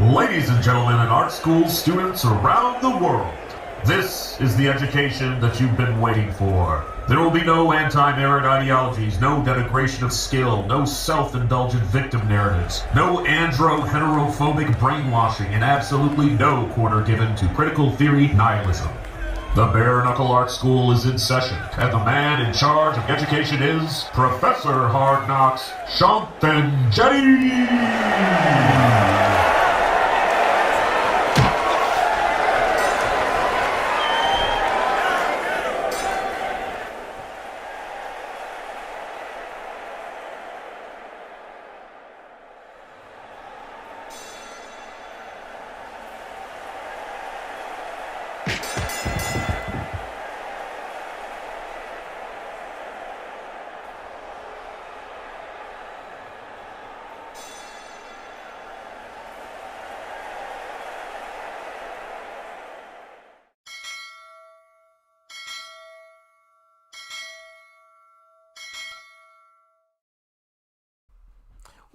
Ladies and gentlemen and art school students around the world, this is the education that you've been waiting for. There will be no anti-merit ideologies, no denigration of skill, no self-indulgent victim narratives, no andro-heterophobic brainwashing, and absolutely no corner given to critical theory nihilism. The Bare Knuckle Art School is in session, and the man in charge of education is Professor Hard Knocks, Shanthan Jetty!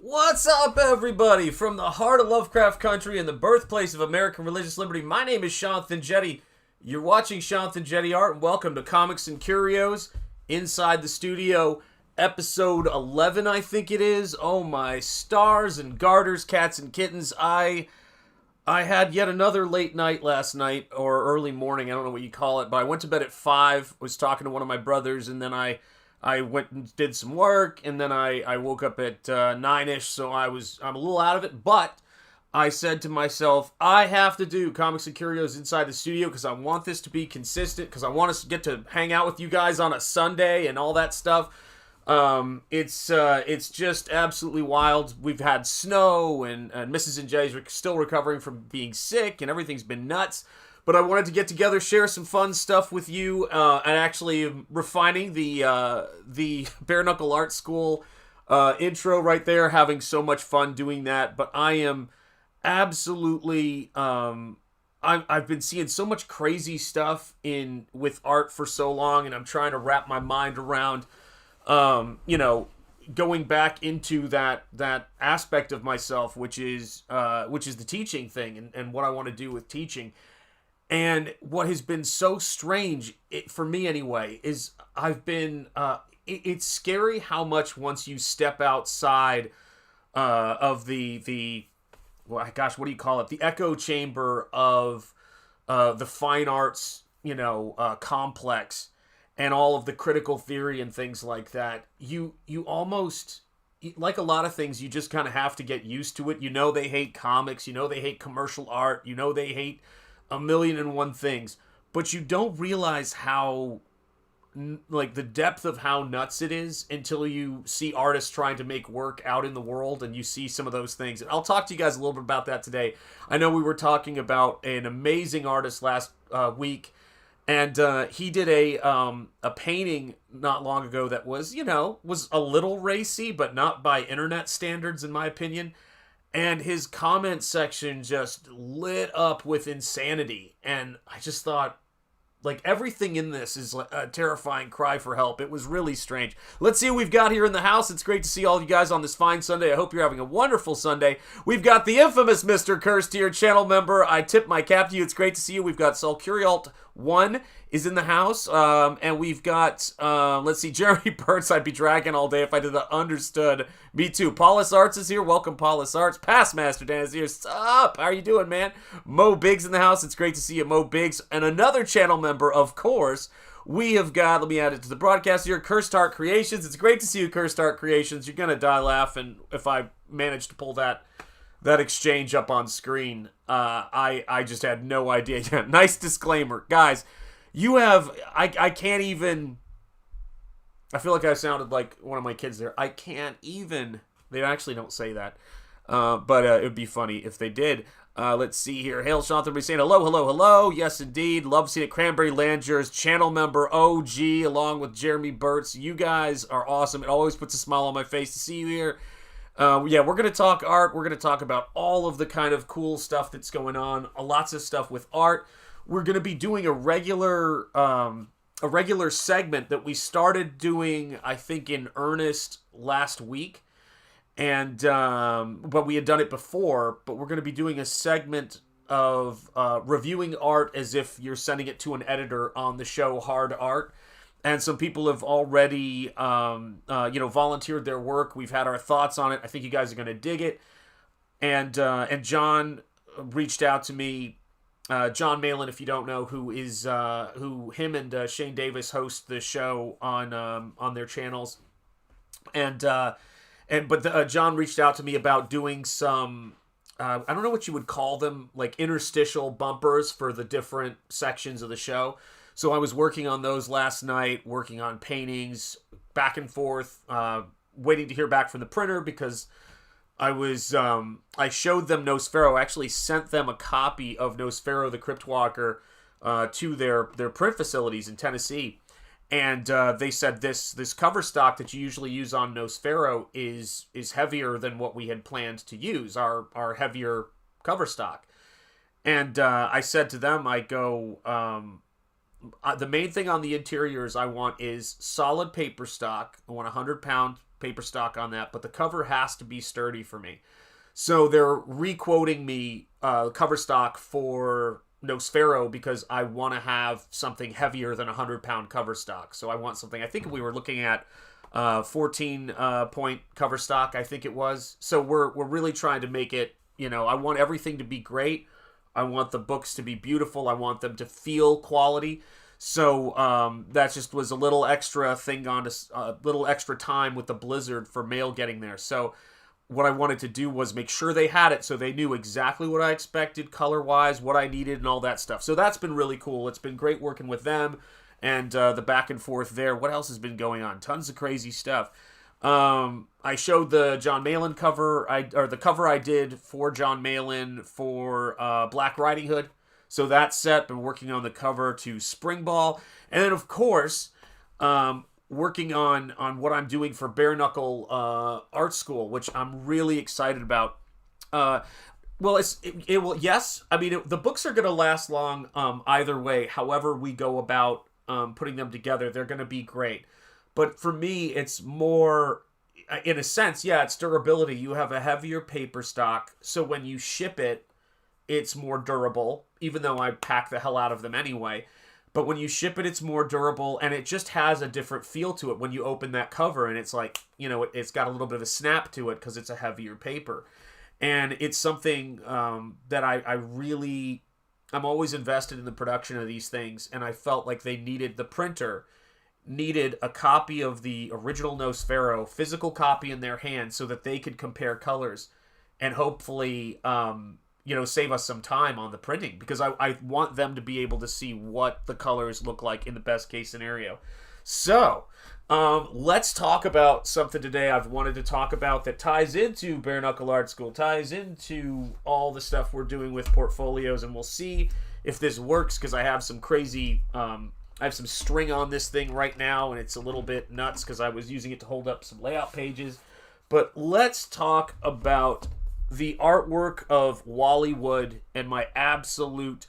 What's up, everybody? From the heart of Lovecraft Country and the birthplace of American religious liberty, my name is Shanthan Jetty. You're watching Shanthan Jetty Art, and welcome to Comics and Curios Inside the Studio, episode 11, I think it is. Oh my stars and garters, cats and kittens. I had yet another late night last night, or early morning, I don't know what you call it, but I went to bed at 5, was talking to one of my brothers, and then I went and did some work, and then I woke up at 9-ish, so I'm a little out of it, but I said to myself, I have to do Comics and Curios Inside the Studio because I want this to be consistent, because I want us to get to hang out with you guys on a Sunday and all that stuff. It's just absolutely wild. We've had snow, and Mrs. and Jay's still recovering from being sick, and everything's been nuts. But I wanted to get together, share some fun stuff with you, and actually refining the Bare Knuckle Art School intro right there, having so much fun doing that. But I am absolutely, I've been seeing so much crazy stuff with art for so long, and I'm trying to wrap my mind around, going back into that aspect of myself, which is the teaching thing, and what I want to do with teaching. And what has been so strange, for me anyway, is I've been, it's scary how much once you step outside of well, gosh, what do you call it? The echo chamber of the fine arts, complex, and all of the critical theory and things like that. You almost, like a lot of things, you just kind of have to get used to it. They hate comics, they hate commercial art, they hate a million and one things, but you don't realize how, the depth of how nuts it is until you see artists trying to make work out in the world, and you see some of those things. And I'll talk to you guys a little bit about that today. I know we were talking about an amazing artist last week, and he did a painting not long ago that was, was a little racy, but not by internet standards, in my opinion. And his comment section just lit up with insanity. And I just thought, like everything in this is like a terrifying cry for help. It was really strange. Let's see who we've got here in the house. It's great to see all of you guys on this fine Sunday. I hope you're having a wonderful Sunday. We've got the infamous Mr. Cursed here, channel member. I tip my cap to you. It's great to see you. We've got CURIOS 1 is in the house. And we've got, let's see, Jeremy Burt's. I'd be dragging all day if I did that. Understood. Me too. Paulus Arts is here. Welcome, Paulus Arts. Past Master Dan is here. Sup? How are you doing, man? Mo Biggs in the house. It's great to see you, Mo Biggs. And another channel member, of course, we have got, let me add it to the broadcast here, Cursed Heart Creations. It's great to see you, Cursed Heart Creations. You're going to die laughing if I manage to pull that exchange up on screen. I just had no idea. Nice disclaimer. Guys, you have, I can't even, I feel like I sounded like one of my kids there. I can't even, they actually don't say that. But it would be funny if they did. Let's see here. Hail Sean, everybody saying hello, hello, hello. Yes, indeed. Love seeing it. Cranberry Langers, channel member OG, along with Jeremy Burt's. You guys are awesome. It always puts a smile on my face to see you here. Yeah, we're going to talk art. We're going to talk about all of the kind of cool stuff that's going on. Lots of stuff with art. We're going to be doing a regular segment that we started doing, I think, in earnest last week. And but we had done it before, but we're going to be doing a segment of reviewing art as if you're sending it to an editor on the show Hard Art. And some people have already, volunteered their work. We've had our thoughts on it. I think you guys are going to dig it. And John reached out to me. John Malin, if you don't know, who him and Shane Davis host the show on their channels. But John reached out to me about doing some, I don't know what you would call them, like interstitial bumpers for the different sections of the show. So I was working on those last night, working on paintings, back and forth, waiting to hear back from the printer because I showed them Nosfero. I actually sent them a copy of Nosfero the Cryptwalker to their print facilities in Tennessee. And they said this cover stock that you usually use on Nosfero is heavier than what we had planned to use, our heavier cover stock. And I said to them, I go, the main thing on the interiors I want is solid paper stock. I want 100-pound paper stock on that, but the cover has to be sturdy for me. So they're re-quoting me cover stock for Nosfero because I want to have something heavier than 100-pound cover stock. So I want something, I think we were looking at 14-point cover stock, I think it was. So we're really trying to make it, I want everything to be great. I want the books to be beautiful. I want them to feel quality. So that just was a little extra thing a little extra time with the blizzard for mail getting there. So what I wanted to do was make sure they had it so they knew exactly what I expected color-wise, what I needed, and all that stuff. So that's been really cool. It's been great working with them and the back and forth there. What else has been going on? Tons of crazy stuff. I showed the John Malin cover, the cover I did for John Malin for Black Riding Hood. So that's set. Been working on the cover to Springball. And then, of course, working on what I'm doing for Bare Knuckle Art School, which I'm really excited about. It will. Yes, I mean the books are going to last long either way. However we go about putting them together, they're going to be great. But for me, it's more, in a sense, yeah, it's durability. You have a heavier paper stock, so when you ship it, it's more durable. Even though I pack the hell out of them anyway. But when you ship it, it's more durable, and it just has a different feel to it when you open that cover, and it's like, it's got a little bit of a snap to it because it's a heavier paper. And it's something that I'm always invested in the production of these things, and I felt like the printer needed a copy of the original Nosfero, physical copy in their hand so that they could compare colors and hopefully save us some time on the printing, because I want them to be able to see what the colors look like in the best case scenario. So let's talk about something today I've wanted to talk about that ties into Bare Knuckle Art School, ties into all the stuff we're doing with portfolios, and we'll see if this works, because I have some crazy I have some string on this thing right now, and it's a little bit nuts because I was using it to hold up some layout pages. But let's talk about the artwork of Wally Wood and my absolute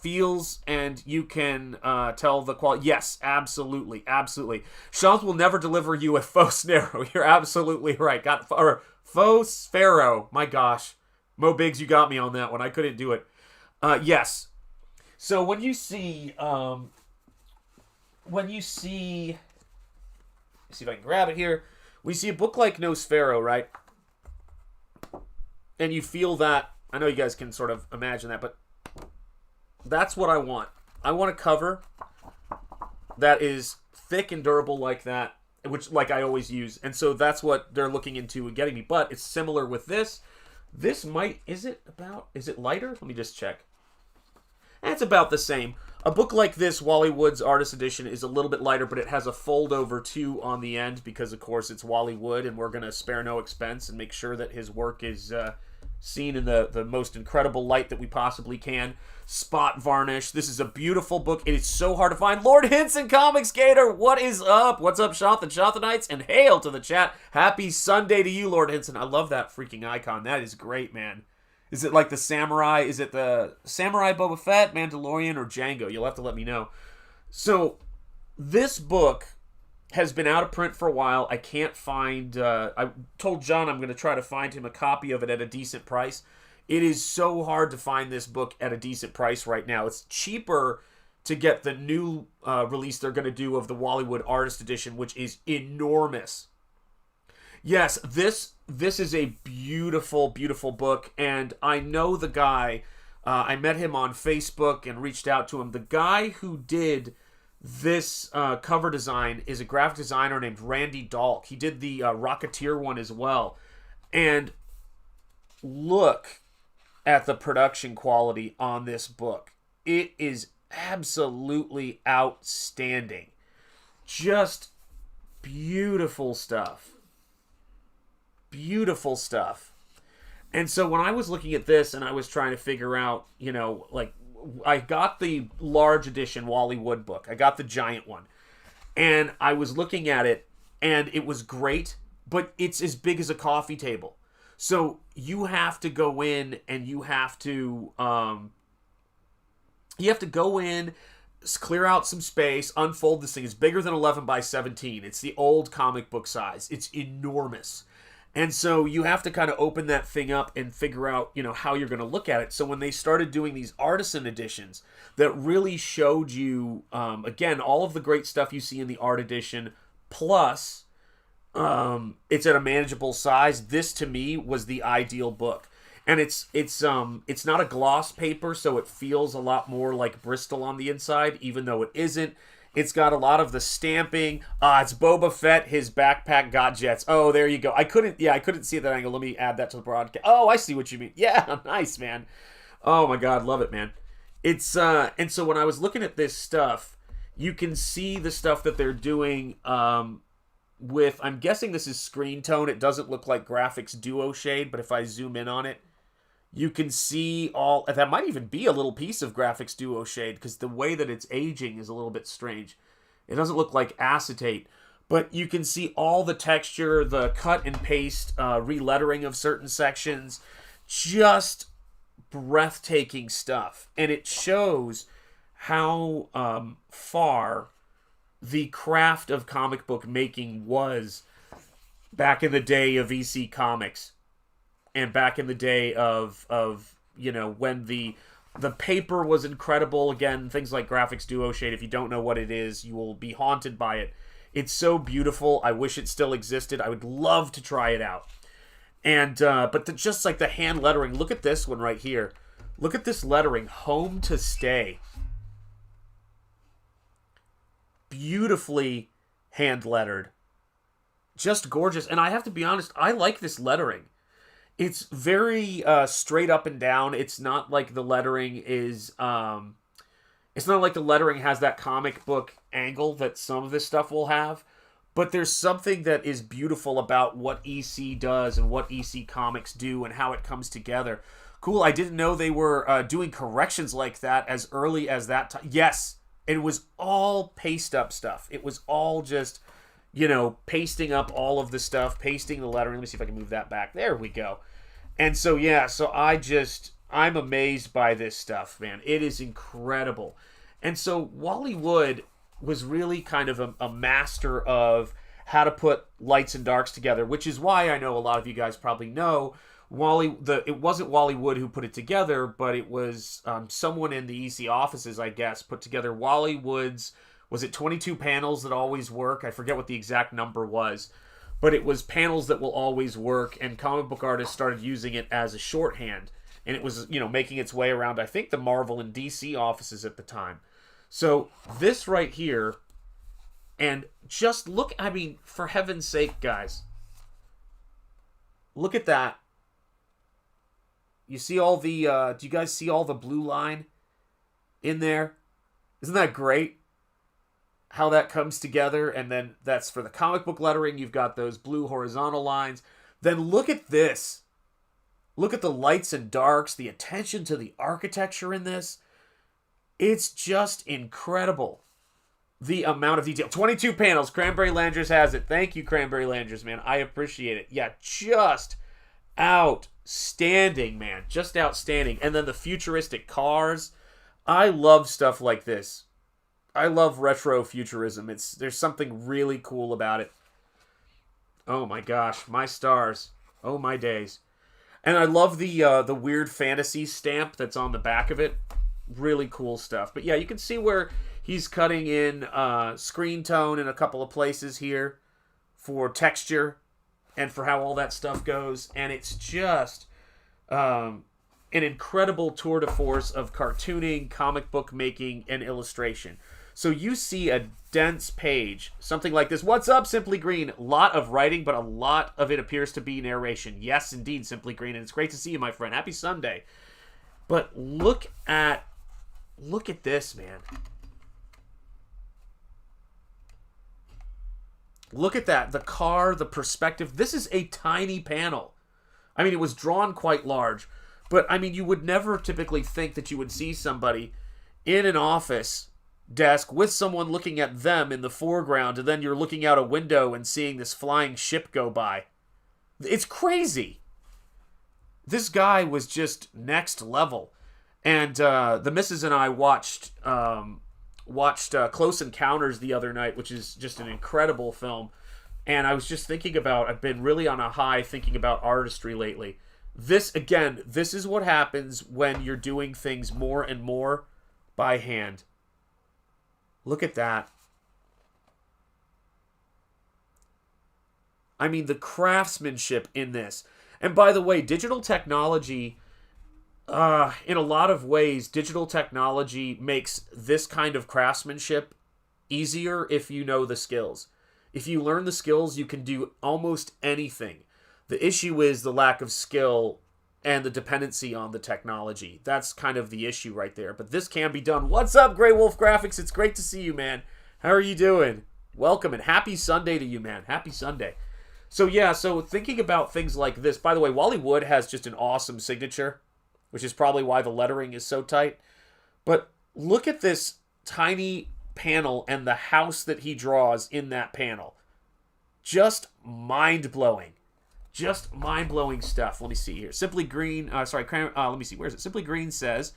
feels, and you can tell the quality. Yes, absolutely, absolutely. Sean's will never deliver you a faux Snarrow. You're absolutely right. Or faux Sparrow. My gosh. Mo Biggs, you got me on that one. I couldn't do it. Yes. So when you see, let's see if I can grab it here. When you see a book like No Sparrow, right? And you feel that, I know you guys can sort of imagine that, but that's what I want. I want a cover that is thick and durable like that, which like I always use. And so that's what they're looking into and getting me. But it's similar with this. This might, is it lighter? Let me just check. It's about the same. A book like this, Wally Wood's Artist Edition, is a little bit lighter, but it has a fold-over too on the end because, of course, it's Wally Wood, and we're going to spare no expense and make sure that his work is seen in the most incredible light that we possibly can. Spot varnish. This is a beautiful book. It is so hard to find. Lord Hinson, Comics Gator, what is up? What's up, Shothanites? And hail to the chat. Happy Sunday to you, Lord Hinson. I love that freaking icon. That is great, man. Is it like the samurai? Is it the samurai Boba Fett, Mandalorian, or Django? You'll have to let me know. So, this book has been out of print for a while. I can't find... I told John I'm going to try to find him a copy of it at a decent price. It is so hard to find this book at a decent price right now. It's cheaper to get the new release they're going to do of the Wally Wood Artist Edition, which is enormous. Yes, this is a beautiful, beautiful book, and I know the guy. I met him on Facebook and reached out to him. The guy who did this cover design is a graphic designer named Randy Dahlk. He did the Rocketeer one as well. And look at the production quality on this book. It is absolutely outstanding. Just beautiful stuff. Beautiful stuff. And so when I was looking at this and I was trying to figure out, you know, like, I got the large edition Wally Wood book. I got the giant one. And I was looking at it, and it was great, but it's as big as a coffee table. So you have to go in and you have to go in, clear out some space, unfold this thing. It's bigger than 11 by 17. It's the old comic book size. It's enormous. And so you have to kind of open that thing up and figure out, you know, how you're going to look at it. So when they started doing these artisan editions that really showed you, again, all of the great stuff you see in the art edition, plus it's at a manageable size. This to me was the ideal book. And it's not a gloss paper, so it feels a lot more like Bristol on the inside, even though it isn't. It's got a lot of the stamping. It's Boba Fett. His backpack got jets. Oh, there you go. I couldn't see at that angle. Let me add that to the broadcast. Oh, I see what you mean. Yeah, nice, man. Oh my God, love it, man. It's and so when I was looking at this stuff, you can see the stuff that they're doing with. I'm guessing this is screen tone. It doesn't look like graphics duo shade, but if I zoom in on it, you can see all... That might even be a little piece of graphics duo shade, because the way that it's aging is a little bit strange. It doesn't look like acetate, but you can see all the texture, the cut and paste, relettering of certain sections. Just breathtaking stuff. And it shows how far the craft of comic book making was back in the day of EC Comics. And back in the day of you know, when the paper was incredible. Again, things like graphics duo shade, if you don't know what it is, you will be haunted by it. It's so beautiful. I wish it still existed. I would love to try it out. And but just like the hand lettering, look at this one right here. Look at this lettering, Home to Stay. Beautifully hand lettered. Just gorgeous. And I have to be honest, I like this lettering. It's very straight up and down. It's not like the lettering is... it's not like the lettering has that comic book angle that some of this stuff will have. But there's something that is beautiful about what EC does and what EC Comics do and how it comes together. Cool, I didn't know they were doing corrections like that as early as that time. Yes, it was all paste up stuff. It was all just... you know, pasting up all of the stuff, pasting the lettering. Let me see if I can move that back. There we go. And so, yeah, so I just, I'm amazed by this stuff, man. It is incredible. And so Wally Wood was really kind of a master of how to put lights and darks together, which is why I know a lot of you guys probably know it wasn't Wally Wood who put it together, but it was someone in the EC offices, I guess, put together Wally Wood's, was it 22 panels that always work? I forget what the exact number was, but it was panels that will always work, and comic book artists started using it as a shorthand, and it was, making its way around, I think, the Marvel and DC offices at the time. So this right here, and just look, I mean, for heaven's sake, guys, look at that. You see all the, do you guys see all the blue line in there? Isn't that great? How that comes together, and then that's for the comic book lettering. You've got those blue horizontal lines. Then look at this. Look at the lights and darks, the attention to the architecture in this. It's just incredible. The amount of detail. 22 panels. Cranberry Landers has it. Thank you, Cranberry Landers, man. I appreciate it. Yeah, just outstanding, man. Just outstanding. And then the futuristic cars. I love stuff like this. I love retro futurism. There's something really cool about it. Oh my gosh, my stars. Oh my days. And I love the weird fantasy stamp that's on the back of it. Really cool stuff. But yeah, you can see where he's cutting in screen tone in a couple of places here for texture and for how all that stuff goes. And it's just an incredible tour de force of cartooning, comic book making, and illustration. So you see a dense page, something like this. What's up, Simply Green? A lot of writing, but a lot of it appears to be narration. Yes, indeed, Simply Green, and it's great to see you, my friend. Happy Sunday. But look at this, man. Look at that. The car, the perspective. This is a tiny panel. I mean, it was drawn quite large, but I mean, you would never typically think that you would see somebody in an office desk with someone looking at them in the foreground, and then you're looking out a window and seeing this flying ship go by. It's crazy. This guy was just next level. And the missus and I watched Close Encounters the other night, which is just an incredible film. And I was just thinking about, I've been really on a high thinking about artistry lately. This is what happens when you're doing things more and more by hand. Look at that. I mean, the craftsmanship in this. And by the way, digital technology, in a lot of ways, digital technology makes this kind of craftsmanship easier if you know the skills. If you learn the skills, you can do almost anything. The issue is the lack of skill and the dependency on the technology. That's kind of the issue right there. But this can be done. What's up, Grey Wolf Graphics? It's great to see you, man. How are you doing? Welcome, and happy Sunday to you, man. Happy Sunday. So yeah, so thinking about things like this. By the way, Wally Wood has just an awesome signature, which is probably why the lettering is so tight. But look at this tiny panel and the house that he draws in that panel. Just mind-blowing. Just mind-blowing stuff. Let me see here. Simply Green, let me see. Where is it? Simply Green says,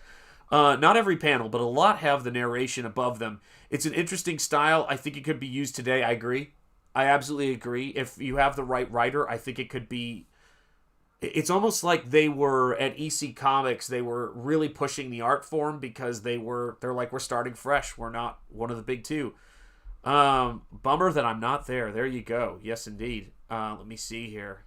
not every panel, but a lot have the narration above them. It's an interesting style. I think it could be used today. I agree. I absolutely agree. If you have the right writer, I think it could be... It's almost like they were at EC Comics. They were really pushing the art form because they're like, we're starting fresh. We're not one of the big two. Bummer that I'm not there. There you go. Yes, indeed. Let me see here.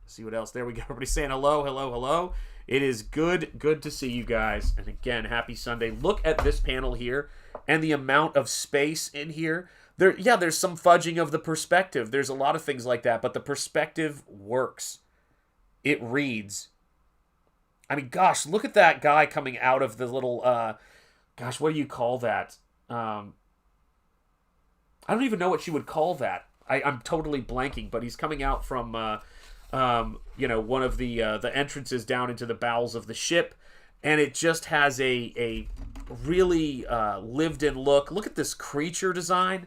See what else. There we go. Everybody's saying hello, hello, hello. It is good to see you guys. And again, happy Sunday. Look at this panel here and the amount of space in here. There's some fudging of the perspective. There's a lot of things like that, but the perspective works. It reads. I mean, gosh, look at that guy coming out of the little, what do you call that? I don't even know what you would call that. I'm totally blanking, but he's coming out from, one of the entrances down into the bowels of the ship, and it just has a really lived-in look. Look at this creature design.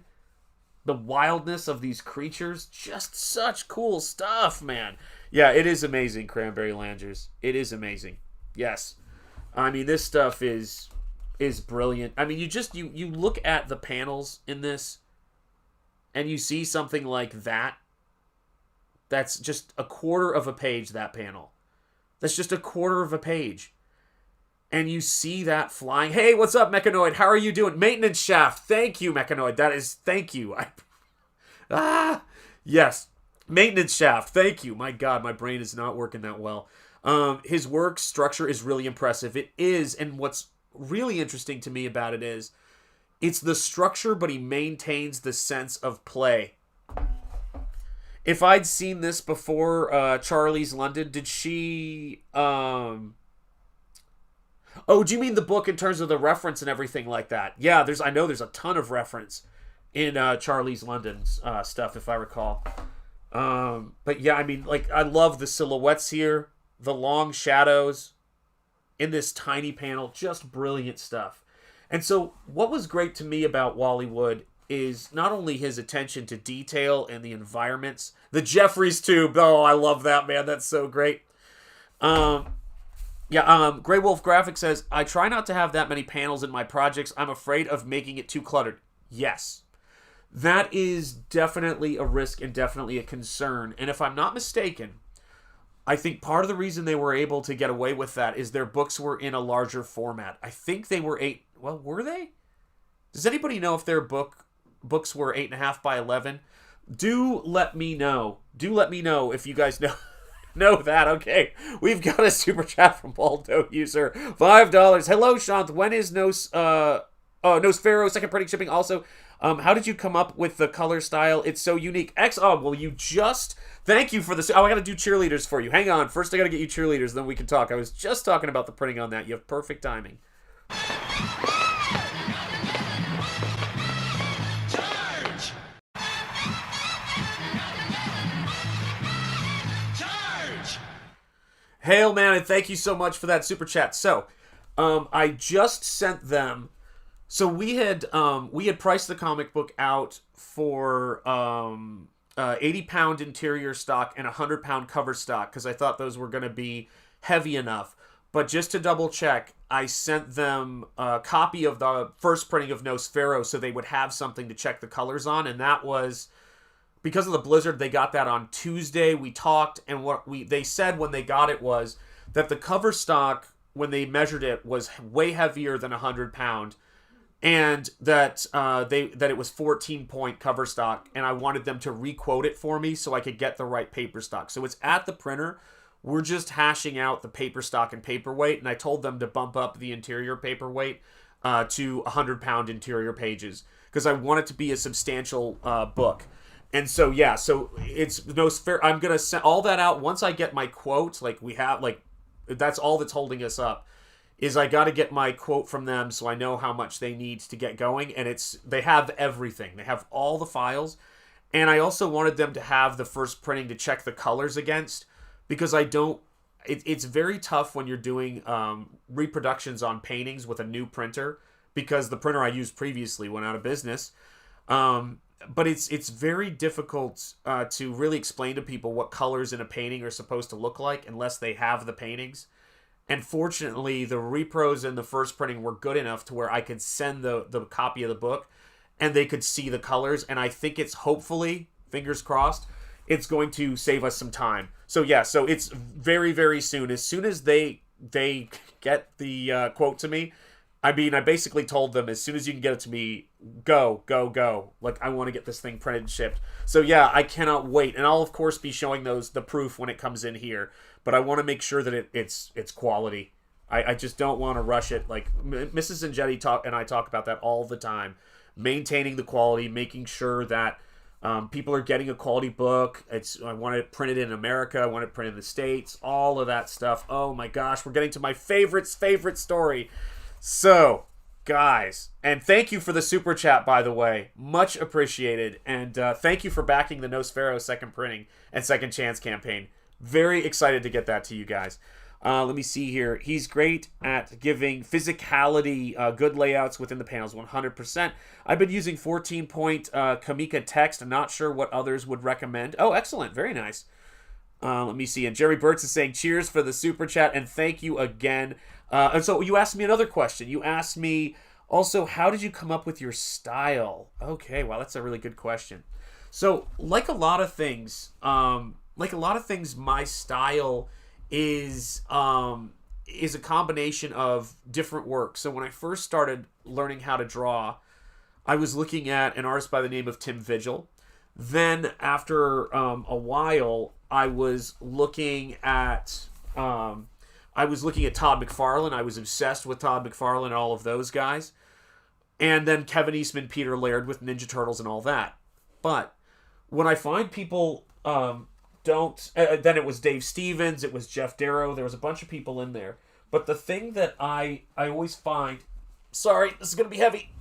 The wildness of these creatures. Just such cool stuff, man. Yeah, it is amazing, Cranberry Landers. It is amazing. Yes. I mean, this stuff is brilliant. I mean, you look at the panels in this, and you see something like that. That's just a quarter of a page, that panel. That's just a quarter of a page. And you see that flying. Hey, what's up, Mechanoid? How are you doing? Maintenance shaft. Thank you, Mechanoid. Thank you. Yes. Maintenance shaft. Thank you. My God, my brain is not working that well. His work structure is really impressive. It is, and what's really interesting to me about it is, it's the structure, but he maintains the sense of play. If I'd seen this before Charlie's London, did she... Oh, do you mean the book in terms of the reference and everything like that? Yeah, I know there's a ton of reference in Charlie's London's stuff, if I recall. But yeah, I mean, like, I love the silhouettes here, the long shadows in this tiny panel, just brilliant stuff. And so what was great to me about Wally Wood is not only his attention to detail and the environments. The Jeffries tube. Oh, I love that, man. That's so great. Grey Wolf Graphic says, I try not to have that many panels in my projects. I'm afraid of making it too cluttered. Yes. That is definitely a risk and definitely a concern. And if I'm not mistaken, I think part of the reason they were able to get away with that is their books were in a larger format. I think they were 8... Well, were they? Does anybody know if their books were 8.5 by 11? Do let me know. Do let me know if you guys know that. Okay, we've got a super chat from Baldo user, $5. Hello, Shant. When is Nosfero second printing shipping? Also, how did you come up with the color style? It's so unique. Thank you for this. Oh, I got to do cheerleaders for you. Hang on. First, I got to get you cheerleaders, then we can talk. I was just talking about the printing on that. You have perfect timing. Hail, man, and thank you so much for that super chat. So, I just sent them. So we had priced the comic book out for 80-pound interior stock and 100-pound cover stock because I thought those were going to be heavy enough. But just to double check, I sent them a copy of the first printing of Nosfero so they would have something to check the colors on, and that was... Because of the blizzard, they got that on Tuesday. We talked, and they said when they got it was that the cover stock, when they measured it, was way heavier than 100-pound, and that it was 14-point cover stock, and I wanted them to requote it for me so I could get the right paper stock. So it's at the printer. We're just hashing out the paper stock and paperweight, and I told them to bump up the interior paperweight to 100-pound interior pages because I want it to be a substantial book. And so, yeah, so it's no fair. I'm going to send all that out once I get my quote. That's all that's holding us up is I got to get my quote from them so I know how much they need to get going. And they have everything. They have all the files. And I also wanted them to have the first printing to check the colors against because it's very tough when you're doing reproductions on paintings with a new printer because the printer I used previously went out of business. But it's very difficult to really explain to people what colors in a painting are supposed to look like unless they have the paintings. And fortunately, the repros and the first printing were good enough to where I could send the copy of the book and they could see the colors. And I think it's hopefully, fingers crossed, it's going to save us some time. So yeah, so it's very, very soon. As soon as they get the quote to me, I mean, I basically told them, as soon as you can get it to me, go. Like, I want to get this thing printed and shipped. So, yeah, I cannot wait. And I'll, of course, be showing the proof when it comes in here. But I want to make sure that it's quality. I just don't want to rush it. Like, Mrs. Zangetti and I talk about that all the time. Maintaining the quality, making sure that people are getting a quality book. I want it printed in America. I want it printed in the States. All of that stuff. Oh, my gosh. We're getting to my favorite story. So, guys, and thank you for the super chat, by the way. Much appreciated. And thank you for backing the Nosfero second printing and second chance campaign. Very excited to get that to you guys. Let me see here. He's great at giving physicality, good layouts within the panels, 100%. I've been using 14-point Kamika text. I'm not sure what others would recommend. Oh, excellent. Very nice. Let me see. And Jerry Burtz is saying, cheers for the super chat, and thank you again. And so you asked me another question. You asked me also, how did you come up with your style? Okay, wow, that's a really good question. So, like a lot of things, my style is a combination of different work. So when I first started learning how to draw, I was looking at an artist by the name of Tim Vigil. Then after a while, I was looking at Todd McFarlane. I was obsessed with Todd McFarlane and all of those guys. And then Kevin Eastman, Peter Laird with Ninja Turtles and all that. But when I find people then it was Dave Stevens, it was Jeff Darrow, there was a bunch of people in there. But the thing that I always find, sorry, this is going to be heavy.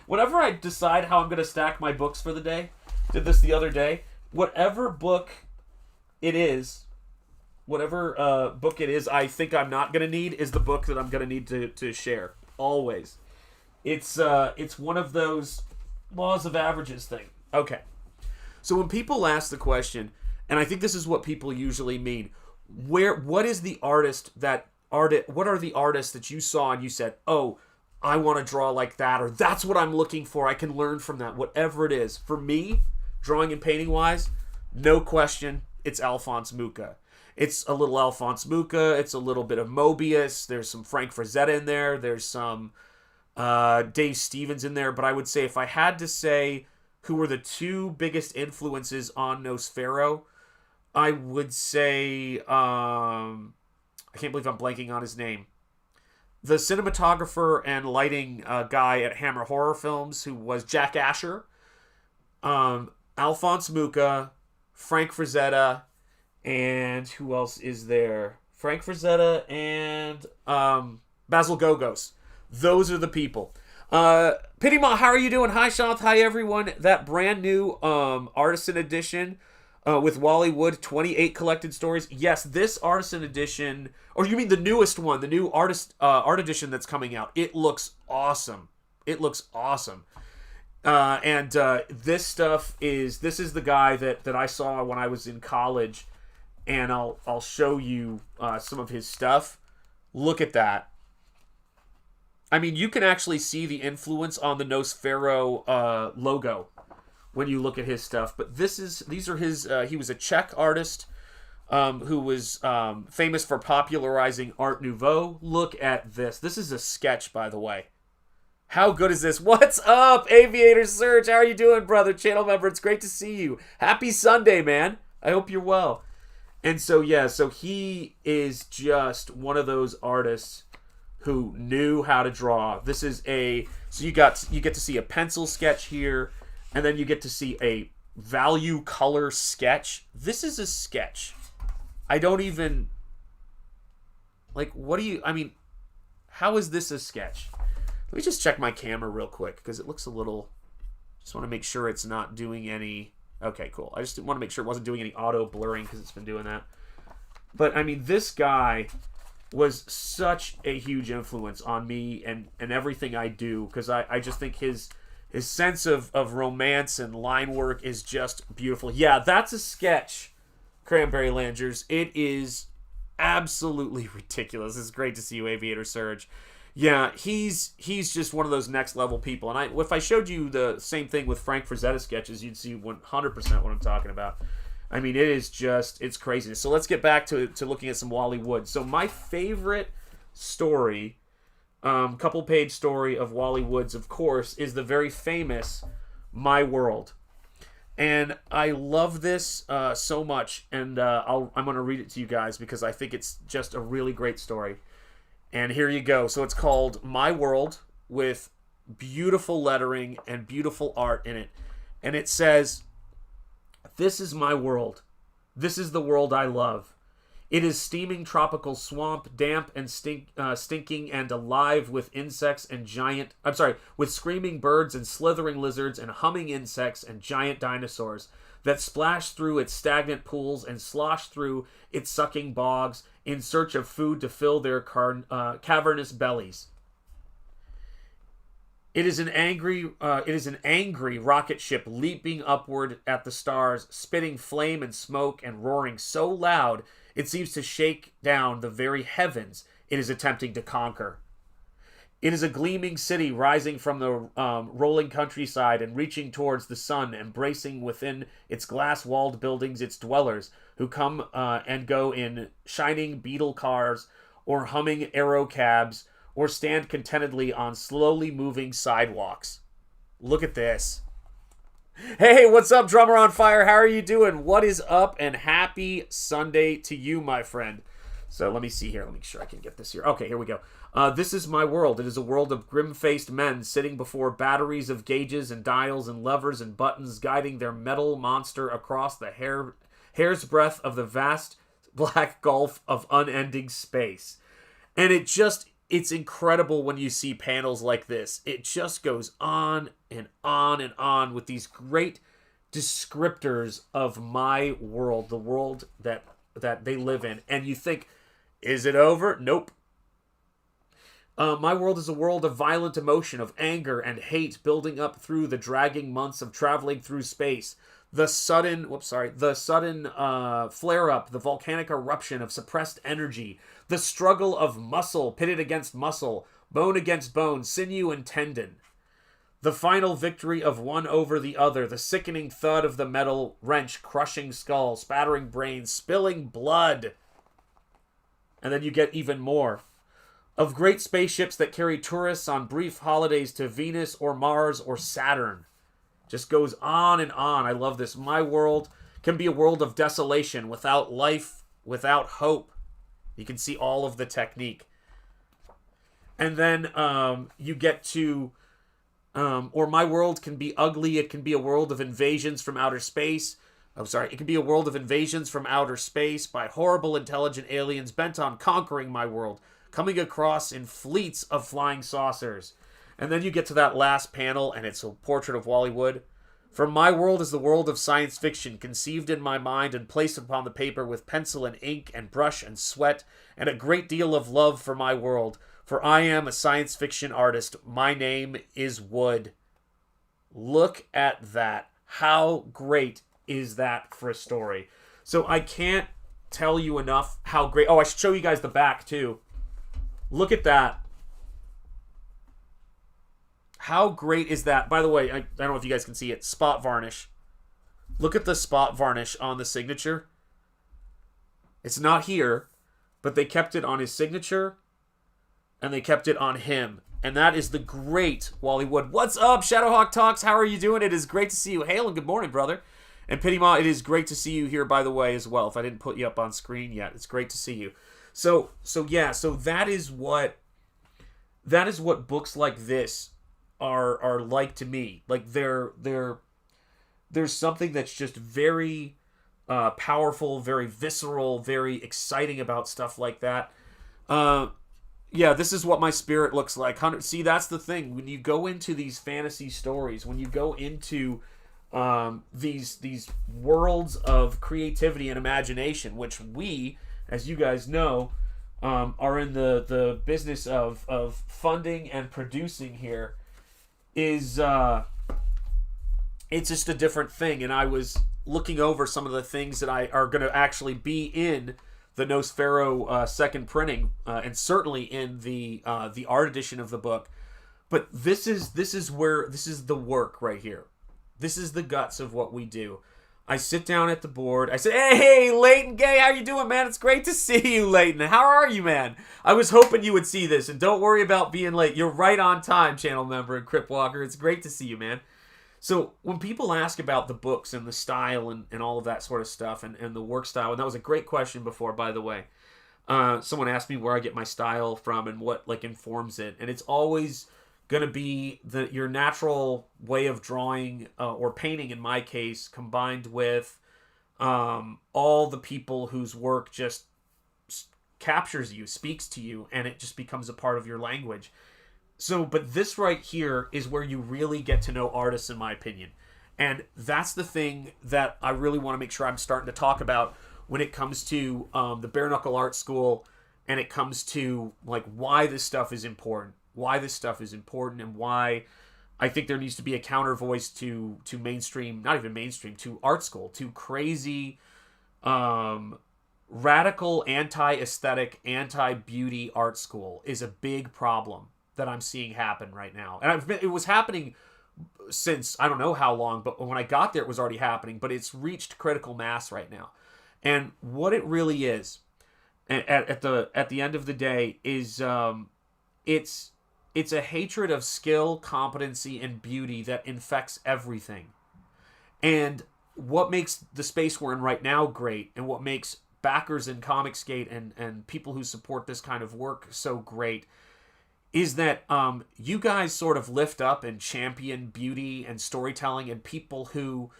Whenever I decide how I'm going to stack my books for the day, did this the other day, whatever book it is I think I'm not going to need is the book that I'm going to need to share. Always. It's one of those laws of averages thing. Okay. So when people ask the question, and I think this is what people usually mean, what are the artists that you saw and you said, oh, I want to draw like that, or that's what I'm looking for, I can learn from that, whatever it is. For me, drawing and painting wise, no question, it's Alphonse Mucha. It's a little Alphonse Mucha, it's a little bit of Mobius, there's some Frank Frazetta in there, there's some Dave Stevens in there, but I would say if I had to say who were the two biggest influences on Nosfero, I would say, I can't believe I'm blanking on his name. The cinematographer and lighting guy at Hammer Horror Films, who was Jack Asher, Alphonse Mucha, Frank Frazetta, and who else is there? Frank Frazetta and Basil Gogos. Those are the people. Pittimo, how are you doing? Hi, Shanth. Hi, everyone. That brand new Artisan Edition with Wally Wood, 28 collected stories. Yes, this Artisan Edition, or you mean the newest one, the new art edition that's coming out. It looks awesome. It looks awesome. And this is the guy that I saw when I was in college, and I'll show you some of his stuff. Look at that. I mean, you can actually see the influence on the Nosfero logo when you look at his stuff. But these are his. He was a Czech artist who was famous for popularizing Art Nouveau. Look at this. This is a sketch, by the way. How good is this? What's up, Aviator Surge? How are you doing, brother? Channel member, it's great to see you. Happy Sunday, man. I hope you're well. And so, yeah, so he is just one of those artists who knew how to draw. This is so you get to see a pencil sketch here, and then you get to see a value color sketch. This is a sketch. I don't even, how is this a sketch? Let me just check my camera real quick, because it looks a little, just want to make sure it's not doing any, okay, cool. I just want to make sure it wasn't doing any auto blurring, because it's been doing that. But, I mean, this guy was such a huge influence on me and everything I do, because I just think his sense of romance and line work is just beautiful. Yeah, that's a sketch, Cranberry Langers. It is absolutely ridiculous. It's great to see you, Aviator Surge. Yeah, he's just one of those next level people. And if I showed you the same thing with Frank Frazetta sketches, you'd see 100% what I'm talking about. I mean, it is just, it's craziness. So let's get back to looking at some Wally Wood. So my favorite story, couple page story of Wally Wood's, of course, is the very famous My World. And I love this so much, and I'm going to read it to you guys because I think it's just a really great story. And here you go. So it's called My World, with beautiful lettering and beautiful art in it. And it says, "This is my world. This is the world I love. It is steaming tropical swamp, damp and stinking and alive with insects and with screaming birds and slithering lizards and humming insects and giant dinosaurs that splash through its stagnant pools and slosh through its sucking bogs in search of food to fill their cavernous bellies. It is an angry rocket ship leaping upward at the stars, spitting flame and smoke and roaring so loud It seems to shake down the very heavens it is attempting to conquer. It is a gleaming city rising from the rolling countryside and reaching towards the sun, embracing within its glass-walled buildings its dwellers, who come and go in shining beetle cars or humming aero cabs or stand contentedly on slowly moving sidewalks. Look at this. Hey, what's up, Drummer on Fire? How are you doing? What is up? And happy Sunday to you, my friend. So let me see here. Let me make sure I can get this here. Okay, here we go. This is my world. It is a world of grim-faced men sitting before batteries of gauges and dials and levers and buttons, guiding their metal monster across the hair's breadth of the vast black gulf of unending space. And it's incredible when you see panels like this. It just goes on and on and on with these great descriptors of my world, the world that they live in. And you think, is it over? Nope. My world is a world of violent emotion, of anger and hate building up through the dragging months of traveling through space. The sudden flare-up, the volcanic eruption of suppressed energy, the struggle of muscle pitted against muscle, bone against bone, sinew and tendon. The final victory of one over the other, the sickening thud of the metal wrench, crushing skull, spattering brains, spilling blood. And then you get even more. Of great spaceships that carry tourists on brief holidays to Venus or Mars or Saturn. Just goes on and on. I love this. My world can be a world of desolation, without life, without hope. You can see all of the technique. And then you get to, or my world can be ugly. It can be a world of invasions from outer space. It can be a world of invasions from outer space by horrible intelligent aliens bent on conquering my world, coming across in fleets of flying saucers. And then you get to that last panel, and it's a portrait of Wally Wood. For my world is the world of science fiction, conceived in my mind and placed upon the paper with pencil and ink and brush and sweat, and a great deal of love for my world. For I am a science fiction artist. My name is Wood. Look at that. How great is that for a story? So I can't tell you enough how great... Oh, I should show you guys the back, too. Look at that. How great is that? By the way, I don't know if you guys can see it. Spot varnish. Look at the spot varnish on the signature. It's not here, but they kept it on his signature, and they kept it on him. And that is the great Wally Wood. What's up, Shadowhawk Talks? How are you doing? It is great to see you. Hail and good morning, brother. And Pitty Ma, it is great to see you here, by the way, as well. If I didn't put you up on screen yet, it's great to see you. So that is what books like this are like to me. Like there's something that's just very powerful, very visceral, very exciting about stuff like that. Yeah, this is what my spirit looks like. See, that's the thing. When you go into these fantasy stories, when you go into these worlds of creativity and imagination, which we, as you guys know, are in the business of funding and producing here, is it's just a different thing. And I was looking over some of the things that are going to actually be in the Nosfero second printing, and certainly in the art edition of the book. But this is the work right here. This is the guts of what we do. I sit down at the board. I say, hey, Leighton Gay, how you doing, man? It's great to see you, Leighton. How are you, man? I was hoping you would see this, and don't worry about being late. You're right on time, channel member and Crip Walker. It's great to see you, man. So when people ask about the books and the style and all of that sort of stuff and the work style, and that was a great question before, by the way. Someone asked me where I get my style from and what informs it, and it's always going to be your natural way of drawing or painting, in my case, combined with all the people whose work just captures you, speaks to you, and it just becomes a part of your language. So, but this right here is where you really get to know artists, in my opinion. And that's the thing that I really want to make sure I'm starting to talk about when it comes to the Bare Knuckle Art School, and it comes to why this stuff is important. Why this stuff is important, and why I think there needs to be a counter voice to mainstream, not even mainstream, to art school, to crazy radical anti-aesthetic, anti-beauty art school is a big problem that I'm seeing happen right now. And it was happening since I don't know how long, but when I got there, it was already happening. But it's reached critical mass right now. And what it really is, at the end of the day, is it's a hatred of skill, competency, and beauty that infects everything. And what makes the space we're in right now great, and what makes backers in Comicsgate and people who support this kind of work so great, is that you guys sort of lift up and champion beauty and storytelling and people who,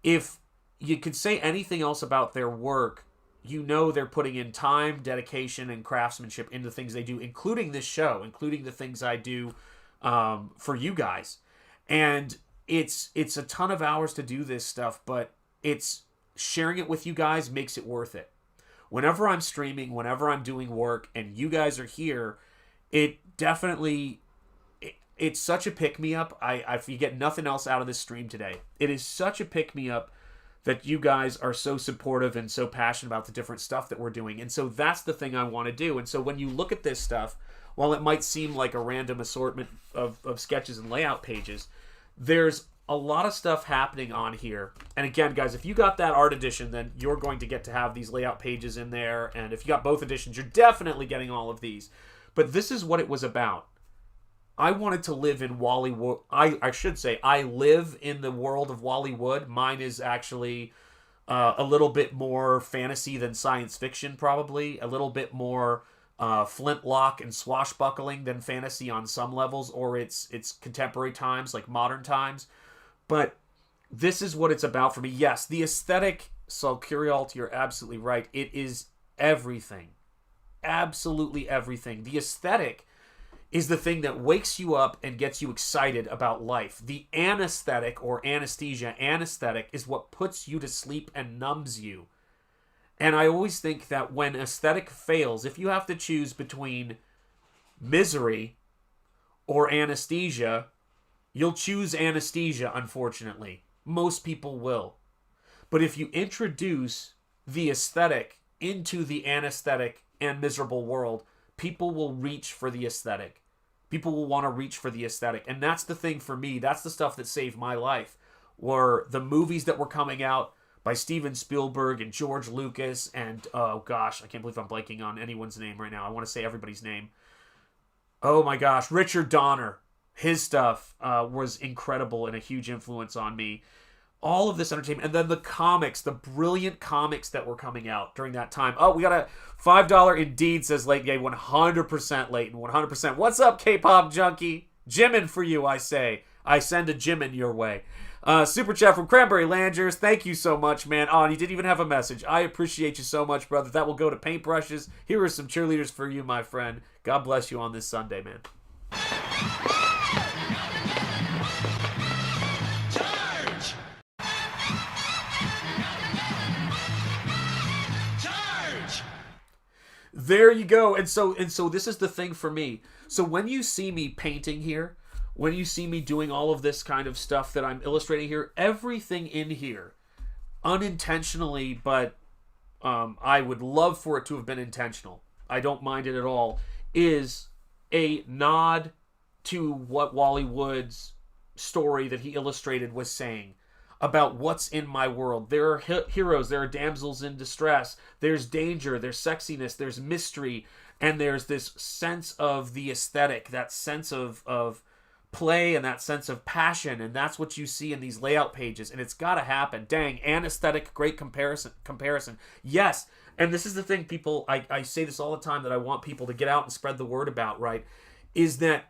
if you could say anything else about their work, you know they're putting in time, dedication, and craftsmanship into things they do, including this show, including the things I do for you guys. And it's a ton of hours to do this stuff, but it's sharing it with you guys makes it worth it. Whenever I'm streaming, whenever I'm doing work, and you guys are here, it definitely, it's such a pick-me-up. If you get nothing else out of this stream today, it is such a pick-me-up that you guys are so supportive and so passionate about the different stuff that we're doing. And so that's the thing I want to do. And so when you look at this stuff, while it might seem like a random assortment of sketches and layout pages, there's a lot of stuff happening on here. And again, guys, if you got that art edition, then you're going to get to have these layout pages in there. And if you got both editions, you're definitely getting all of these. But this is what it was about. I wanted to live in Wally Wood. I should say I live in the world of Wally Wood. Mine is actually a little bit more fantasy than science fiction, probably. A little bit more flintlock and swashbuckling than fantasy on some levels, or it's contemporary times, like modern times. But this is what it's about for me. Yes, the aesthetic, so Curiality, you're absolutely right. It is everything. Absolutely everything. The aesthetic is the thing that wakes you up and gets you excited about life. The anesthetic, or anesthesia, anesthetic, is what puts you to sleep and numbs you. And I always think that when aesthetic fails, if you have to choose between misery or anesthesia, you'll choose anesthesia, unfortunately. Most people will. But if you introduce the aesthetic into the anesthetic and miserable world, people will reach for the aesthetic. People will want to reach for the aesthetic. And that's the thing for me. That's the stuff that saved my life. Were the movies that were coming out by Steven Spielberg and George Lucas and, oh gosh, I can't believe I'm blanking on anyone's name right now. I want to say everybody's name. Oh my gosh, Richard Donner. His stuff was incredible and a huge influence on me. All of this entertainment. And then the comics, the brilliant comics that were coming out during that time. Oh, we got a $5 Indeed, says Leighton Gay. 100% Leighton. 100%. What's up, K-pop junkie? Jimin for you, I say. I send a Jimin your way. Super chat from Cranberry Langers. Thank you so much, man. Oh, and you didn't even have a message. I appreciate you so much, brother. That will go to paintbrushes. Here are some cheerleaders for you, my friend. God bless you on this Sunday, man. There you go. And so this is the thing for me. So when you see me painting here, when you see me doing all of this kind of stuff that I'm illustrating here, everything in here, unintentionally, but I would love for it to have been intentional. I don't mind it at all, is a nod to what Wally Wood's story that he illustrated was saying about what's in my world. There are heroes, there are damsels in distress, there's danger, there's sexiness, there's mystery, and there's this sense of the aesthetic, that sense of play and that sense of passion, and that's what you see in these layout pages, and it's got to happen. Dang, anesthetic, great comparison. Yes, and this is the thing, people, I say this all the time that I want people to get out and spread the word about, right, is that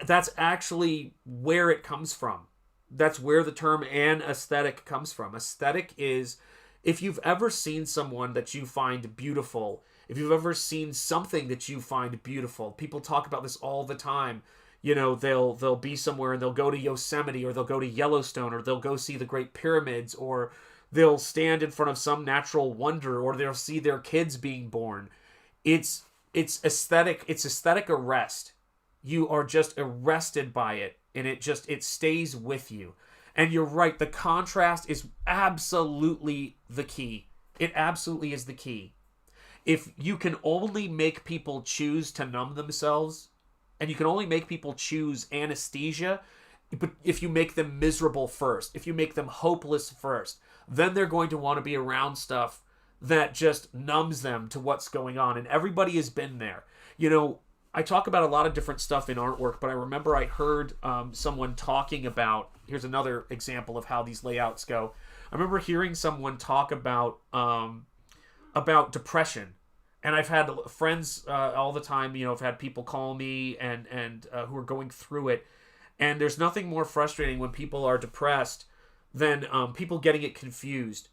that's actually where it comes from. That's where the term anesthetic comes from. Aesthetic is, if you've ever seen someone that you find beautiful, if you've ever seen something that you find beautiful, people talk about this all the time. You know, they'll be somewhere and they'll go to Yosemite, or they'll go to Yellowstone, or they'll go see the Great Pyramids, or they'll stand in front of some natural wonder, or they'll see their kids being born. It's aesthetic. It's aesthetic arrest. You are just arrested by it. And it stays with you. And you're right, the contrast is absolutely the key. It absolutely is the key. if you can only make people choose to numb themselves, and you can only make people choose anesthesia, but if you make them miserable first, if you make them hopeless first, then they're going to want to be around stuff that just numbs them to what's going on. And everybody has been there. I talk about a lot of different stuff in artwork, but I remember I heard someone talking about, here's another example of how these layouts go. I remember hearing someone talk about depression. And I've had friends all the time, I've had people call me and who are going through it. And there's nothing more frustrating when people are depressed than people getting it confused.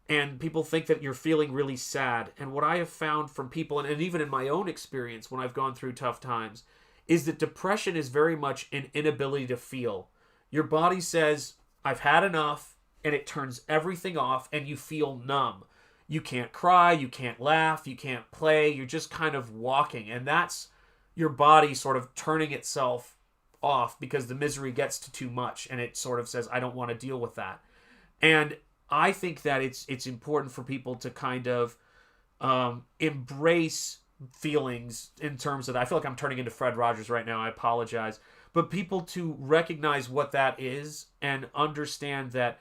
And people think that you're feeling really sad. And what I have found from people, and even in my own experience when I've gone through tough times, is that depression is very much an inability to feel. Your body says, I've had enough, and it turns everything off, and you feel numb. You can't cry, you can't laugh, you can't play, you're just kind of walking. And that's your body sort of turning itself off because the misery gets to too much, and it sort of says, I don't want to deal with that. And I think that it's important for people to kind of embrace feelings in terms of that. I feel like I'm turning into Fred Rogers right now. I apologize. But people to recognize what that is and understand that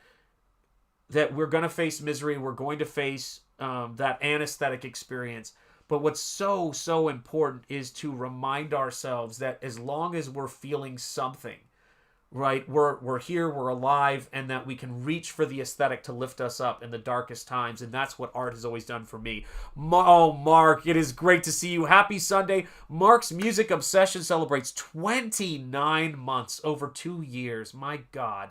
we're going to face misery. We're going to face that anesthetic experience. But what's so, so important is to remind ourselves that as long as we're feeling something, right, we're here, we're alive, and that we can reach for the aesthetic to lift us up in the darkest times. And that's what art has always done for me. Oh, Mark, it is great to see you. Happy Sunday. Mark's music obsession celebrates 29 months, over 2 years. My God.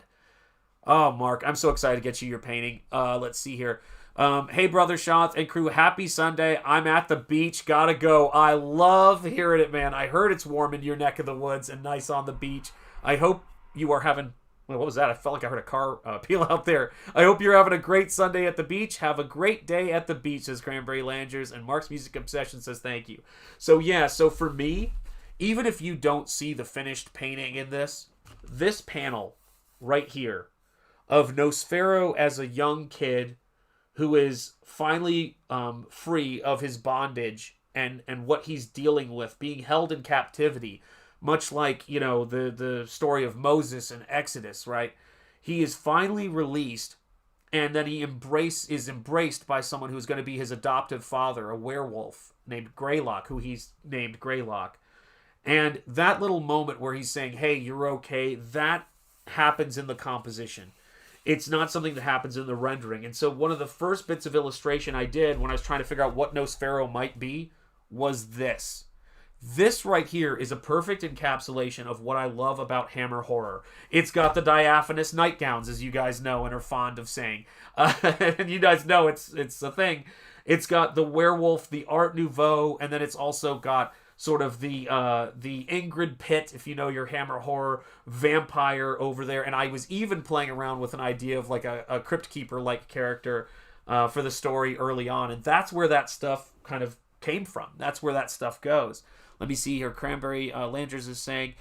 Oh, Mark, I'm so excited to get you your painting. Let's see here. Hey, Brother Shanth and crew, happy Sunday. I'm at the beach. Gotta go. I love hearing it, man. I heard it's warm in your neck of the woods and nice on the beach. I hope you are having... Well, what was that? I felt like I heard a car peel out there. I hope you're having a great Sunday at the beach. Have a great day at the beach, says Cranberry Langers. And Mark's Music Obsession says thank you. So, yeah, so for me, even if you don't see the finished painting in this panel right here of Nosferatu as a young kid who is finally free of his bondage and what he's dealing with, being held in captivity, much like, the story of Moses and Exodus, right? He is finally released, and then he is embraced by someone who's going to be his adoptive father, a werewolf named Greylock, who he's named Greylock. And that little moment where he's saying, hey, you're okay, that happens in the composition. It's not something that happens in the rendering. And so one of the first bits of illustration I did when I was trying to figure out what Nosferatu might be was this. This right here is a perfect encapsulation of what I love about Hammer horror. It's got the diaphanous nightgowns, as you guys know and are fond of saying. And you guys know it's a thing. It's got the werewolf, the Art Nouveau, and then it's also got sort of the Ingrid PITT, if you know your Hammer horror, vampire over there. And I was even playing around with an idea of like a Crypt Keeper-like character for the story early on. And that's where that stuff kind of came from. That's where that stuff goes. Let me see here. Cranberry Landers is saying,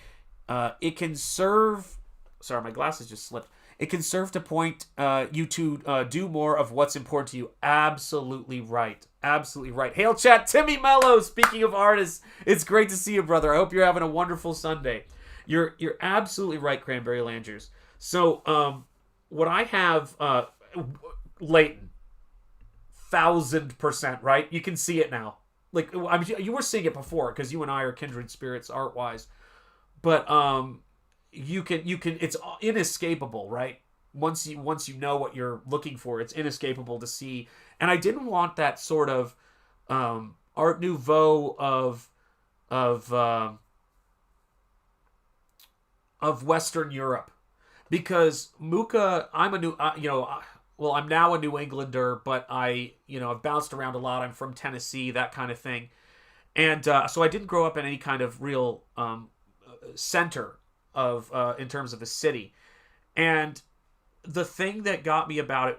it can serve... Sorry, my glasses just slipped. It can serve to point you to do more of what's important to you. Absolutely right. Absolutely right. Hail chat, Timmy Mello. Speaking of artists, it's great to see you, brother. I hope you're having a wonderful Sunday. You're absolutely right, Cranberry Landers. So, what I have, Leighton, 1000%, right? You can see it now. Like, I mean, you were seeing it before because you and I are kindred spirits art-wise, but you can. It's inescapable, right? Once you know what you're looking for, it's inescapable to see. And I didn't want that sort of Art Nouveau of Western Europe, because Mucha, I'm a new, well, I'm now a New Englander, but I've bounced around a lot. I'm from Tennessee, that kind of thing. And so I didn't grow up in any kind of real center of in terms of a city. And the thing that got me about it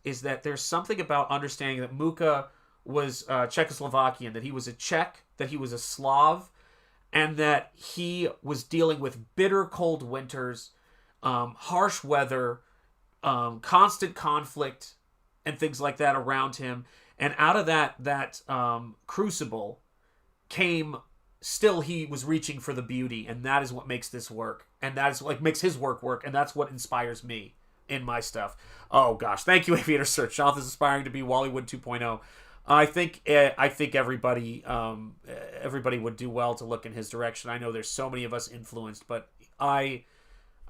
is that there's something about understanding that Mucha was Czechoslovakian, that he was a Czech, that he was a Slav, and that he was dealing with bitter cold winters, harsh weather, constant conflict, and things like that around him. And out of that crucible came, still he was reaching for the beauty, and that is what makes this work, and that is what makes his work, and that's what inspires me in my stuff. Oh gosh, thank you, Aviator Search. Jonathan's aspiring to be Wallywood 2.0. I think everybody would do well to look in his direction. I know there's so many of us influenced, but I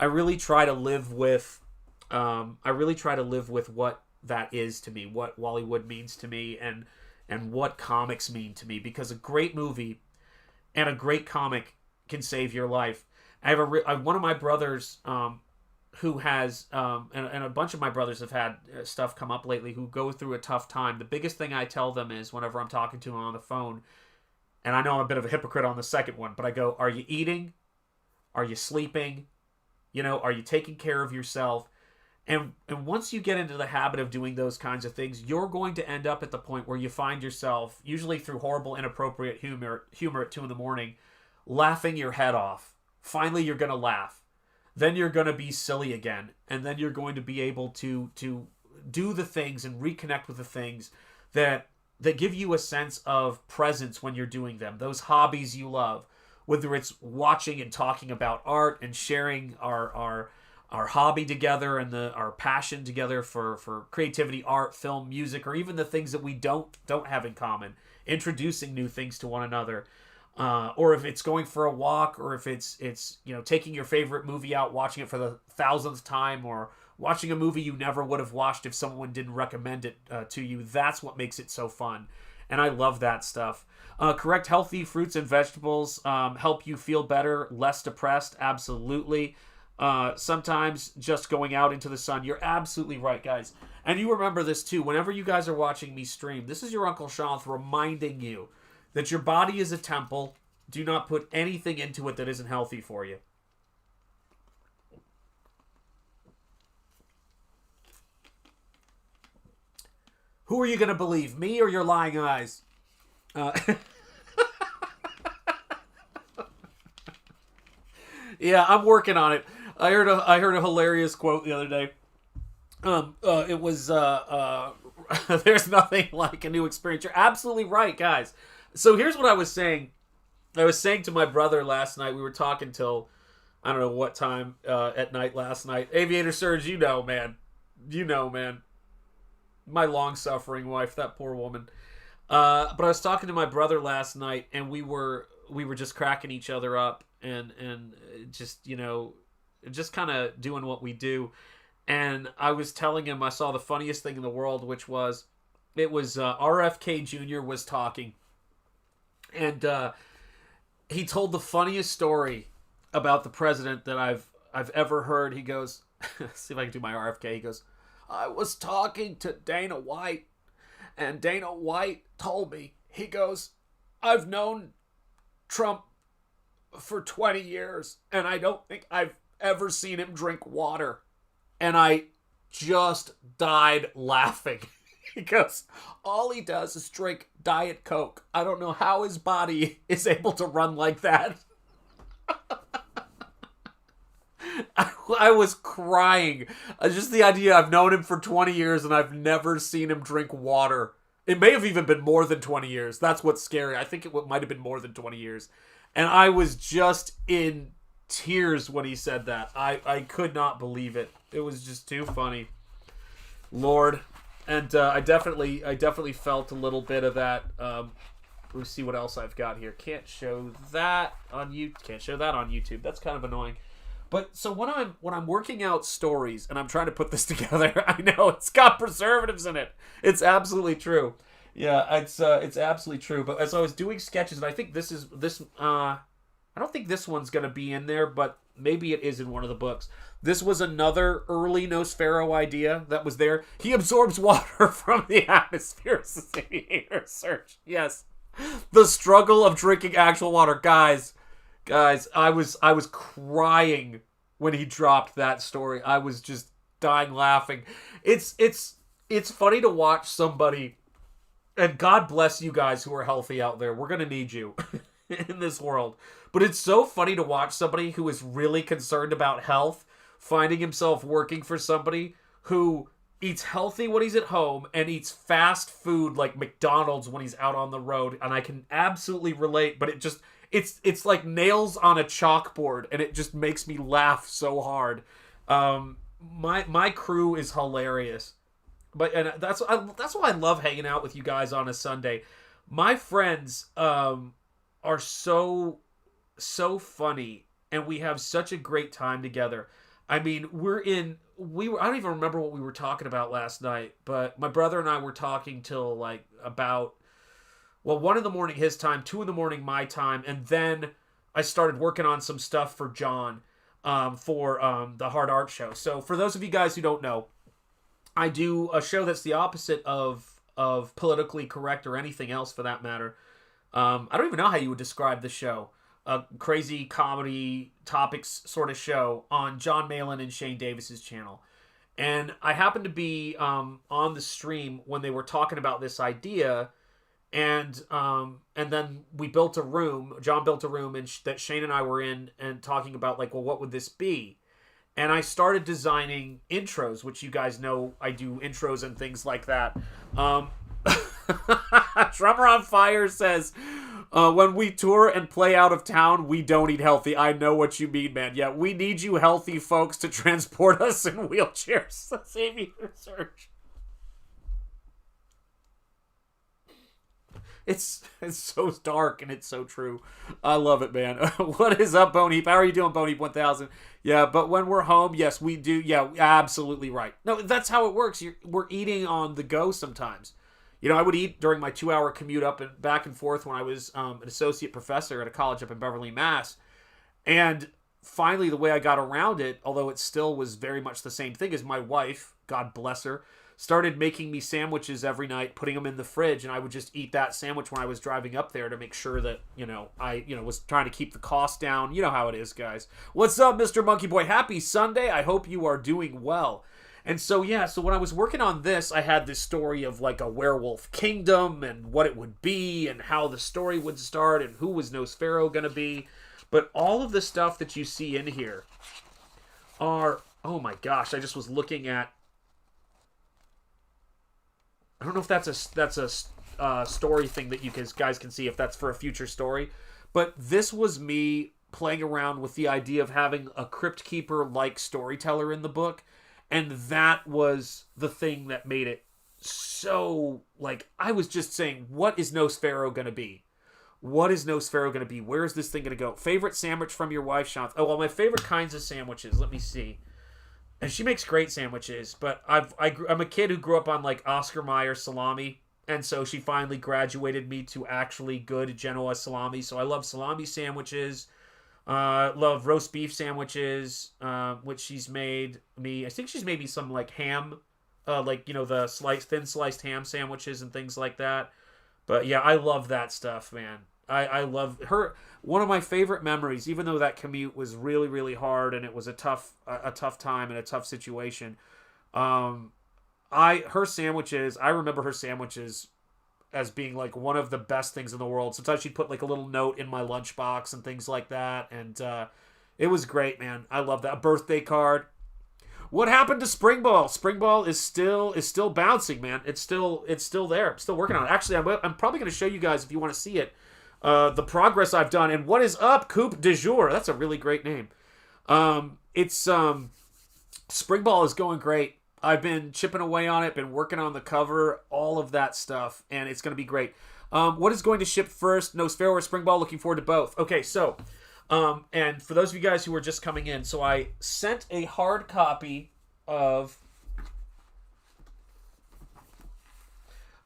really try to live with what that is to me, what Wallywood means to me, and what comics mean to me, because a great movie and a great comic can save your life. I have one of my brothers who has, and a bunch of my brothers have had stuff come up lately, who go through a tough time. The biggest thing I tell them is, whenever I'm talking to them on the phone, and I know I'm a bit of a hypocrite on the second one, but I go, are you eating? Are you sleeping? Are you taking care of yourself? And once you get into the habit of doing those kinds of things, you're going to end up at the point where you find yourself, usually through horrible, inappropriate humor at 2 a.m, laughing your head off. Finally, you're going to laugh. Then you're going to be silly again. And then you're going to be able to do the things and reconnect with the things that give you a sense of presence when you're doing them. Those hobbies you love, whether it's watching and talking about art and sharing our hobby together and our passion together for creativity, art, film, music, or even the things that we don't have in common, introducing new things to one another. Or if it's going for a walk, or if it's taking your favorite movie out, watching it for the 1,000th time, or watching a movie you never would have watched if someone didn't recommend it to you. That's what makes it so fun. And I love that stuff. Correct, healthy fruits and vegetables help you feel better, less depressed. Absolutely. Sometimes just going out into the sun. You're absolutely right, guys. And you remember this too. Whenever you guys are watching me stream, this is your Uncle Sean reminding you that your body is a temple. Do not put anything into it that isn't healthy for you. Who are you going to believe, me or your lying eyes? Yeah, I'm working on it. I heard a hilarious quote the other day. It was there's nothing like a new experience. You're absolutely right, guys. So here's what I was saying. I was saying to my brother last night. We were talking till I don't know what time at night last night. Aviator Surge, man. My long-suffering wife, that poor woman. But I was talking to my brother last night, and we were just cracking each other up and just just kind of doing what we do. And I was telling him I saw the funniest thing in the world, which was RFK Jr. was talking, and he told the funniest story about the president that I've ever heard. He goes, see if I can do my RFK. He goes, I was talking to Dana White, and Dana White told me, he goes, I've known Trump for 20 years, and I don't think I've ever seen him drink water. And I just died laughing. He goes, all he does is drink Diet Coke. I don't know how his body is able to run like that. I was crying. Just the idea, I've known him for 20 years and I've never seen him drink water. It may have even been more than 20 years. That's what's scary. I think it might have been more than 20 years. And I was just in tears when he said that. I could not believe it. It was just too funny. Lord. And I definitely felt a little bit of that. Let's see what else I've got here. Can't show that on YouTube. That's kind of annoying. But so when I'm working out stories and I'm trying to put this together, I know it's got preservatives in it. It's absolutely true. Yeah, it's absolutely true. But as I was doing sketches, and I think I don't think this one's gonna be in there, but maybe it is in one of the books. This was another early Nosfero idea that was there. He absorbs water from the atmosphere. Aviator Search. Yes, the struggle of drinking actual water, guys. I was crying when he dropped that story. I was just dying laughing. It's funny to watch somebody, and God bless you guys who are healthy out there. We're gonna need you in this world. But it's so funny to watch somebody who is really concerned about health finding himself working for somebody who eats healthy when he's at home, and eats fast food like McDonald's when he's out on the road. And I can absolutely relate, but it's like nails on a chalkboard, and it just makes me laugh so hard. My crew is hilarious, and that's why I love hanging out with you guys on a Sunday. My friends are so funny, and we have such a great time together. I mean, I don't even remember what we were talking about last night, but my brother and I were talking till like about 1 in the morning his time, 2 in the morning my time, and then I started working on some stuff for John for the Hard Art Show. So for those of you guys who don't know, I do a show that's the opposite of politically correct or anything else for that matter. I don't even know how you would describe the show. A crazy comedy topics sort of show on John Malin and Shane Davis's channel. And I happened to be on the stream when they were talking about this idea, and then we built a room. John built a room that Shane and I were in, and talking about like, well, what would this be? And I started designing intros, which you guys know I do intros and things like that. Drummer on Fire says, when we tour and play out of town, we don't eat healthy. I know what you mean, man. Yeah, we need you healthy folks to transport us in wheelchairs. Save your research. It's so dark, and it's so true. I love it, man. What is up, Boneheap? How are you doing, Boneheap 1000? Yeah, but when we're home, yes, we do. Yeah, absolutely right. No, that's how it works. We're eating on the go sometimes. You know, I would eat during my 2-hour commute up and back and forth when I was an associate professor at a college up in Beverly, Mass. And finally, the way I got around it, although it still was very much the same thing, is my wife, God bless her, started making me sandwiches every night, putting them in the fridge, and I would just eat that sandwich when I was driving up there to make sure that, I was trying to keep the cost down. You know how it is, guys. What's up, Mr. Monkey Boy? Happy Sunday. I hope you are doing well. And so, yeah, so when I was working on this, I had this story of like a werewolf kingdom and what it would be and how the story would start and who was Nosfero going to be. But all of the stuff that you see in here are, oh my gosh, I just was looking at, I don't know if that's a story thing that you guys can see, if that's for a future story. But this was me playing around with the idea of having a Crypt Keeper-like storyteller in the book. And that was the thing that made it so, like, I was just saying, what is Nosfero going to be? What is Nosfero going to be? Where is this thing going to go? Favorite sandwich from your wife, Sean? Oh, well, my favorite kinds of sandwiches. Let me see. And she makes great sandwiches, but I'm a kid who grew up on, like, Oscar Mayer salami. And so she finally graduated me to actually good Genoa salami. So I love salami sandwiches. Love roast beef sandwiches, which she's made me. I think she's made me some like ham, the thin sliced ham sandwiches and things like that. But yeah, I love that stuff, man. I love her. One of my favorite memories, even though that commute was really, really hard and it was a tough time and a tough situation. Her sandwiches. I remember her sandwiches as being like one of the best things in the world. Sometimes she'd put like a little note in my lunchbox and things like that. And it was great, man. I love that. A birthday card. What happened to Springball? Springball is still bouncing, man. It's still there. I'm still working on it. Actually, I'm probably going to show you guys, if you want to see it, the progress I've done. And what is up, Coupe de Jour? That's a really great name. Springball is going great. I've been chipping away on it, been working on the cover, all of that stuff, and it's going to be great. What is going to ship first, Nosfero or Springball? Looking forward to both. Okay, so, and for those of you guys who are just coming in, so I sent a hard copy of...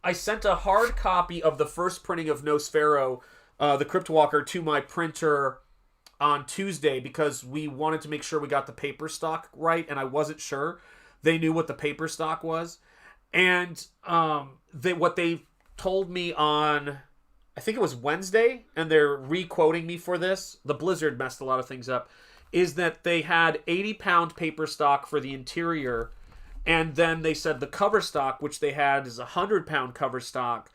the first printing of Nosfero, the Cryptwalker, to my printer on Tuesday because we wanted to make sure we got the paper stock right, and I wasn't sure they knew what the paper stock was. And what they told me on, I think it was Wednesday, and they're re-quoting me for this, the blizzard messed a lot of things up, is that they had 80-pound paper stock for the interior, and then they said the cover stock, which they had is 100-pound cover stock,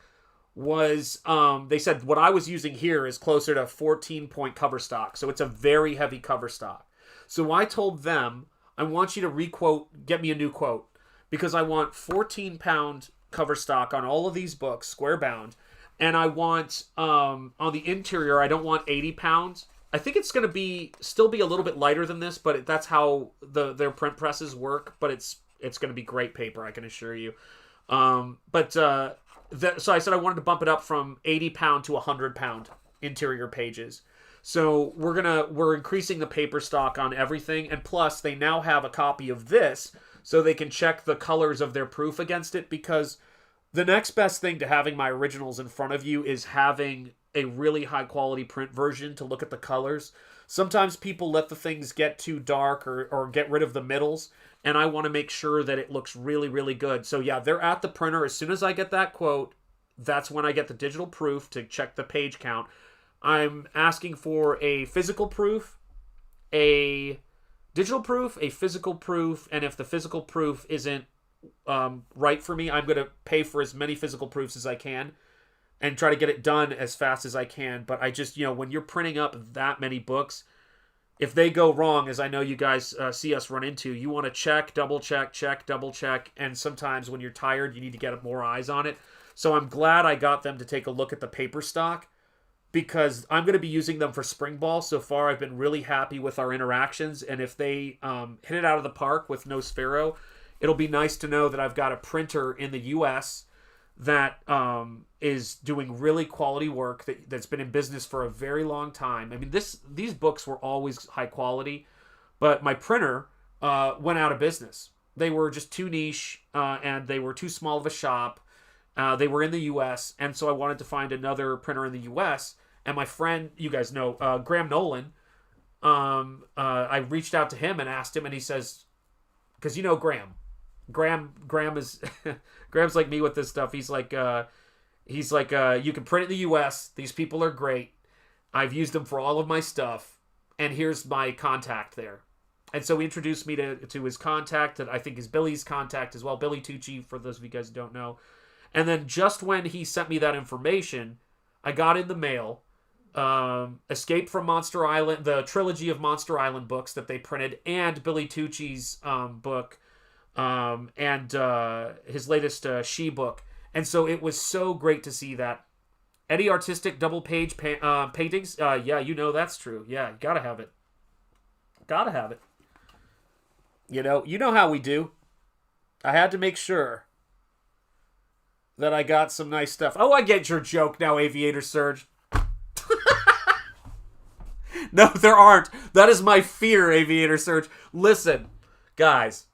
was, they said what I was using here is closer to 14-point cover stock, so it's a very heavy cover stock. So I told them, I want you to re-quote, get me a new quote, because I want 14-pound cover stock on all of these books, square bound. And I want, on the interior, I don't want 80 pounds. I think it's going to still be a little bit lighter than this, but that's how their print presses work. But it's going to be great paper, I can assure you. So I said I wanted to bump it up from 80-pound to 100-pound interior pages. So we're increasing the paper stock on everything, and plus they now have a copy of this, so they can check the colors of their proof against it, because the next best thing to having my originals in front of you is having a really high quality print version to look at the colors. Sometimes people let the things get too dark or get rid of the middles, and I want to make sure that it looks really, really good. So yeah, they're at the printer. As soon as I get that quote, that's when I get the digital proof to check the page count. I'm asking for a physical proof, a digital proof, a physical proof, and if the physical proof isn't right for me, I'm going to pay for as many physical proofs as I can and try to get it done as fast as I can. But I just, when you're printing up that many books, if they go wrong, as I know you guys see us run into, you want to check, double check, and sometimes when you're tired, you need to get more eyes on it. So I'm glad I got them to take a look at the paper stock, because I'm going to be using them for Springball. So far, I've been really happy with our interactions, and if they hit it out of the park with NoSphero, it'll be nice to know that I've got a printer in the U.S. that is doing really quality work, that's been in business for a very long time. I mean, these books were always high quality, but my printer went out of business. They were just too niche, and they were too small of a shop. They were in the U.S., and so I wanted to find another printer in the U.S., and my friend, you guys know, Graham Nolan, I reached out to him and asked him, and he says, because Graham is Graham's like me with this stuff. He's like you can print it in the U.S. These people are great. I've used them for all of my stuff, and here's my contact there. And so he introduced me to his contact, that I think is Billy's contact as well, Billy Tucci, for those of you guys who don't know. And then just when he sent me that information, I got in the mail Escape from Monster Island, the trilogy of Monster Island books that they printed, and Billy Tucci's book, and his latest She book. And so it was so great to see that. Any artistic double page paintings? Yeah, that's true. Yeah, you gotta have it. Gotta have it. You know how we do. I had to make sure that I got some nice stuff. Oh, I get your joke now, Aviator Surge. No, there aren't. That is my fear, Aviator Surge. Listen, guys.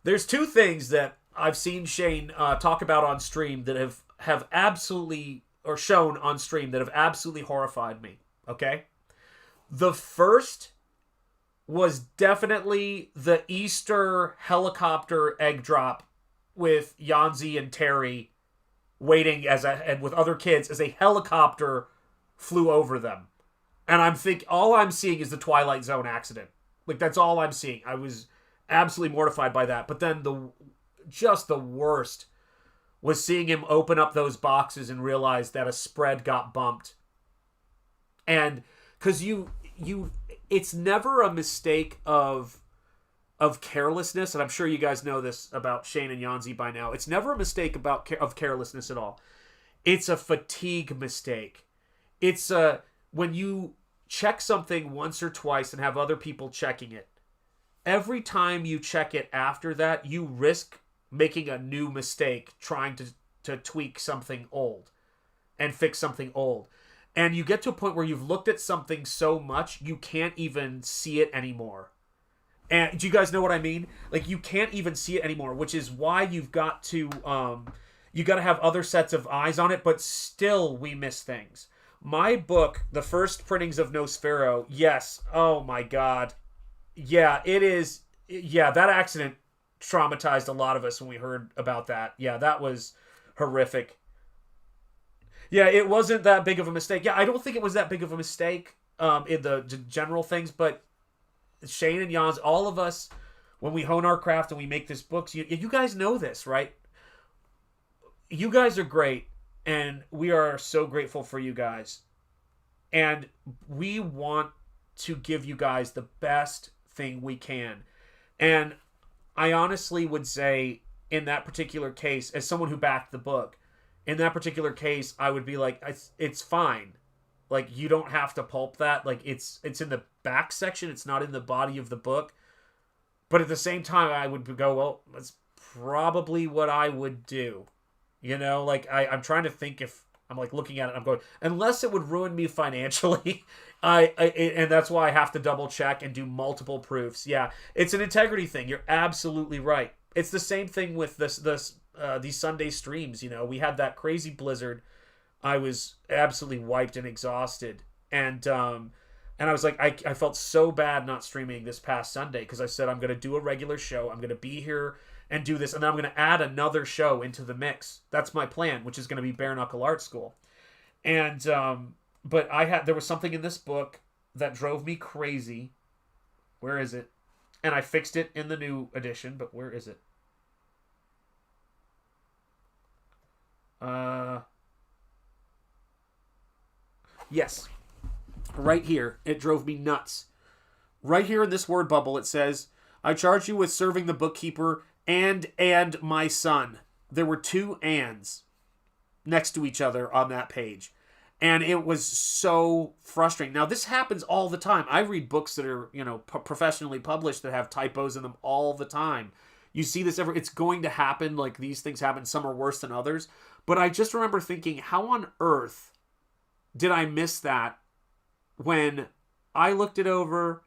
There's two things that I've seen Shane talk about on stream that have absolutely, or shown on stream, that have absolutely horrified me. Okay? The first was definitely the Easter helicopter egg drop with Yanzi and Terry waiting and with other kids as a helicopter flew over them. And all I'm seeing is the Twilight Zone accident. Like, that's all I'm seeing. I was absolutely mortified by that. But then the worst was seeing him open up those boxes and realize that a spread got bumped. And because it's never a mistake of carelessness, and I'm sure you guys know this about Shane and Yanzi by now. It's never a mistake of carelessness at all. It's a fatigue mistake. It's when you check something once or twice and have other people checking it. Every time you check it after that, you risk making a new mistake trying to tweak something old and fix something old. And you get to a point where you've looked at something so much, you can't even see it anymore. And do you guys know what I mean? Like, you can't even see it anymore, which is why you've got to have other sets of eyes on it, but still we miss things. My book, the first printings of NoSphero, yes, oh my God. Yeah, it is. Yeah, that accident traumatized a lot of us when we heard about that. Yeah, that was horrific. Yeah, it wasn't that big of a mistake. Yeah, I don't think it was that big of a mistake in the general things, but Shane and Jans, all of us, when we hone our craft and we make this books, you guys know this, right? You guys are great, and we are so grateful for you guys. And we want to give you guys the best thing we can. And I honestly would say in that particular case, as someone who backed the book, in that particular case, I would be like, it's fine. Like, you don't have to pulp that. Like, it's in the back section. It's not in the body of the book. But at the same time, I would go, well, that's probably what I would do. You know, like, I'm trying to think if I'm, like, looking at it, I'm going, unless it would ruin me financially, and that's why I have to double check and do multiple proofs. Yeah, it's an integrity thing. You're absolutely right. It's the same thing with these Sunday streams. You know, we had that crazy blizzard. I was absolutely wiped and exhausted, and I was like, I felt so bad not streaming this past Sunday, because I said I'm going to do a regular show. I'm going to be here and do this, and then I'm going to add another show into the mix. That's my plan, which is going to be Bare Knuckle Art School. And but there was something in this book that drove me crazy. Where is it? And I fixed it in the new edition, but where is it? Yes. Right here. It drove me nuts. Right here in this word bubble, it says, I charge you with serving the bookkeeper and my son. There were two ands next to each other on that page. And it was so frustrating. Now, this happens all the time. I read books that are, you know, professionally published that have typos in them all the time. You see this it's going to happen. Like, these things happen. Some are worse than others. But I just remember thinking, how on earth did I miss that when I looked it over?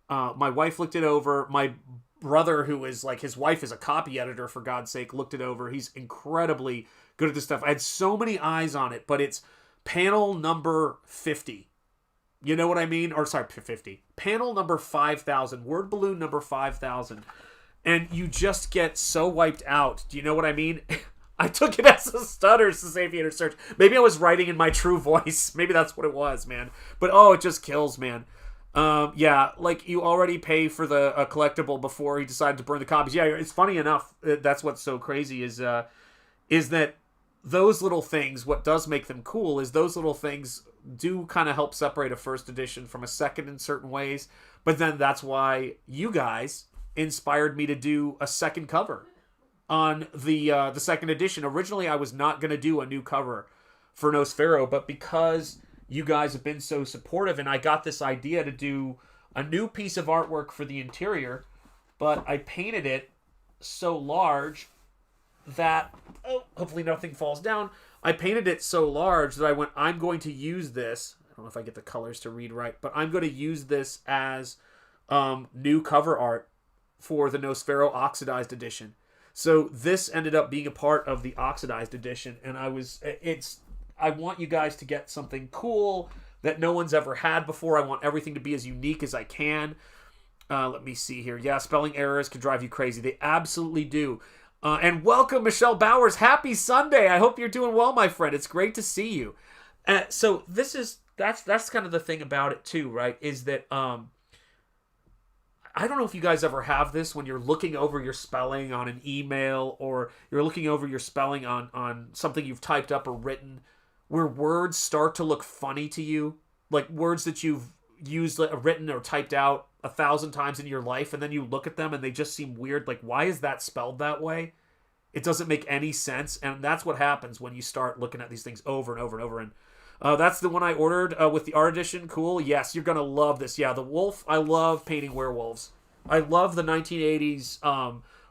My wife looked it over. My brother, who is like, his wife is a copy editor, for God's sake, looked it over. He's incredibly good at this stuff. I had so many eyes on it, but it's panel number 50. You know what I mean? Or sorry, 50. Panel number 5,000. Word balloon number 5,000. And you just get so wiped out. Do you know what I mean? I took it as a stutter, says Aviator Search. Maybe I was writing in my true voice. Maybe that's what it was, man. But it just kills, man. Yeah, like, you already pay for the collectible before he decided to burn the copies. Yeah, it's funny enough. That's what's so crazy is that those little things, what does make them cool is those little things do kind of help separate a first edition from a second in certain ways. But then that's why you guys inspired me to do a second cover on the second edition. Originally, I was not going to do a new cover for Nosfero, but because you guys have been so supportive, and I got this idea to do a new piece of artwork for the interior, but I painted it so large that, hopefully nothing falls down. I painted it so large that I went, I'm going to use this. I don't know if I get the colors to read right, but I'm going to use this as new cover art for the Nosfero Oxidized Edition. So this ended up being a part of the Oxidized Edition, and I want you guys to get something cool that no one's ever had before. I want everything to be as unique as I can. Let me see here. Yeah, spelling errors can drive you crazy. They absolutely do. And welcome, Michelle Bowers. Happy Sunday. I hope you're doing well, my friend. It's great to see you. So that's kind of the thing about it too, right? Is that I don't know if you guys ever have this when you're looking over your spelling on an email, or you're looking over your spelling on something you've typed up or written, where words start to look funny to you, like words that you've used, written or typed out 1,000 times in your life, and then you look at them and they just seem weird. Like, why is that spelled that way? It doesn't make any sense. And that's what happens when you start looking at these things over and over and over. And that's the one I ordered with the art edition. Cool. Yes, you're going to love this. Yeah, the wolf. I love painting werewolves. I love the 1980s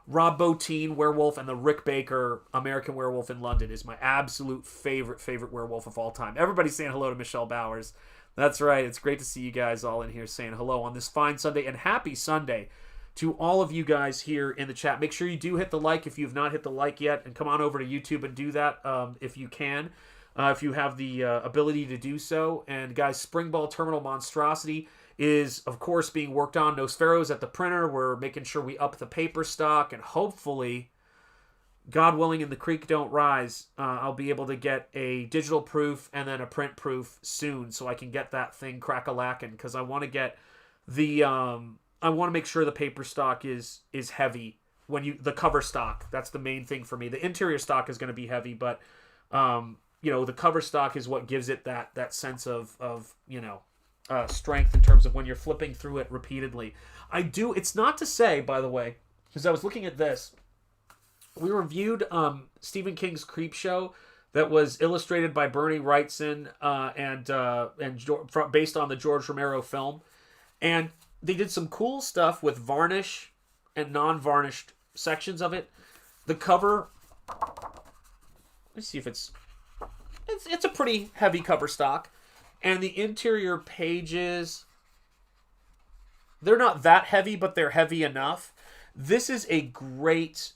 Rob Bottin werewolf, and the Rick Baker American Werewolf in London is my absolute favorite werewolf of all time. Everybody's saying hello to Michelle Bowers. That's right. It's great to see you guys all in here saying hello on this fine Sunday, and happy Sunday to all of you guys here in the chat. Make sure you do hit the like if you've not hit the like yet, and come on over to YouTube and do that if you can, if you have the ability to do so. And guys, Springball Terminal Monstosity is, of course, being worked on. Nosfero's at the printer. We're making sure we up the paper stock, and hopefully, God willing, and the creek don't rise, I'll be able to get a digital proof and then a print proof soon, so I can get that thing crack-a-lackin', because I want to get the I want to make sure the paper stock is heavy. The cover stock, that's the main thing for me. The interior stock is going to be heavy, but the cover stock is what gives it that sense of strength in terms of when you're flipping through it repeatedly. It's not to say, by the way, because I was looking at this, we reviewed Stephen King's Creepshow that was illustrated by Bernie Wrightson and based on the George Romero film. And they did some cool stuff with varnish and non-varnished sections of it. The cover, let's see if it's a pretty heavy cover stock. And the interior pages, they're not that heavy, but they're heavy enough. This is a great,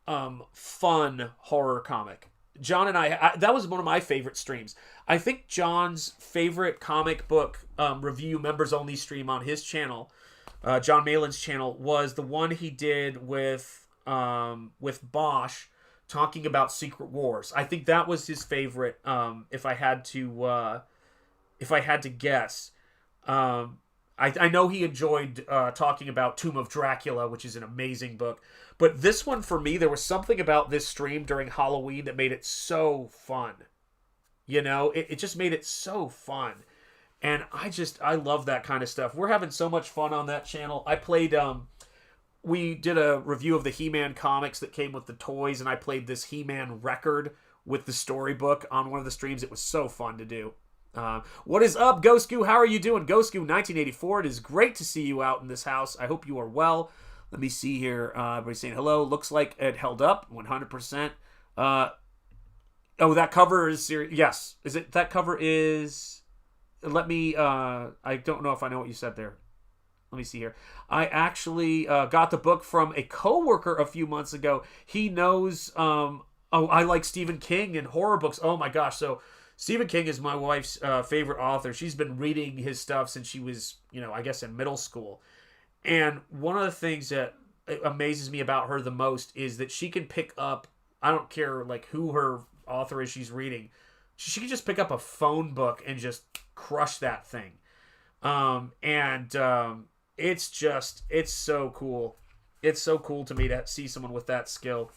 fun horror comic. John and I, that was one of my favorite streams. I think John's favorite comic book review members only stream on his channel, John Malin's channel, was the one he did with Bosch, talking about Secret Wars. I think that was his favorite. If I had to guess, I know he enjoyed talking about Tomb of Dracula, which is an amazing book. But this one, for me, there was something about this stream during Halloween that made it so fun. You know, it just made it so fun. And I love that kind of stuff. We're having so much fun on that channel. I played, we did a review of the He-Man comics that came with the toys, and I played this He-Man record with the storybook on one of the streams. It was so fun to do. What is up, Ghostgoo? How are you doing? Ghostgoo1984, it is great to see you out in this house. I hope you are well. Let me see here. Everybody's saying hello. Looks like it held up 100%. That cover is serious. Yes. Is it? That cover is... Let me... I don't know if I know what you said there. Let me see here. I actually got the book from a coworker a few months ago. He knows... I like Stephen King and horror books. Oh my gosh. So... Stephen King is my wife's favorite author. She's been reading his stuff since she was, I guess in middle school. And one of the things that amazes me about her the most is that she can pick up, I don't care like who her author is she's reading, she can just pick up a phone book and just crush that thing. It's so cool. It's so cool to me to see someone with that skill.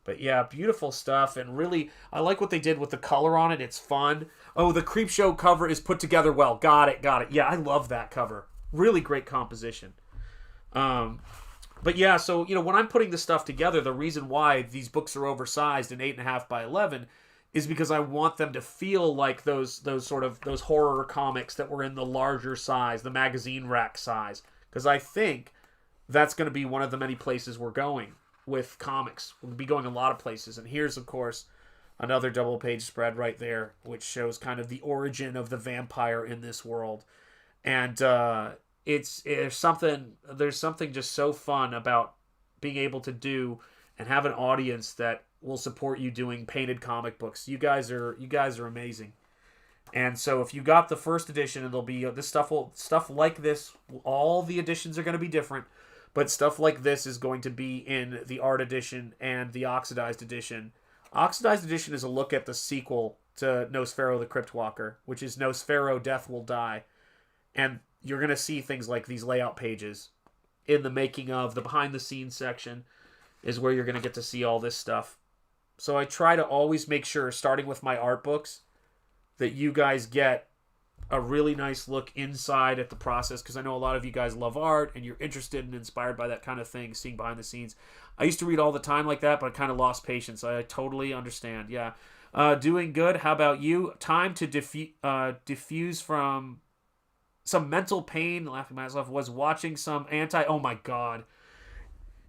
But yeah, beautiful stuff, and really, I like what they did with the color on it. It's fun. Oh, the Creepshow cover is put together well. Got it. Yeah, I love that cover. Really great composition. But yeah, so, when I'm putting this stuff together, the reason why these books are oversized and 8.5 by 11 is because I want them to feel like those horror comics that were in the larger size, the magazine rack size. Because I think that's going to be one of the many places we're going with comics. We'll be going a lot of places. And here's, of course, another double page spread right there, which shows kind of the origin of the vampire in this world. And there's something just so fun about being able to do and have an audience that will support you doing painted comic books. You guys are amazing. And so if you got the first edition, and there'll be this stuff like this, all the editions are going to be different. But stuff like this is going to be in the art edition and the oxidized edition. Oxidized edition is a look at the sequel to Nosfero the Cryptwalker, which is Nosfero Death Will Die. And you're going to see things like these layout pages in the making of. The behind the scenes section is where you're going to get to see all this stuff. So I try to always make sure, starting with my art books, that you guys get a really nice look inside at the process, because I know a lot of you guys love art and you're interested and inspired by that kind of thing, seeing behind the scenes. I used to read all the time like that, but I kind of lost patience. I totally understand. Yeah. Doing good. How about you? Time to diffuse from some mental pain. Laughing myself. Was watching some oh my God.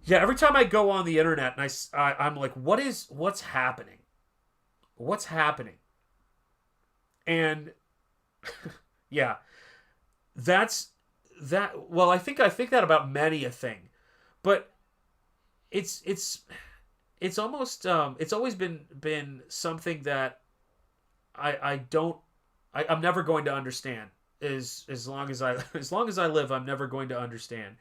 Yeah, every time I go on the internet and I'm like, what's happening? What's happening? And yeah, that's that. Well, I think that about many a thing, but it's almost it's always been something that I'm never going to understand. As long as I live, I'm never going to understand.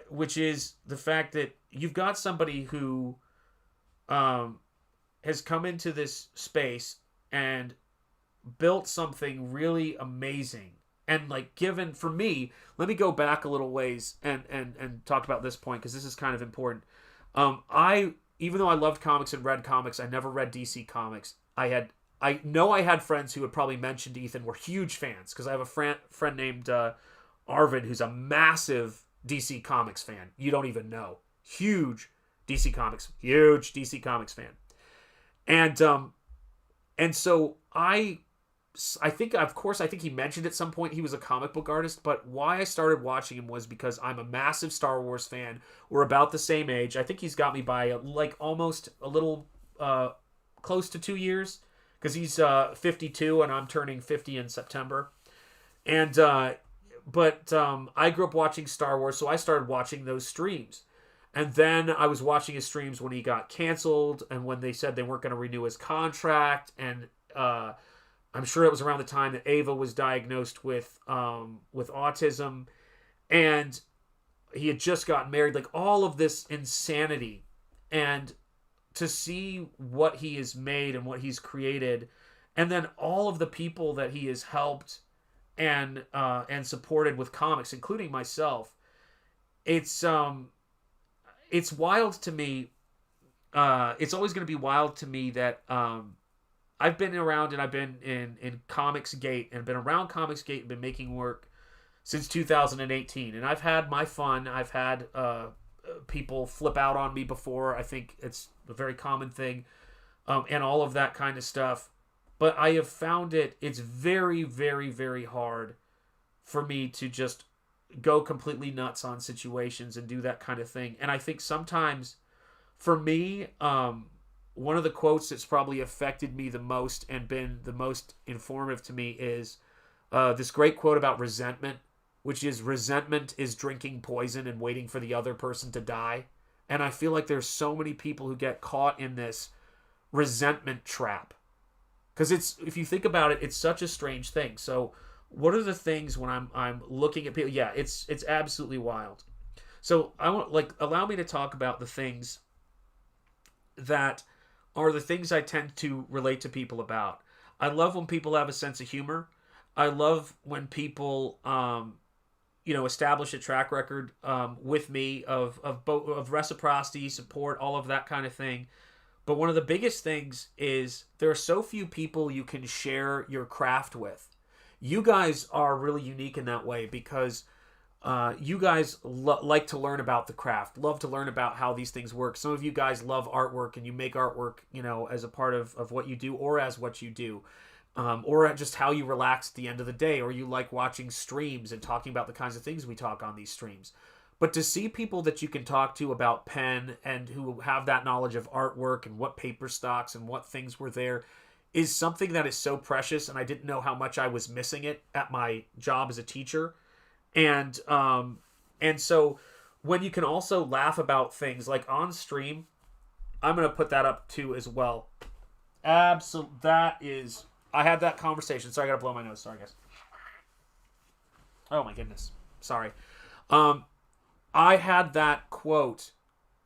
Which is the fact that you've got somebody who has come into this space and built something really amazing. And like, given, for me, let me go back a little ways and talk about this point, because this is kind of important. Even though I loved comics and read comics, I never read DC comics. I had I know I had friends who had probably mentioned Ethan were huge fans, because I have a friend named Arvid who's a massive DC Comics fan. You don't even know. Huge DC Comics fan. And so I think, of course, I think he mentioned at some point he was a comic book artist, but why I started watching him was because I'm a massive Star Wars fan. We're about the same age. I think he's got me by like almost a little close to 2 years, because he's 52 and I'm turning 50 in September. And but I grew up watching Star Wars, so I started watching those streams. And then I was watching his streams when he got canceled, and when they said they weren't going to renew his contract. And I'm sure it was around the time that Ava was diagnosed with autism, and he had just gotten married. Like, all of this insanity, and to see what he has made and what he's created, and then all of the people that he has helped and supported with comics, including myself, it's wild to me. It's always going to be wild to me that I've been around, and I've been in Comics Gate, and been around Comics Gate, and been making work since 2018. And I've had my fun. I've had people flip out on me before. I think it's a very common thing, and all of that kind of stuff. But I have found it's very, very, very hard for me to just go completely nuts on situations and do that kind of thing. And I think sometimes, for me, one of the quotes that's probably affected me the most and been the most informative to me is this great quote about resentment, which is, resentment is drinking poison and waiting for the other person to die. And I feel like there's so many people who get caught in this resentment trap. Because if you think about it, it's such a strange thing. So what are the things when I'm looking at people? Yeah, it's absolutely wild. So I want, allow me to talk about the things that are the things I tend to relate to people about. I love when people have a sense of humor. I love when people, establish a track record with me of reciprocity, support, all of that kind of thing. But one of the biggest things is there are so few people you can share your craft with. You guys are really unique in that way, because you guys like to learn about the craft, love to learn about how these things work. Some of you guys love artwork, and you make artwork, as a part of what you do, or as what you do, or just how you relax at the end of the day, or you like watching streams and talking about the kinds of things we talk on these streams. But to see people that you can talk to about pen, and who have that knowledge of artwork and what paper stocks and what things were there, is something that is so precious. And I didn't know how much I was missing it at my job as a teacher. And so when you can also laugh about things like on stream, I'm going to put that up too as well. Absolutely. I had that conversation. Sorry, I got to blow my nose. Sorry, guys. Oh my goodness. Sorry. I had that quote.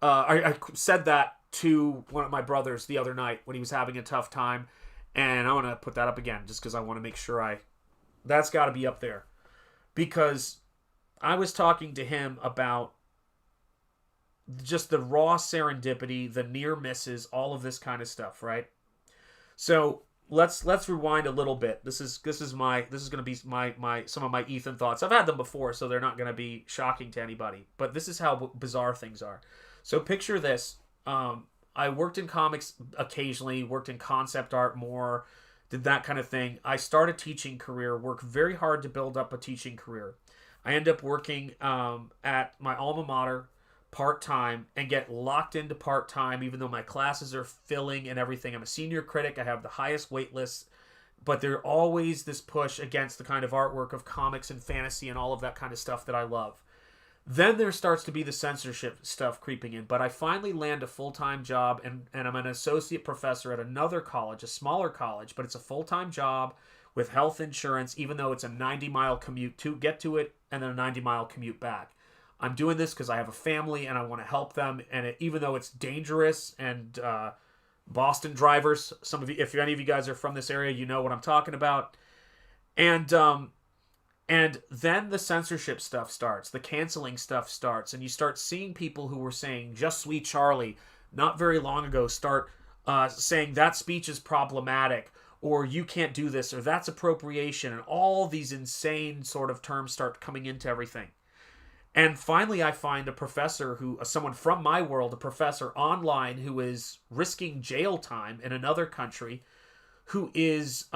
I said that to one of my brothers the other night when he was having a tough time. And I want to put that up again just because I want to make sure that's got to be up there. Because I was talking to him about just the raw serendipity, the near misses, all of this kind of stuff, right? So let's rewind a little bit. This is going to be my some of my Ethan thoughts. I've had them before, so they're not going to be shocking to anybody. But this is how bizarre things are. So picture this. I worked in comics occasionally, worked in concept art more, did that kind of thing. I started a teaching career, worked very hard to build up a teaching career. I end up working at my alma mater part-time and get locked into part-time, even though my classes are filling and everything. I'm a senior critic. I have the highest wait list, but there's always this push against the kind of artwork of comics and fantasy and all of that kind of stuff that I love. Then there starts to be the censorship stuff creeping in, but I finally land a full-time job, and I'm an associate professor at another college, a smaller college, but it's a full-time job with health insurance, even though it's a 90-mile commute to get to it and then a 90-mile commute back. I'm doing this because I have a family and I want to help them, and even though it's dangerous, and Boston drivers, if any of you guys are from this area, you know what I'm talking about. And then the censorship stuff starts, the canceling stuff starts, and you start seeing people who were saying "Just Sweet Charlie" not very long ago start saying that speech is problematic, or you can't do this, or that's appropriation, and all these insane sort of terms start coming into everything. And finally, I find a professor someone from my world, a professor online who is risking jail time in another country, who is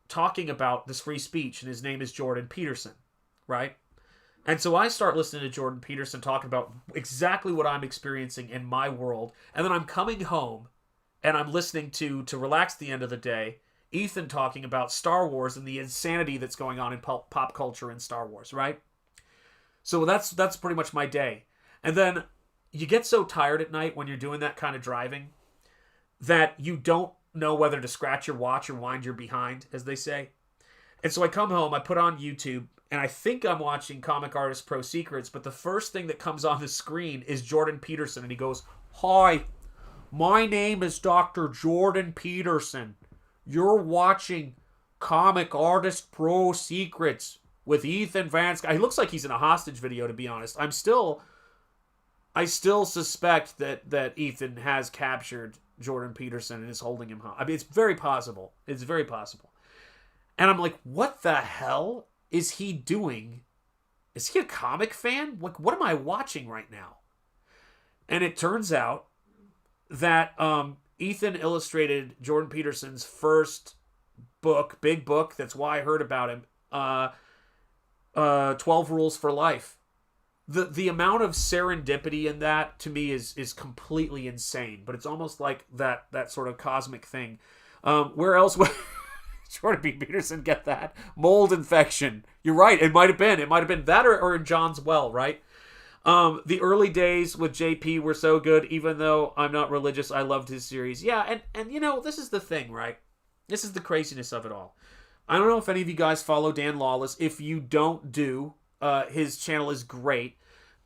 talking about this free speech, and his name is Jordan Peterson, right? And so I start listening to Jordan Peterson talking about exactly what I'm experiencing in my world, and then I'm coming home, and I'm listening to relax at the end of the day, Ethan talking about Star Wars and the insanity that's going on in pop culture in Star Wars, right? So that's pretty much my day. And then you get so tired at night when you're doing that kind of driving that you don't know whether to scratch your watch or wind your behind, as they say. And so I come home, I put on YouTube, and I think I'm watching Comic Artist Pro Secrets, but the first thing that comes on the screen is Jordan Peterson, and he goes, "Hi, my name is Dr. Jordan Peterson. You're watching Comic Artist Pro Secrets with Ethan Van Sky." He looks like he's in a hostage video, to be honest. I still suspect that Ethan has captured Jordan Peterson and is holding him hostage. I mean, it's very possible. It's very possible. And I'm like, what the hell is he doing? Is he a comic fan? Like, what am I watching right now? And it turns out that Ethan illustrated Jordan Peterson's first book, big book. That's why I heard about him. 12 Rules for Life. The amount of serendipity in that, to me, is completely insane. But it's almost like that sort of cosmic thing. Where else would Jordan B. Peterson get that? Mold infection. You're right. It might have been that or in John's Well, right? The early days with JP were so good, even though I'm not religious. I loved his series. Yeah, and you know, this is the thing, right? This is the craziness of it all. I don't know if any of you guys follow Dan Lawless. If you don't his channel is great.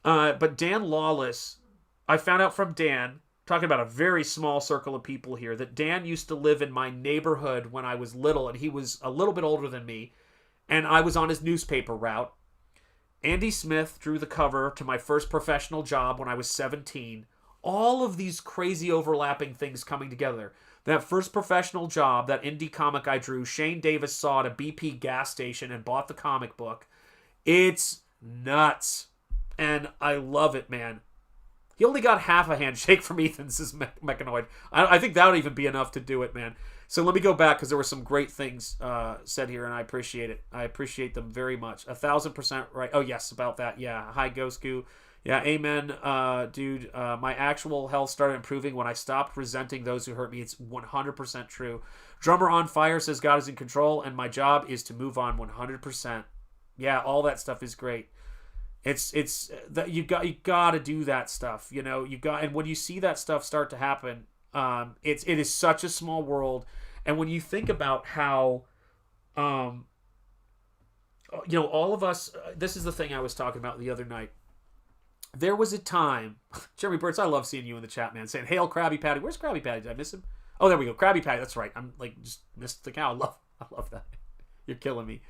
But Dan Lawless, I found out from Dan, talking about a very small circle of people here, that Dan used to live in my neighborhood when I was little, and he was a little bit older than me, and I was on his newspaper route. Andy Smith drew the cover to my first professional job when I was 17. All of these crazy overlapping things coming together. That first professional job, that indie comic I drew, Shane Davis saw at a BP gas station and bought the comic book. It's nuts. And I love it, man. He only got half a handshake from Ethan's Mechanoid. I think that would even be enough to do it, man. So let me go back, because there were some great things said here, and I appreciate it. I appreciate them very much. 1,000% right. Oh, yes, about that. Yeah. Hi, Ghostgoo. Yeah, amen, dude. My actual health started improving when I stopped resenting those who hurt me. It's 100% true. Drummer on Fire says God is in control, and my job is to move on 100%. Yeah, all that stuff is great. It's that you got to do that stuff, you know. And when you see that stuff start to happen, it is such a small world. And when you think about how, you know, all of us, this is the thing I was talking about the other night. There was a time, Jeremy Burtz, I love seeing you in the chat, man, saying, "Hail Krabby Patty." Where's Krabby Patty? Did I miss him? Oh, there we go. Krabby Patty. That's right. I'm like, just missed the cow. I love that. You're killing me.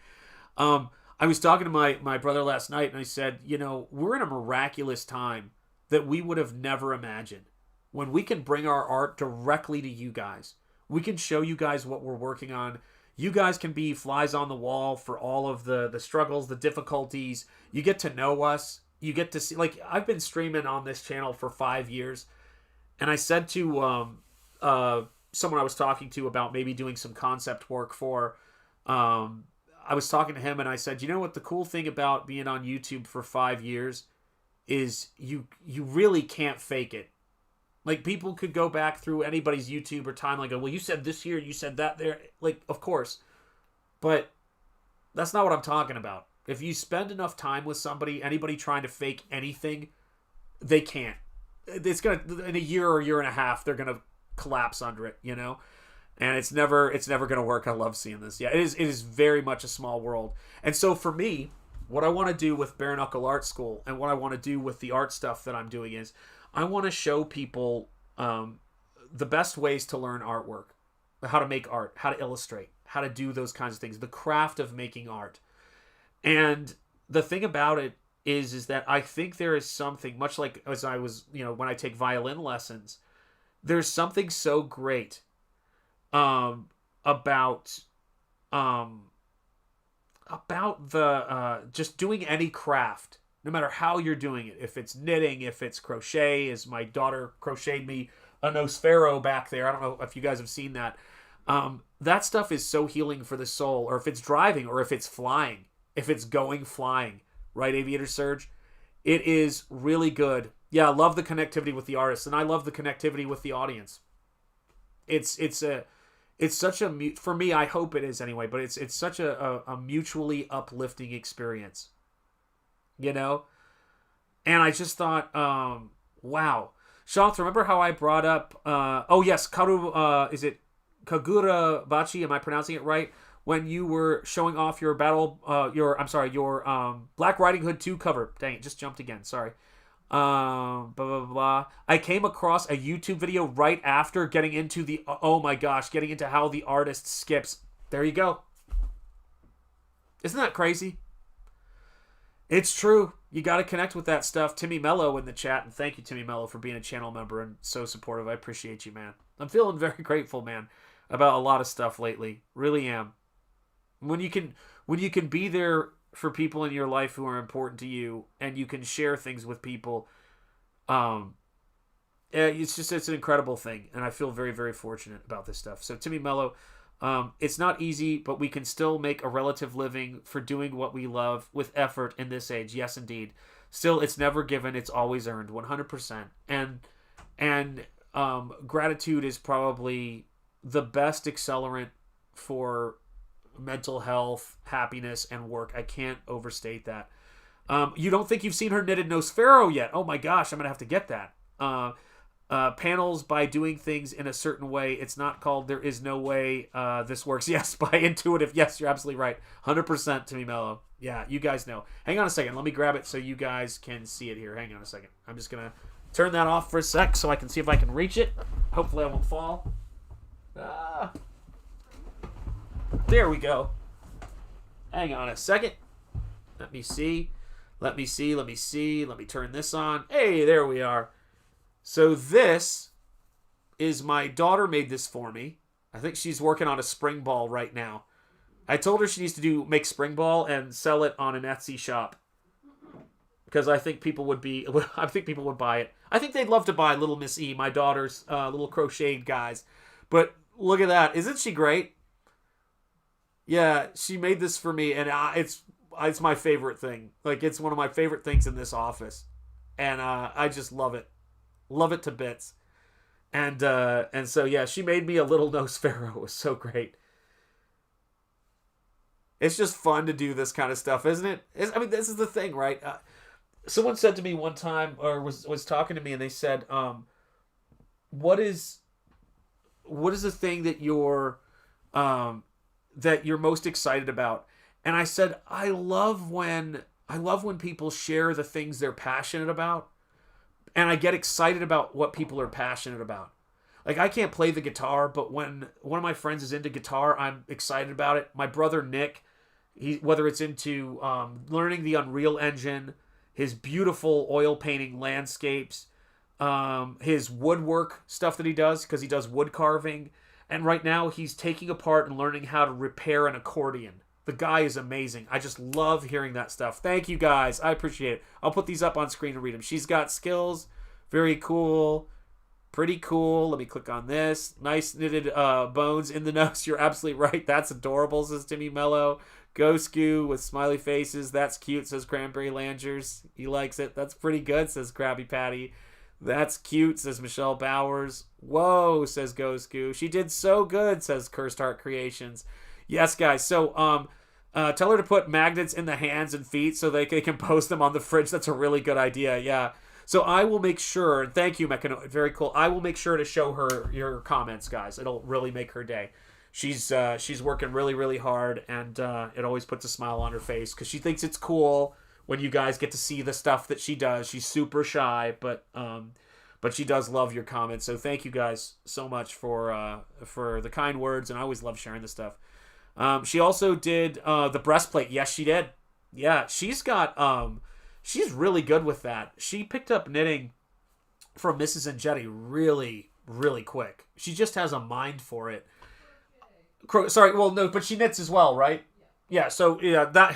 I was talking to my brother last night, and I said, you know, we're in a miraculous time that we would have never imagined. When we can bring our art directly to you guys. We can show you guys what we're working on. You guys can be flies on the wall for all of the struggles, the difficulties. You get to know us. You get to see, like, I've been streaming on this channel for 5 years. And I said to someone I was talking to about maybe doing some concept work for, I was talking to him, and I said, you know what, the cool thing about being on YouTube for 5 years is you really can't fake it. Like, people could go back through anybody's YouTube or timeline and go, well, you said this here, you said that there. Like, of course. But that's not what I'm talking about. If you spend enough time with somebody, anybody trying to fake anything, they can't. It's going to, in a year or year and a half, they're going to collapse under it, you know? And it's never going to work. I love seeing this. Yeah, it is very much a small world. And so for me, what I want to do with Bare Knuckle Art School and what I want to do with the art stuff that I'm doing is I want to show people the best ways to learn artwork, how to make art, how to illustrate, how to do those kinds of things, the craft of making art. And the thing about it is that I think there is something, much like as I was, you know, when I take violin lessons, there's something so great about the just doing any craft, no matter how you're doing it. If it's knitting, if it's crochet, as my daughter crocheted me a Nosfero back there. I don't know if you guys have seen that. That stuff is so healing for the soul. Or if it's driving, or if it's flying, if it's going flying, right, Aviator Surge? It is really good. Yeah, I love the connectivity with the artists, and I love the connectivity with the audience. It's such a, for me, I hope it is anyway, but it's such a mutually uplifting experience, you know? And I just thought, wow. Shanth, remember how I brought up, oh yes, is it Kagura Bachi? Am I pronouncing it right? When you were showing off your your Black Riding Hood 2 cover. Dang it, just jumped again. Sorry. Blah, blah, blah. I came across a YouTube video right after getting into getting into how the artist skips. There you go. Isn't that crazy? It's true. You got to connect with that stuff. Timmy Mello in the chat, and thank you, Timmy Mello, for being a channel member and so supportive. I appreciate you, man. I'm feeling very grateful, man, about a lot of stuff lately. Really am. When you can be there for people in your life who are important to you, and you can share things with people, it's an incredible thing, and I feel very, very fortunate about this stuff. So Timmy Mello, it's not easy, but we can still make a relative living for doing what we love with effort in this age. Yes, indeed. Still, it's never given; it's always earned, 100%. And gratitude is probably the best accelerant for mental health, happiness, and work. I can't overstate that. You don't think you've seen her knitted Nosfero yet? Oh my gosh, I'm gonna have to get that. Panels by doing things in a certain way. It's not called There Is No Way This Works. Yes, by intuitive. Yes, you're absolutely right. 100% Timmy Mello. Yeah, you guys know. Hang on a second. Let me grab it so you guys can see it here. Hang on a second. I'm just gonna turn that off for a sec so I can see if I can reach it. Hopefully I won't fall. There we go. Hang on a second. Let me see. Let me turn this on. Hey, there we are. So this is, my daughter made this for me. I think she's working on a Springball right now. I told her she needs to make Springball and sell it on an Etsy shop, because I think people would buy it. I think they'd love to buy Little Miss E, my daughter's little crocheted guys. But look at that. Isn't she great? Yeah, she made this for me, and it's my favorite thing. Like, it's one of my favorite things in this office, and I just love it to bits. And so yeah, she made me a little Nosfero. It was so great. It's just fun to do this kind of stuff, isn't it? This is the thing, right? Someone said to me one time, or was talking to me, and they said, "What is the thing that you're most excited about?" And I said, I love when people share the things they're passionate about, and I get excited about what people are passionate about. Like, I can't play the guitar, but when one of my friends is into guitar, I'm excited about it. My brother Nick, whether it's into learning the Unreal Engine, his beautiful oil painting landscapes, his woodwork stuff that he does, because he does wood carving. And right now, he's taking apart and learning how to repair an accordion. The guy is amazing. I just love hearing that stuff. Thank you, guys. I appreciate it. I'll put these up on screen and read them. She's got skills. Very cool. Pretty cool. Let me click on this. Nice knitted bones in the nose. You're absolutely right. That's adorable, says Timmy Mello. Gosku with smiley faces. That's cute, says Cranberry Langers. He likes it. That's pretty good, says Krabby Patty. That's cute, says Michelle Bowers. Whoa, says Gosku. She did so good, says Cursed Heart Creations. Yes, guys. So, tell her to put magnets in the hands and feet so they can post them on the fridge. That's a really good idea. Yeah. So I will make sure, and thank you, Mechano, very cool. I will make sure to show her your comments, guys. It'll really make her day. She's working really, really hard, and it always puts a smile on her face because she thinks it's cool when you guys get to see the stuff that she does. She's super shy, but she does love your comments. So thank you guys so much for the kind words, and I always love sharing this stuff. She also did the breastplate. Yes, she did. Yeah, she's really good with that. She picked up knitting from Mrs. Angetti really, really quick. She just has a mind for it. Sorry, well, no, but she knits as well, right? Yeah, so, yeah, that...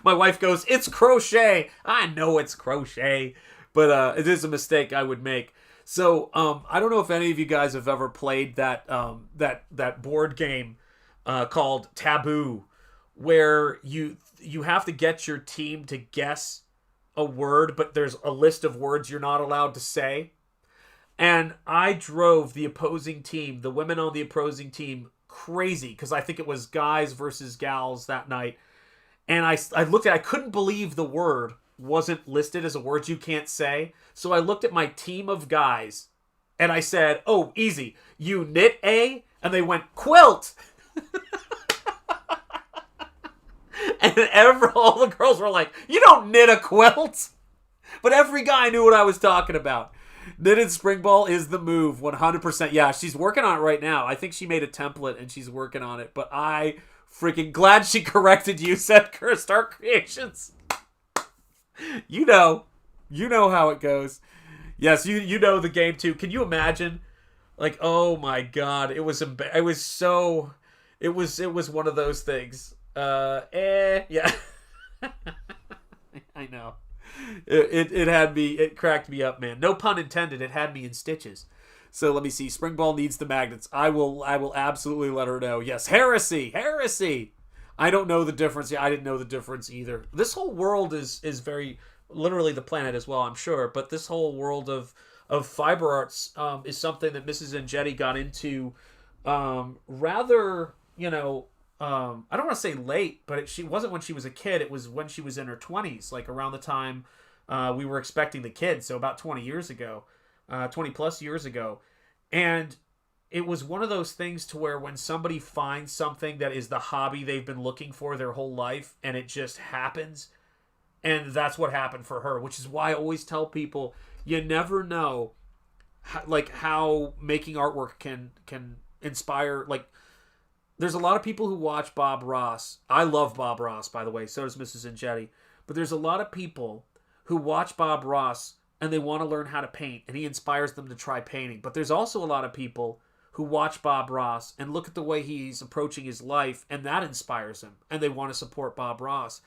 My wife goes, it's crochet. I know it's crochet. But it is a mistake I would make. So, I don't know if any of you guys have ever played that board game called Taboo, where you have to get your team to guess a word, but there's a list of words you're not allowed to say. And I drove the opposing team, the women on the opposing team, crazy, because I think it was guys versus gals that night. And I looked at, I couldn't believe the word wasn't listed as a word you can't say. So I looked at my team of guys and I said, oh, easy. You knit a? And they went, quilt. And all the girls were like, you don't knit a quilt. But every guy knew what I was talking about. Knitted Springball is the move, 100%. Yeah, she's working on it right now. I think she made a template and she's working on it. But I freaking glad she corrected you, said Start Creations. You know how it goes. Yes, you know the game too. Can you imagine? Like, oh my God, it was one of those things. Yeah. I know. It cracked me up, man. No pun intended. It had me in stitches. So let me see. Springball needs the magnets. I will absolutely let her know. Yes, heresy. I don't know the difference. Yeah, I didn't know the difference either. This whole world is very, literally the planet as well, I'm sure. But this whole world of fiber arts is something that Mrs. Angetti got into rather, I don't want to say late, but she wasn't when she was a kid. It was when she was in her 20s, like around the time we were expecting the kid. So about 20 years ago, 20 plus years ago. And it was one of those things to where when somebody finds something that is the hobby they've been looking for their whole life and it just happens. And that's what happened for her, which is why I always tell people, you never know how making artwork can inspire. Like, there's a lot of people who watch Bob Ross. I love Bob Ross, by the way. So does Mrs. Angetti. But there's a lot of people who watch Bob Ross and they want to learn how to paint, and he inspires them to try painting. But there's also a lot of people who watch Bob Ross and look at the way he's approaching his life, and that inspires them, and they want to support Bob Ross.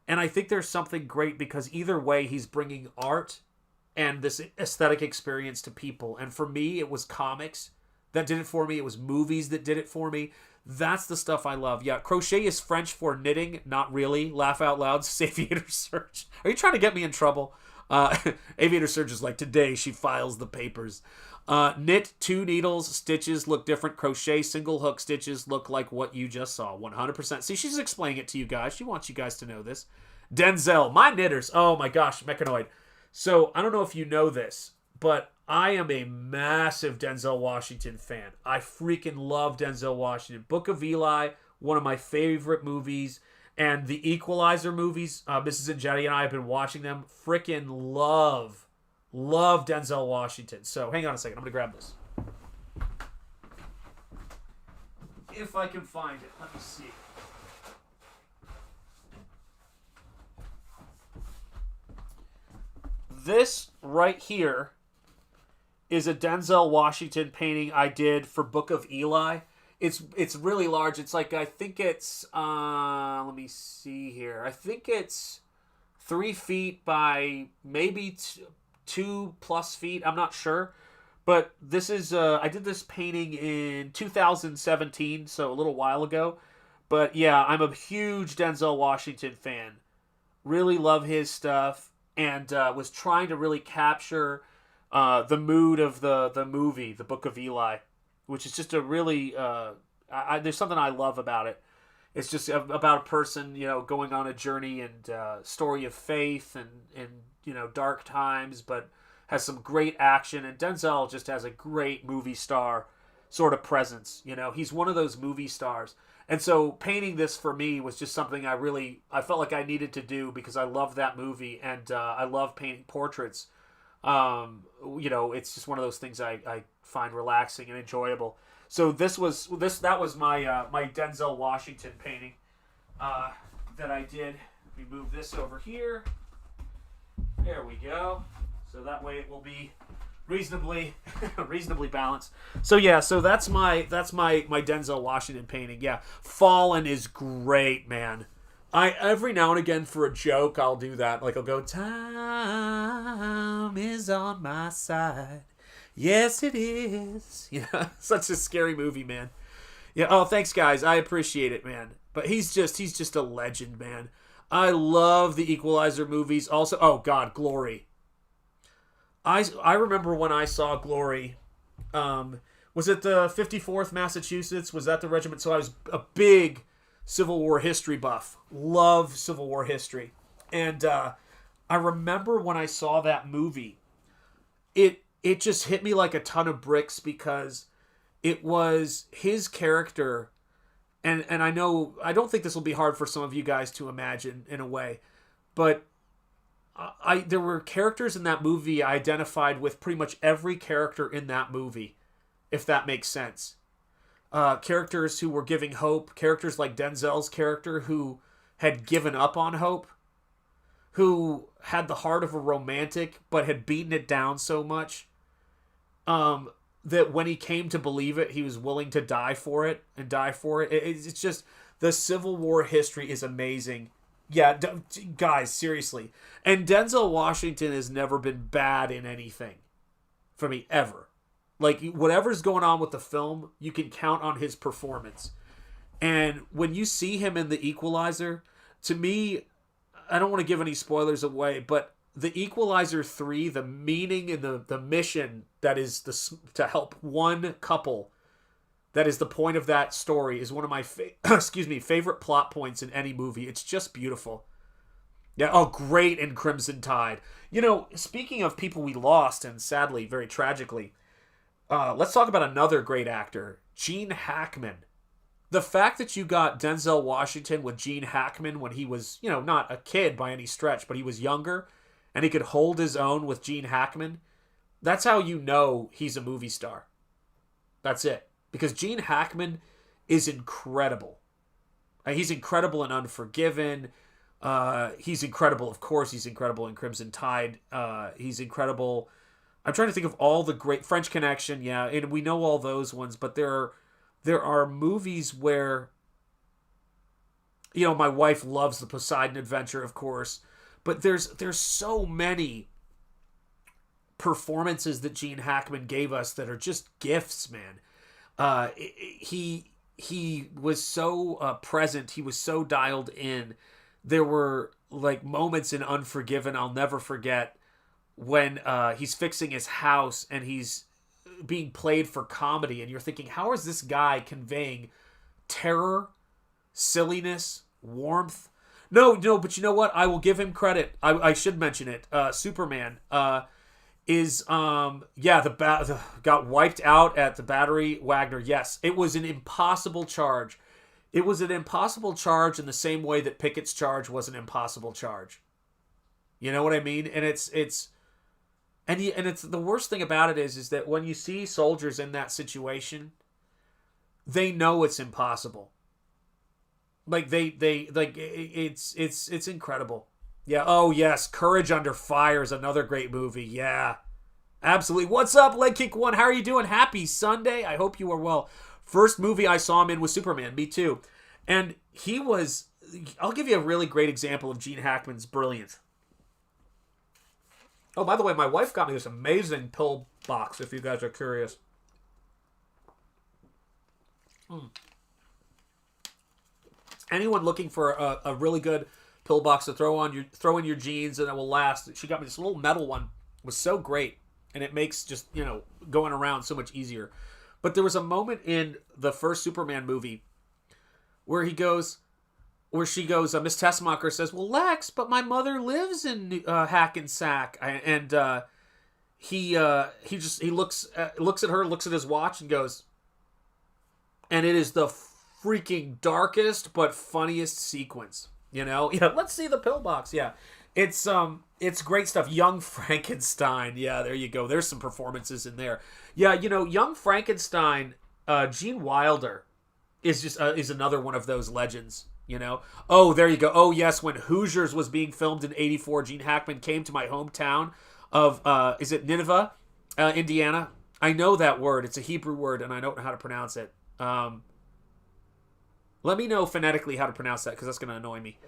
And I think there's something great because either way, he's bringing art and this aesthetic experience to people. And for me, it was comics that did it for me. It was movies that did it for me. That's the stuff I love. Yeah, crochet is French for knitting. Not really. Laugh out loud, Aviator Surge. Are you trying to get me in trouble? Aviator Surge is like, today she files the papers. Knit, 2 needles, stitches look different. Crochet, single hook stitches look like what you just saw. 100%. See, she's explaining it to you guys. She wants you guys to know this. Denzel, my knitters. Oh my gosh, Mechanoid. So, I don't know if you know this, but I am a massive Denzel Washington fan. I freaking love Denzel Washington. Book of Eli, one of my favorite movies. And the Equalizer movies, Mrs. Angetti and I have been watching them. Freaking love Denzel Washington. So hang on a second. I'm going to grab this. If I can find it. Let me see. This right here is a Denzel Washington painting I did for Book of Eli. It's really large. It's like, I think it's, let me see here. I think it's 3 feet by maybe 2+ feet. I'm not sure. But this is, I did this painting in 2017, so a little while ago. But yeah, I'm a huge Denzel Washington fan. Really love his stuff. And was trying to really capture the mood of the movie, The Book of Eli. Which is just a really, there's something I love about it. It's just about a person, going on a journey and story of faith and dark times, but has some great action. And Denzel just has a great movie star sort of presence. He's one of those movie stars. And so painting this for me was just something I felt like I needed to do because I love that movie and I love painting portraits. It's just one of those things I find relaxing and enjoyable. So that was my my Denzel Washington painting that I did. Let me move this over here. There we go. So that way it will be reasonably balanced. So yeah, so that's my Denzel Washington painting. Yeah, Fallen is great, man. I every now and again for a joke I'll do that. Like I'll go, time is on my side. Yes, it is. Yeah, such a scary movie, man. Yeah. Oh, thanks, guys. I appreciate it, man. But he's just a legend, man. I love the Equalizer movies. Also, oh God, Glory. I remember when I saw Glory. Was it the 54th Massachusetts? Was that the regiment? So I was a big Civil War history buff. Love Civil War history. And I remember when I saw that movie, it just hit me like a ton of bricks because it was his character. And I know, I don't think this will be hard for some of you guys to imagine in a way, but there were characters in that movie I identified with pretty much every character in that movie, if that makes sense. Characters who were giving hope, characters like Denzel's character who had given up on hope, who had the heart of a romantic but had beaten it down so much that when he came to believe it, he was willing to die for it and die for it. It's just, the Civil War history is amazing. Yeah, guys, seriously. And Denzel Washington has never been bad in anything for me, ever. Like, whatever's going on with the film, you can count on his performance. And when you see him in The Equalizer, to me, I don't want to give any spoilers away, but The Equalizer 3, the meaning and the mission that is to help one couple, that is the point of that story, is one of my favorite plot points in any movie. It's just beautiful. Yeah, oh, great in Crimson Tide. You know, speaking of people we lost, and sadly, very tragically, let's talk about another great actor, Gene Hackman. The fact that you got Denzel Washington with Gene Hackman when he was, you know, not a kid by any stretch, but he was younger, and he could hold his own with Gene Hackman, that's how you know he's a movie star. That's it. Because Gene Hackman is incredible. He's incredible in Unforgiven. He's incredible, of course, he's incredible in Crimson Tide. He's incredible. I'm trying to think of all the great French Connection, yeah, and we know all those ones, but there are movies where, you know, my wife loves the Poseidon Adventure, of course, but there's so many performances that Gene Hackman gave us that are just gifts, man. He was so present. He was so dialed in. There were like moments in Unforgiven I'll never forget when he's fixing his house and he's being played for comedy, and you're thinking, how is this guy conveying terror, silliness, warmth? No, but you know what? I will give him credit. I should mention it. Superman got wiped out at the Battery Wagner. Yes, it was an impossible charge. It was an impossible charge in the same way that Pickett's charge was an impossible charge. You know what I mean? And it's the worst thing about it is that when you see soldiers in that situation, they know it's impossible. Like it's incredible. Yeah. Oh yes, Courage Under Fire is another great movie. Yeah, absolutely. What's up, Leg Kick One? How are you doing? Happy Sunday. I hope you are well. First movie I saw him in was Superman. Me too. And he was. I'll give you a really great example of Gene Hackman's brilliance. Oh, by the way, my wife got me this amazing pill box. If you guys are curious. Anyone looking for a really good pill box to throw in your jeans and it will last. She got me this little metal one. It was so great, and it makes just, you know, going around so much easier. But there was a moment in the first Superman movie where she goes, Miss Tessmacher says, "Well, Lex, but my mother lives in Hackensack," and he looks at her, looks at his watch, and goes, "And it is the freaking darkest but funniest sequence." You know, yeah. Let's see the pillbox. Yeah, it's great stuff. Young Frankenstein. Yeah, there you go. There's some performances in there. Yeah, you know, Young Frankenstein. Gene Wilder is another one of those legends. You know. Oh, there you go. Oh yes, when Hoosiers was being filmed in '84, Gene Hackman came to my hometown of is it Nineveh, Indiana. I know that word. It's a Hebrew word, and I don't know how to pronounce it. Let me know phonetically how to pronounce that, because that's going to annoy me.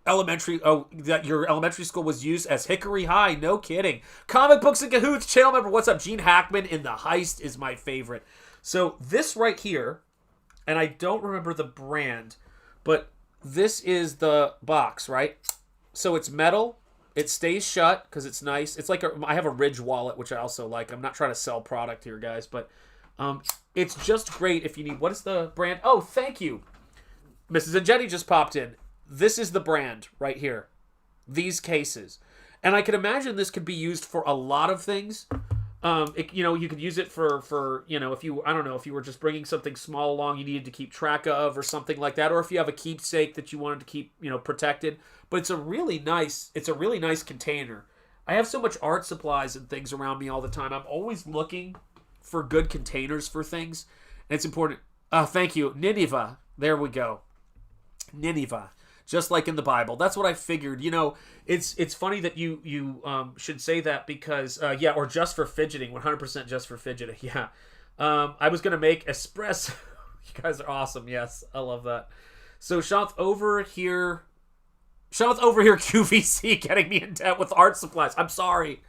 That your elementary school was used as Hickory High. No kidding. Comic Books and Cahoots channel member. What's up? Gene Hackman in The Heist is my favorite. So this right here, and I don't remember the brand, but this is the box, right? So it's metal. It stays shut because it's nice. It's like I have a Ridge wallet, which I also like. I'm not trying to sell product here, guys, but it's just great if you need. What is the brand? Oh, thank you. Mrs. and Jenny just popped in. This is the brand right here. These cases. And I can imagine this could be used for a lot of things. You could use it for if you were just bringing something small along you needed to keep track of or something like that, or if you have a keepsake that you wanted to keep protected. But it's a really nice container. I have so much art supplies and things around me all the time. I'm always looking for good containers for things, and it's important. Thank you, Nineveh. There we go, Nineveh. Just like in the Bible. That's what I figured. It's funny that you should say that because, or just for fidgeting. 100% just for fidgeting. Yeah. I was going to make espresso. You guys are awesome. Yes, I love that. So Sean's over here, QVC, getting me in debt with art supplies. I'm sorry.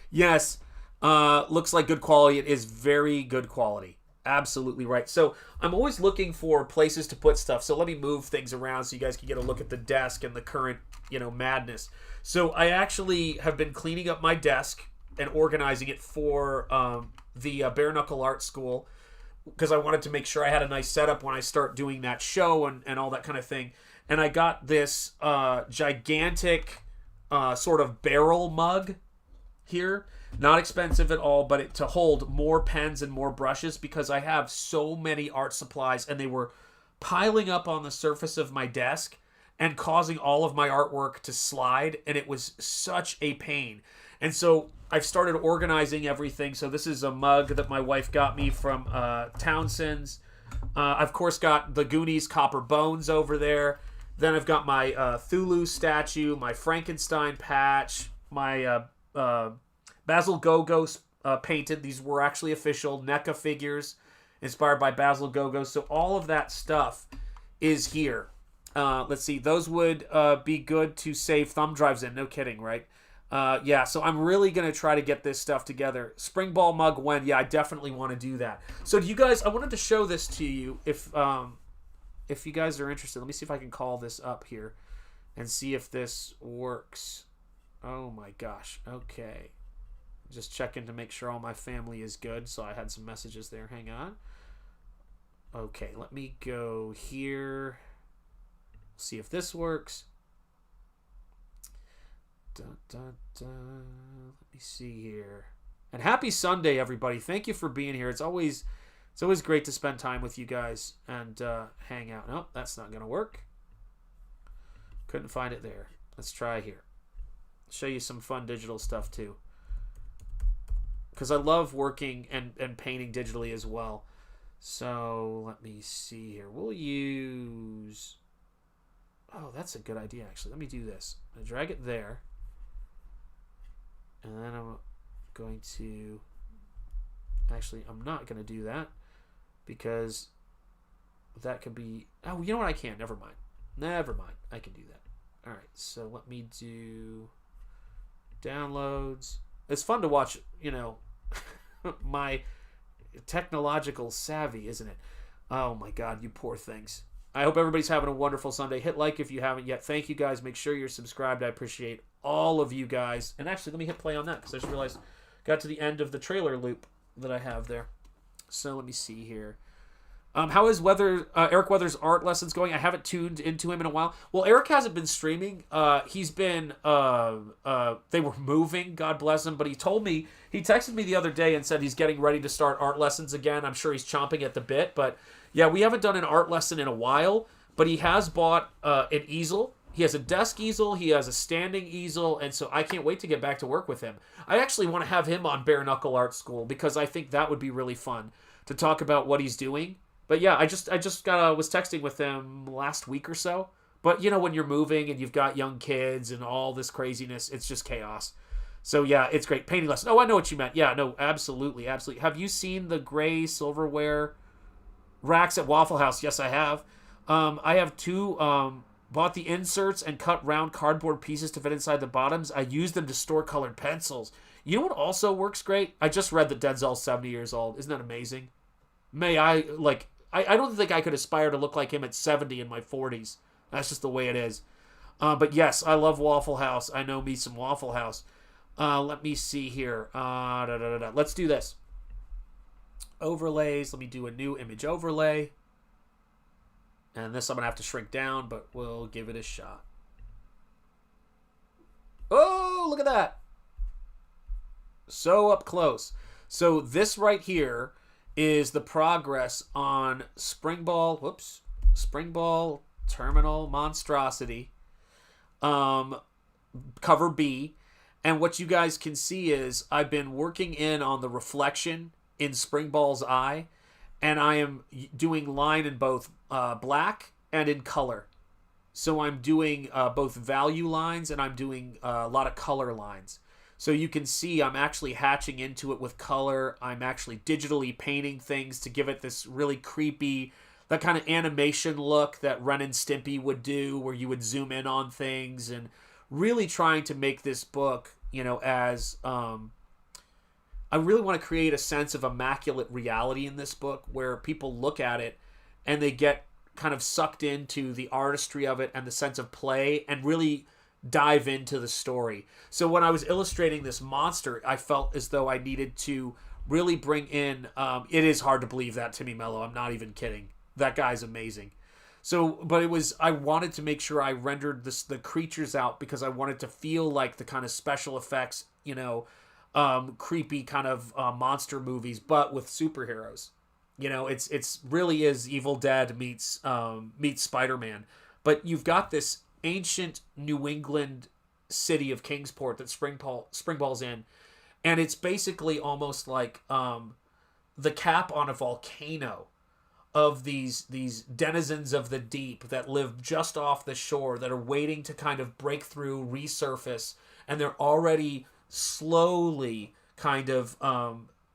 Yes. Looks like good quality. It is very good quality. Absolutely right. So I'm always looking for places to put stuff. So let me move things around so you guys can get a look at the desk and the current, madness. So I actually have been cleaning up my desk and organizing it for the Bare Knuckle Art School, because I wanted to make sure I had a nice setup when I start doing that show and all that kind of thing. And I got this gigantic sort of barrel mug here. Not expensive at all, but to hold more pens and more brushes, because I have so many art supplies and they were piling up on the surface of my desk and causing all of my artwork to slide, and it was such a pain. And so I've started organizing everything. So this is a mug that my wife got me from Townsend's. I've of course got the Goonies Copper Bones over there. Then I've got my Thulu statue, my Frankenstein patch, my Basil Gogo painted. These were actually official NECA figures inspired by Basil Gogo. So all of that stuff is here. Let's see. Those would be good to save thumb drives in. No kidding, right? So I'm really going to try to get this stuff together. Springball mug when? Yeah, I definitely want to do that. So do you guys, I wanted to show this to you if you guys are interested. Let me see if I can call this up here and see if this works. Oh my gosh. Okay. Just checking to make sure all my family is good. So I had some messages there. Hang on. Okay, let me go here. See if this works. Dun, dun, dun. Let me see here. And happy Sunday, everybody. Thank you for being here. It's always great to spend time with you guys and hang out. Nope, that's not going to work. Couldn't find it there. Let's try here. Show you some fun digital stuff too, because I love working and painting digitally as well. So let me see here. We'll use... Oh, that's a good idea, actually. Let me do this. I drag it there. And then I'm going to... Actually, I'm not going to do that, because that could be... Oh, you know what? I can't. Never mind. I can do that. All right, so let me do downloads. It's fun to watch, my technological savvy, isn't it? Oh my God, you poor things. I hope everybody's having a wonderful Sunday. Hit like if you haven't yet. Thank you guys. Make sure you're subscribed. I appreciate all of you guys. And actually, let me hit play on that, because I just realized got to the end of the trailer loop that I have there. So let me see here. How is Eric Weather's art lessons going? I haven't tuned into him in a while. Well, Eric hasn't been streaming. He's been, they were moving, God bless him. But he texted me the other day and said he's getting ready to start art lessons again. I'm sure he's chomping at the bit. But yeah, we haven't done an art lesson in a while. But he has bought an easel. He has a desk easel. He has a standing easel. And so I can't wait to get back to work with him. I actually want to have him on Bare Knuckle Art School, because I think that would be really fun to talk about what he's doing. But yeah, I just was texting with him last week or so. But when you're moving and you've got young kids and all this craziness, it's just chaos. So yeah, it's great. Painting lesson. Oh, I know what you meant. Yeah, no, absolutely, absolutely. Have you seen the gray silverware racks at Waffle House? Yes, I have. I have two. Bought the inserts and cut round cardboard pieces to fit inside the bottoms. I use them to store colored pencils. You know what also works great? I just read that Denzel's 70 years old. Isn't that amazing? May I, like, I don't think I could aspire to look like him at 70 in my 40s. That's just the way it is. But yes, I love Waffle House. I know me some Waffle House. Let me see here. Let's do this. Overlays. Let me do a new image overlay. And this I'm going to have to shrink down, but we'll give it a shot. Oh, look at that. So up close. So this right here is the progress on Springball Terminal Monstosity, cover B. And what you guys can see is I've been working in on the reflection in Springball's eye, and I am doing line in both black and in color. So I'm doing both value lines and I'm doing a lot of color lines. So you can see I'm actually hatching into it with color. I'm actually digitally painting things to give it this really creepy, that kind of animation look that Ren and Stimpy would do, where you would zoom in on things, and really trying to make this book, as I really want to create a sense of immaculate reality in this book, where people look at it and they get kind of sucked into the artistry of it and the sense of play and really dive into the story. So when I was illustrating this monster, I felt as though I needed to really bring in, it is hard to believe that Timmy Mello, I'm not even kidding. That guy's amazing. So, but I wanted to make sure I rendered the creatures out because I wanted to feel like the kind of special effects, creepy kind of monster movies, but with superheroes. It's really is Evil Dead meets Spider-Man. But you've got this ancient New England city of Kingsport that Springball's in, and it's basically almost like the cap on a volcano of these denizens of the deep that live just off the shore that are waiting to kind of break through, resurface, and they're already slowly kind of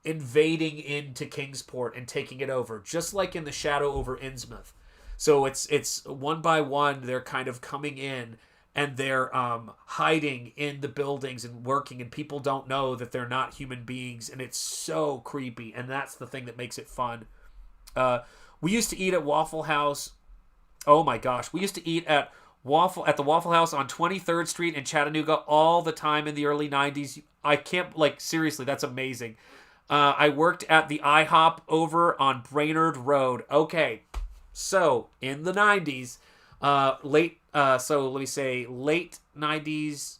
invading into Kingsport and taking it over, just like in The Shadow over Innsmouth. So it's one by one they're kind of coming in and they're hiding in the buildings and working, and people don't know that they're not human beings, and it's so creepy, and that's the thing that makes it fun. We used to eat at Waffle House. Oh my gosh, we used to eat at the Waffle House on 23rd Street in Chattanooga all the time in the early 90s. I can't, seriously, that's amazing. I worked at the IHOP over on Brainerd Road. Okay, so in the 90s, early 90s,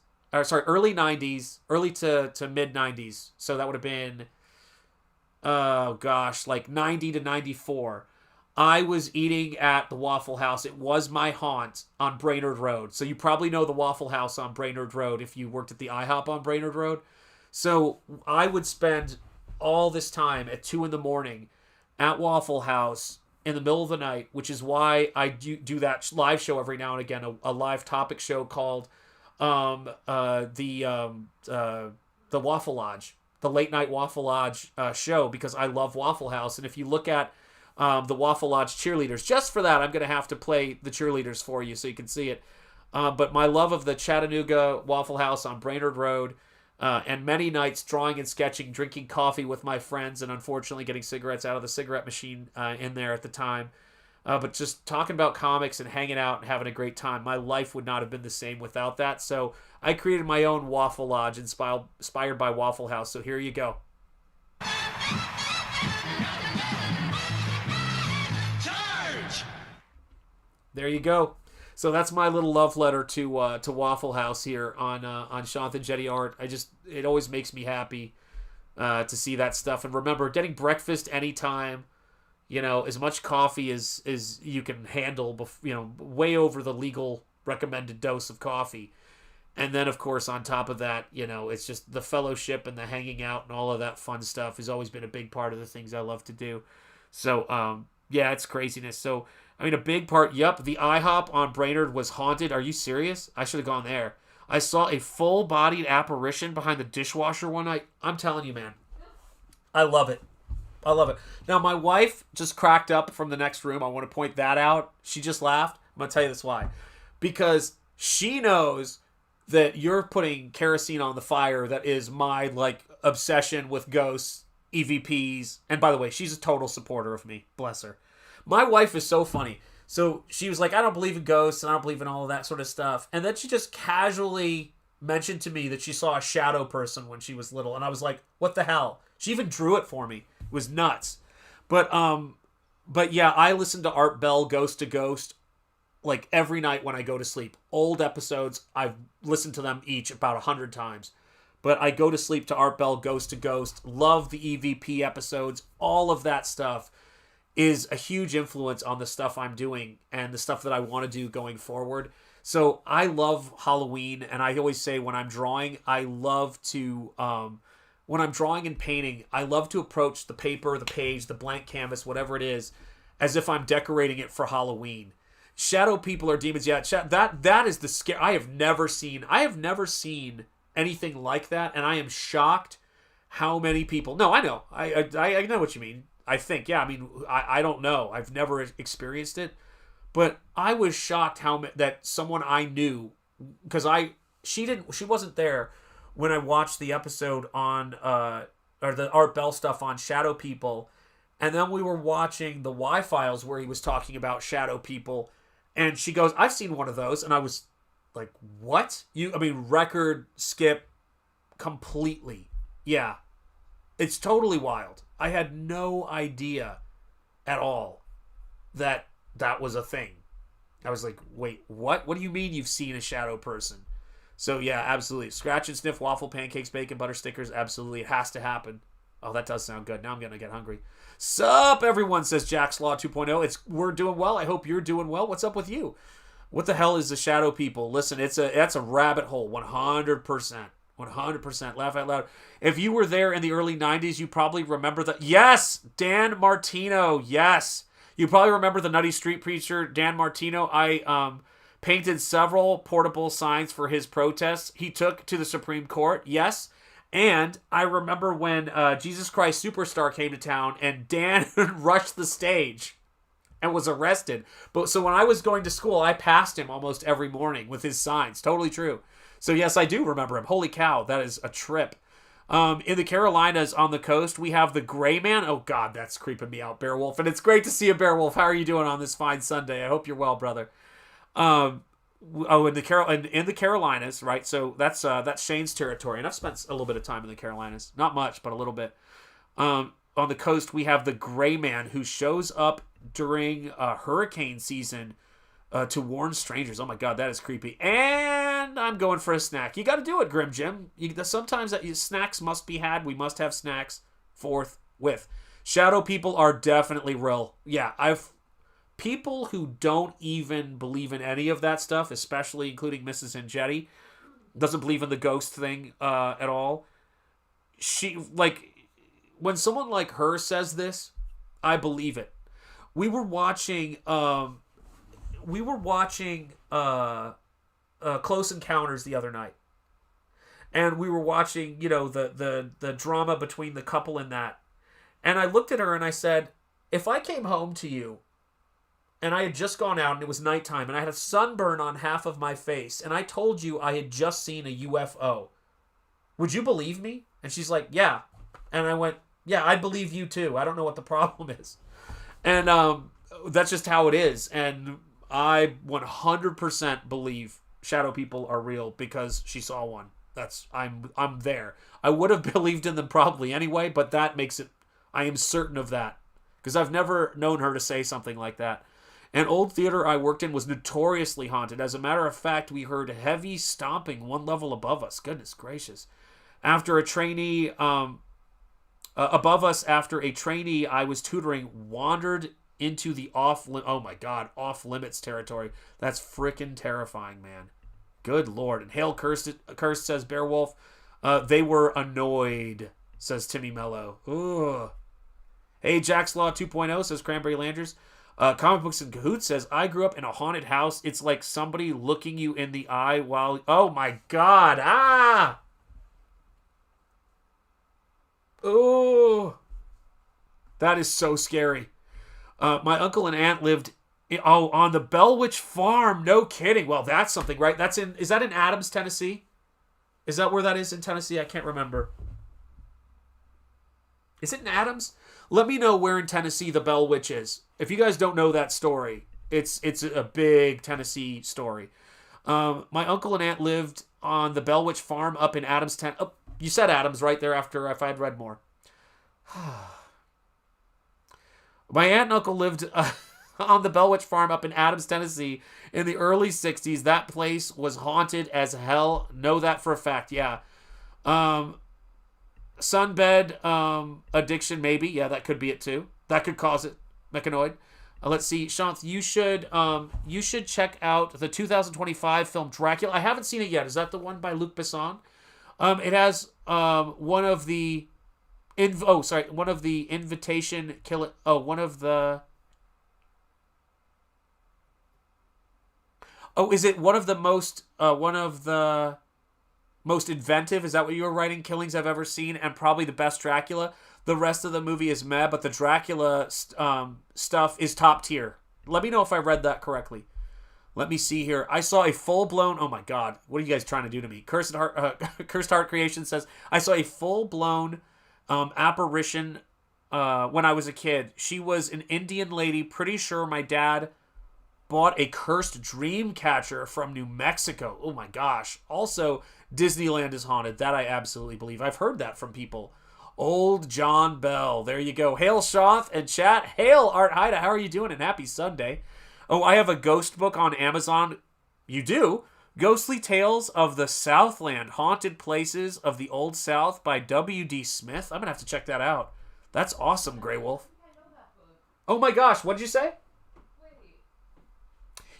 early to mid 90s. So that would have been, 90 to 94. I was eating at the Waffle House. It was my haunt on Brainerd Road. So you probably know the Waffle House on Brainerd Road if you worked at the IHOP on Brainerd Road. So I would spend all this time at 2 a.m. at Waffle House in the middle of the night, which is why I do that live show every now and again, a live topic show called the Waffle Lodge, the late night Waffle Lodge show, because I love Waffle House. And if you look at the Waffle Lodge cheerleaders, just for that, I'm going to have to play the cheerleaders for you so you can see it. But my love of the Chattanooga Waffle House on Brainerd Road, and many nights drawing and sketching, drinking coffee with my friends, and unfortunately getting cigarettes out of the cigarette machine in there at the time. But just talking about comics and hanging out and having a great time. My life would not have been the same without that. So I created my own Waffle Lodge inspired by Waffle House. So here you go. Charge! There you go. So that's my little love letter to Waffle House here on Shanthan Jetty Art. It always makes me happy to see that stuff. And remember, getting breakfast anytime, as much coffee as you can handle, way over the legal recommended dose of coffee. And then, of course, on top of that, it's just the fellowship and the hanging out and all of that fun stuff has always been a big part of the things I love to do. So, yeah, it's craziness. So, a big part, the IHOP on Brainerd was haunted. Are you serious? I should have gone there. I saw a full-bodied apparition behind the dishwasher one night. I'm telling you, man. I love it. I love it. Now, my wife just cracked up from the next room. I want to point that out. She just laughed. I'm going to tell you this why. Because she knows that you're putting kerosene on the fire that is my, like, obsession with ghosts, EVPs. And by the way, she's a total supporter of me. Bless her. My wife is so funny. So she was like, I don't believe in ghosts and I don't believe in all of that sort of stuff. And then she just casually mentioned to me that she saw a shadow person when she was little. And I was like, what the hell? She even drew it for me. It was nuts. But yeah, I listen to Art Bell Ghost to Ghost like every night when I go to sleep. Old episodes, I've listened to them each about 100 times. But I go to sleep to Art Bell Ghost to Ghost. Love the EVP episodes. All of that stuff is a huge influence on the stuff I'm doing and the stuff that I want to do going forward. So I love Halloween, and I always say when I'm drawing, I love to, when I'm drawing and painting, I love to approach the paper, the page, the blank canvas, whatever it is, as if I'm decorating it for Halloween. Shadow people or demons, yeah, that is the scare. I have never seen anything like that, and I am shocked how many people. No, I know, I know what you mean. I think, yeah, I mean, I don't know. I've never experienced it. But I was shocked that someone I knew, because she wasn't there when I watched the episode on, or the Art Bell stuff on shadow people. And then we were watching the Y-Files where he was talking about shadow people. And she goes, I've seen one of those. And I was like, what? Record skip completely. Yeah. It's totally wild. I had no idea at all that was a thing. I was like, wait, what? What do you mean you've seen a shadow person? So yeah, absolutely. Scratch and sniff, waffle, pancakes, bacon, butter stickers. Absolutely. It has to happen. Oh, that does sound good. Now I'm going to get hungry. Sup, everyone, says Jack's Law 2.0. We're doing well. I hope you're doing well. What's up with you? What the hell is the shadow people? Listen, that's a rabbit hole. 100%. 100%. Laugh out loud. If you were there in the early 90s, you probably remember Yes! Dan Martino. Yes. You probably remember the Nutty Street Preacher, Dan Martino. I painted several portable signs for his protests he took to the Supreme Court. Yes. And I remember when Jesus Christ Superstar came to town and Dan rushed the stage and was arrested. But so when I was going to school, I passed him almost every morning with his signs. Totally true. So yes, I do remember him. Holy cow, that is a trip. In the Carolinas on the coast, we have the Gray Man. Oh God, that's creeping me out, Beowulf. And it's great to see you, Beowulf. How are you doing on this fine Sunday? I hope you're well, brother. In the Carolinas, right? So that's Shane's territory, and I've spent a little bit of time in the Carolinas. Not much, but a little bit. On the coast, we have the Gray Man who shows up during hurricane season to warn strangers. Oh my God, that is creepy. And I'm going for a snack. You got to do it, Grim Jim. Sometimes snacks must be had. We must have snacks forthwith. Shadow people are definitely real. Yeah, people who don't even believe in any of that stuff, especially including Mrs. Angetti, doesn't believe in the ghost thing at all. When someone like her says this, I believe it. We were watching Close Encounters the other night, and we were watching, the drama between the couple in that, and I looked at her and I said, if I came home to you and I had just gone out and it was nighttime and I had a sunburn on half of my face and I told you I had just seen a UFO, would you believe me? And she's like, yeah. And I went, yeah, I believe you too. I don't know what the problem is. And that's just how it is. And I 100% believe shadow people are real because she saw one. I'm there. I would have believed in them probably anyway, but that makes it, I am certain of that because I've never known her to say something like that. An old theater I worked in was notoriously haunted. As a matter of fact, we heard heavy stomping one level above us. Goodness gracious. After a trainee, above us, after a trainee I was tutoring wandered into the off-limits territory. That's freaking terrifying, man. Good Lord. And Hail Cursed says Beowulf. They were annoyed, says Timmy Mello. Ugh. Hey, Jack's Law 2.0 says Cranberry Landers. Comic Books in Cahoots says, I grew up in a haunted house. It's like somebody looking you in the eye while... Oh, my God. Ah! Oh. That is so scary. My uncle and aunt lived... on the Bellwitch Farm. No kidding. Well, that's something, right? Is that in Adams, Tennessee? Is that where that is in Tennessee? I can't remember. Is it in Adams? Let me know where in Tennessee the Bell Witch is. If you guys don't know that story, it's a big Tennessee story. My uncle and aunt lived on the Bell Witch Farm up in Adams. Oh, you said Adams right there after if I had read more. My aunt and uncle lived on the Bell Witch Farm up in Adams, Tennessee in the early 60s. That place was haunted as hell. Know that for a fact, yeah. Sunbed addiction, maybe. Yeah, that could be it too. That could cause it. Mechanoid. Let's see, Shanth, you should check out the 2025 film Dracula. I haven't seen it yet. Is that the one by Luc Besson? It has one of the invitation kill. Oh, one of the. Oh, is it one of the most inventive? Is that what you were writing? Killings I've ever seen, and probably the best Dracula. The rest of the movie is meh, but the Dracula stuff is top tier. Let me know if I read that correctly. Let me see here. I saw a full-blown... Oh my God. What are you guys trying to do to me? Cursed Heart Creation says, I saw a full-blown apparition when I was a kid. She was an Indian lady. Pretty sure my dad bought a cursed dream catcher from New Mexico. Oh my gosh. Also, Disneyland is haunted. That I absolutely believe. I've heard that from people. Old John Bell. There you go. Hail Shoth and chat. Hail Art Haida. How are you doing? And happy Sunday. Oh, I have a ghost book on Amazon. You do? Ghostly Tales of the Southland. Haunted Places of the Old South by W.D. Smith. I'm going to have to check that out. That's awesome, Grey Wolf. Oh my gosh. What did you say?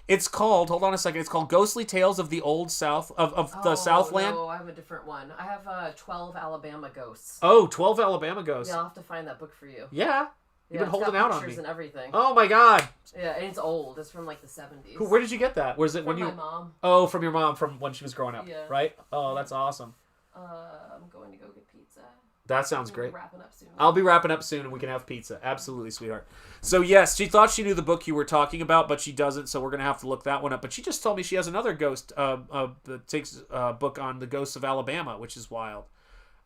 It's called, hold on a second, it's called Ghostly Tales of the Old South, of the Southland. No, I have a different one. I have 12 Alabama Ghosts. Oh, 12 Alabama Ghosts. Yeah, I'll have to find that book for you. Yeah. You've been holding out on me. And everything. Oh my God. Yeah, and it's old. It's from like the 70s. Cool. Where did you get that? Was it from my mom. Oh, from your mom from when she was growing up. Yeah. Right? Oh, that's awesome. I'm going to go get pizza. That sounds great. Wrapping up soon. I'll be wrapping up soon and we can have pizza. Absolutely, sweetheart. So yes, she thought she knew the book you were talking about, but she doesn't, so we're going to have to look that one up. But she just told me she has another ghost that takes a book on the ghosts of Alabama, which is wild.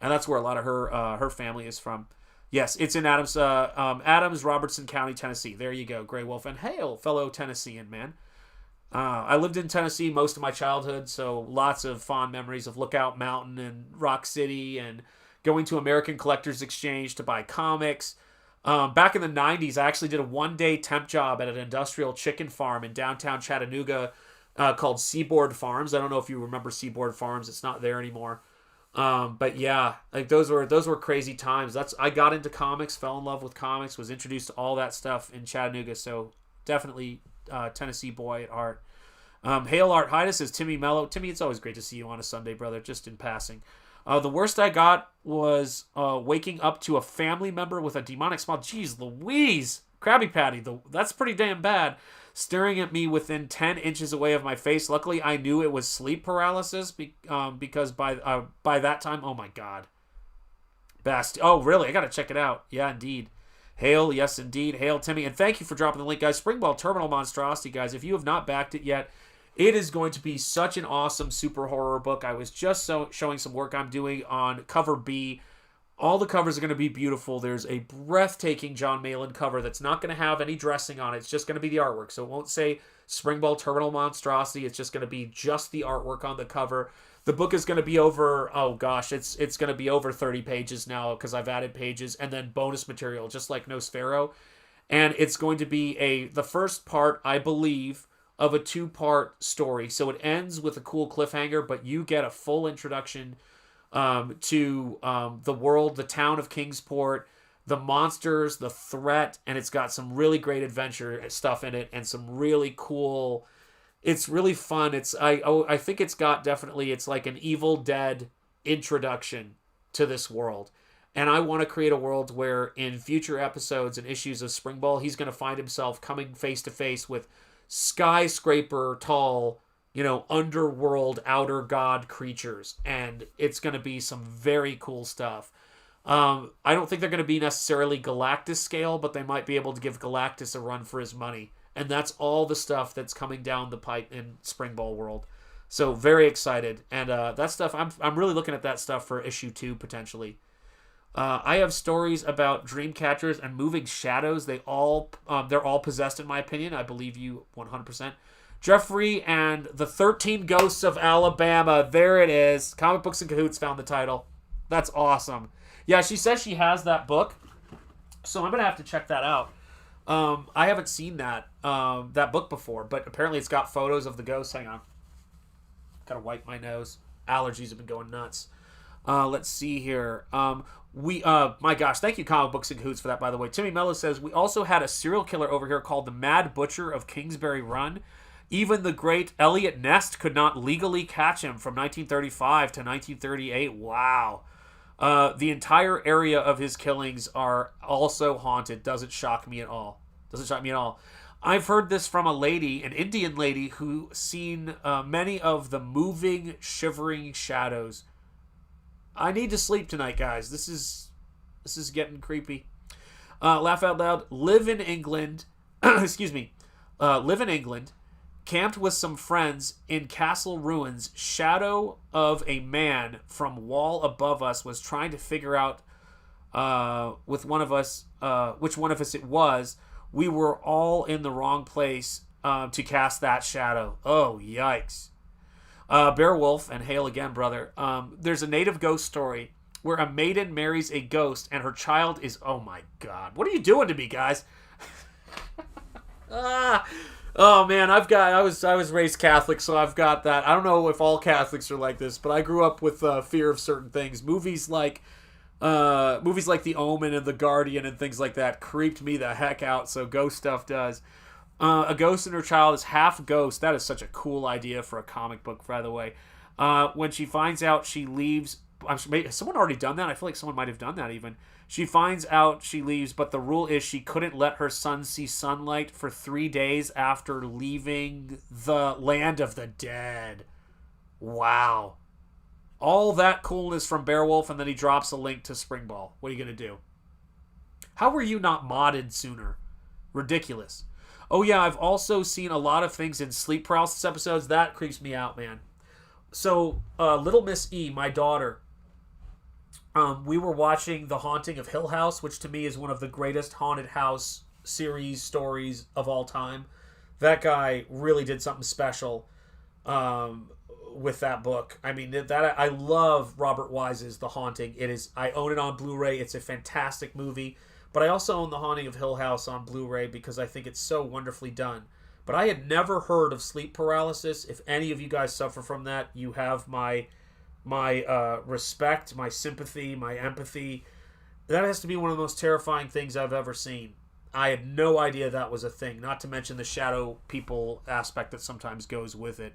And that's where a lot of her family is from. Yes, it's in Adams, Robertson County, Tennessee. There you go, Grey Wolf. And hail, fellow Tennessean, man. I lived in Tennessee most of my childhood, so lots of fond memories of Lookout Mountain and Rock City and going to American Collectors Exchange to buy comics. Back in the 90s, I actually did a one-day temp job at an industrial chicken farm in downtown Chattanooga called Seaboard Farms. I don't know if you remember Seaboard Farms. It's not there anymore. But yeah, like those were crazy times. I got into comics, fell in love with comics, was introduced to all that stuff in Chattanooga. So definitely Tennessee boy at heart. Hail Art Haida says Timmy Mello. Timmy, it's always great to see you on a Sunday, brother, just in passing. The worst I got was waking up to a family member with a demonic smile. Jeez Louise. Krabby Patty, that's pretty damn bad. Staring at me within 10 inches away of my face. Luckily, I knew it was sleep paralysis because by that time, oh my God. Best. Oh, really? I got to check it out. Yeah, indeed. Hail, yes, indeed. Hail, Timmy. And thank you for dropping the link, guys. Springball Terminal Monstosity, guys. If you have not backed it yet, it is going to be such an awesome super horror book. I was just showing some work I'm doing on cover B. All the covers are going to be beautiful. There's a breathtaking John Malin cover that's not going to have any dressing on it. It's just going to be the artwork. So it won't say Springball Terminal Monstosity. It's just going to be just the artwork on the cover. The book is going to be over, oh gosh, it's going to be over 30 pages now because I've added pages and then bonus material, just like Nosfero. And it's going to be the first part, I believe, of a 2-part story. So it ends with a cool cliffhanger, but you get a full introduction to the world, the town of Kingsport, the monsters, the threat, and it's got some really great adventure stuff in it and some really cool. It's really fun. I think it's got definitely, it's like an Evil Dead introduction to this world. And I want to create a world where in future episodes and issues of Springball, he's going to find himself coming face to face with skyscraper tall, underworld, outer god creatures. And it's going to be some very cool stuff. I don't think they're going to be necessarily Galactus scale, but they might be able to give Galactus a run for his money. And that's all the stuff that's coming down the pipe in Springball world. So very excited. And that stuff, I'm really looking at that stuff for issue 2 potentially. I have stories about dream catchers and moving shadows. They're all possessed in my opinion. I believe you 100%. Jeffrey and the 13 Ghosts of Alabama. There it is. Comic Books and Cahoots found the title. That's awesome. Yeah, she says she has that book, so I'm gonna have to check that out. I haven't seen that book before, but apparently it's got photos of the ghosts. Hang on, gotta wipe my nose. Allergies have been going nuts. Let's see here. My gosh, thank you, Comic Books and Cahoots, for that, by the way. Timmy Mello says, we also had a serial killer over here called the Mad Butcher of Kingsbury Run. Even the great Elliot Ness could not legally catch him from 1935 to 1938. Wow. The entire area of his killings are also haunted. Doesn't shock me at all. I've heard this from a lady, an Indian lady, who seen many of the moving, shivering shadows. I need to sleep tonight, guys. This is getting creepy. Laugh out loud. Live in England. Excuse me. Live in England. Camped with some friends in castle ruins. Shadow of a man from wall above us was trying to figure out with one of us which one of us it was. We were all in the wrong place to cast that shadow. Oh, yikes. Beowulf, and hail again, brother. There's a native ghost story where a maiden marries a ghost and her child is... Oh, my God. What are you doing to me, guys? Oh, man, I was raised Catholic, so I've got that. I don't know if all Catholics are like this, but I grew up with fear of certain things. Movies like The Omen and The Guardian and things like that creeped me the heck out, so ghost stuff does. A ghost and her child is half ghost. That is such a cool idea for a comic book, by the way. When she finds out, she leaves. Has someone already done that? I feel like someone might have done that even. She finds out, she leaves, but the rule is she couldn't let her son see sunlight for 3 days after leaving the land of the dead. Wow. All that coolness from Beowulf, and then he drops a link to Springball. What are you going to do? How were you not modded sooner? Ridiculous. Oh, yeah, I've also seen a lot of things in sleep paralysis episodes. That creeps me out, man. So, Little Miss E, my daughter, we were watching The Haunting of Hill House, which to me is one of the greatest haunted house series stories of all time. That guy really did something special with that book. I mean, I love Robert Wise's The Haunting. I own it on Blu-ray. It's a fantastic movie. But I also own The Haunting of Hill House on Blu-ray because I think it's so wonderfully done. But I had never heard of sleep paralysis. If any of you guys suffer from that, you have my respect, my sympathy, my empathy. That has to be one of the most terrifying things I've ever seen. I had no idea that was a thing, not to mention the shadow people aspect that sometimes goes with it.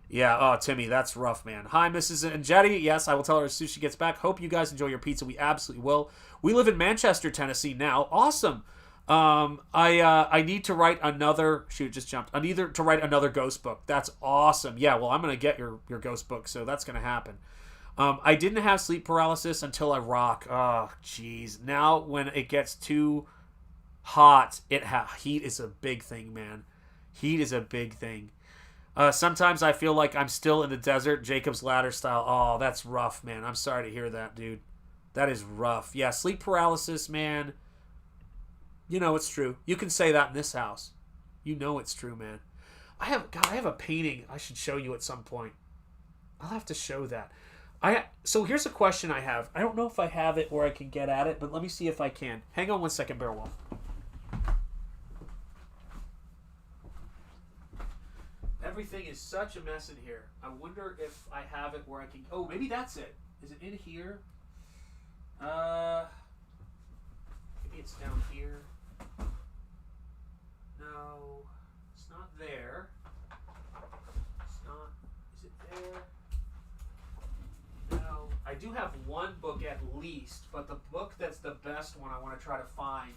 Yeah, oh, Timmy, that's rough, man. Hi, Mrs. Angetti. Yes, I will tell her as soon as she gets back. Hope you guys enjoy your pizza. We absolutely will. We live in Manchester, Tennessee now. Awesome. I need to write another... Shoot, just jumped. I need to write another ghost book. That's awesome. Yeah, well, I'm going to get your ghost book, so that's going to happen. I didn't have sleep paralysis until I rock. Oh, jeez. Now, when it gets too hot, heat is a big thing, man. Heat is a big thing. Sometimes I feel like I'm still in the desert, Jacob's Ladder style. Oh, that's rough, man. I'm sorry to hear that, dude. That is rough. Yeah, sleep paralysis, man. You know it's true. You can say that in this house. You know it's true, man. I have a painting I should show you at some point. I'll have to show that. So here's a question I have. I don't know if I have it or I can get at it, but let me see if I can. Hang on one second, Beowulf. Everything is such a mess in here. I wonder if I have it where I can... Oh, maybe that's it. Is it in here? Maybe it's down here. No, it's not there. It's not... Is it there? No. I do have one book at least, but the book that's the best one I want to try to find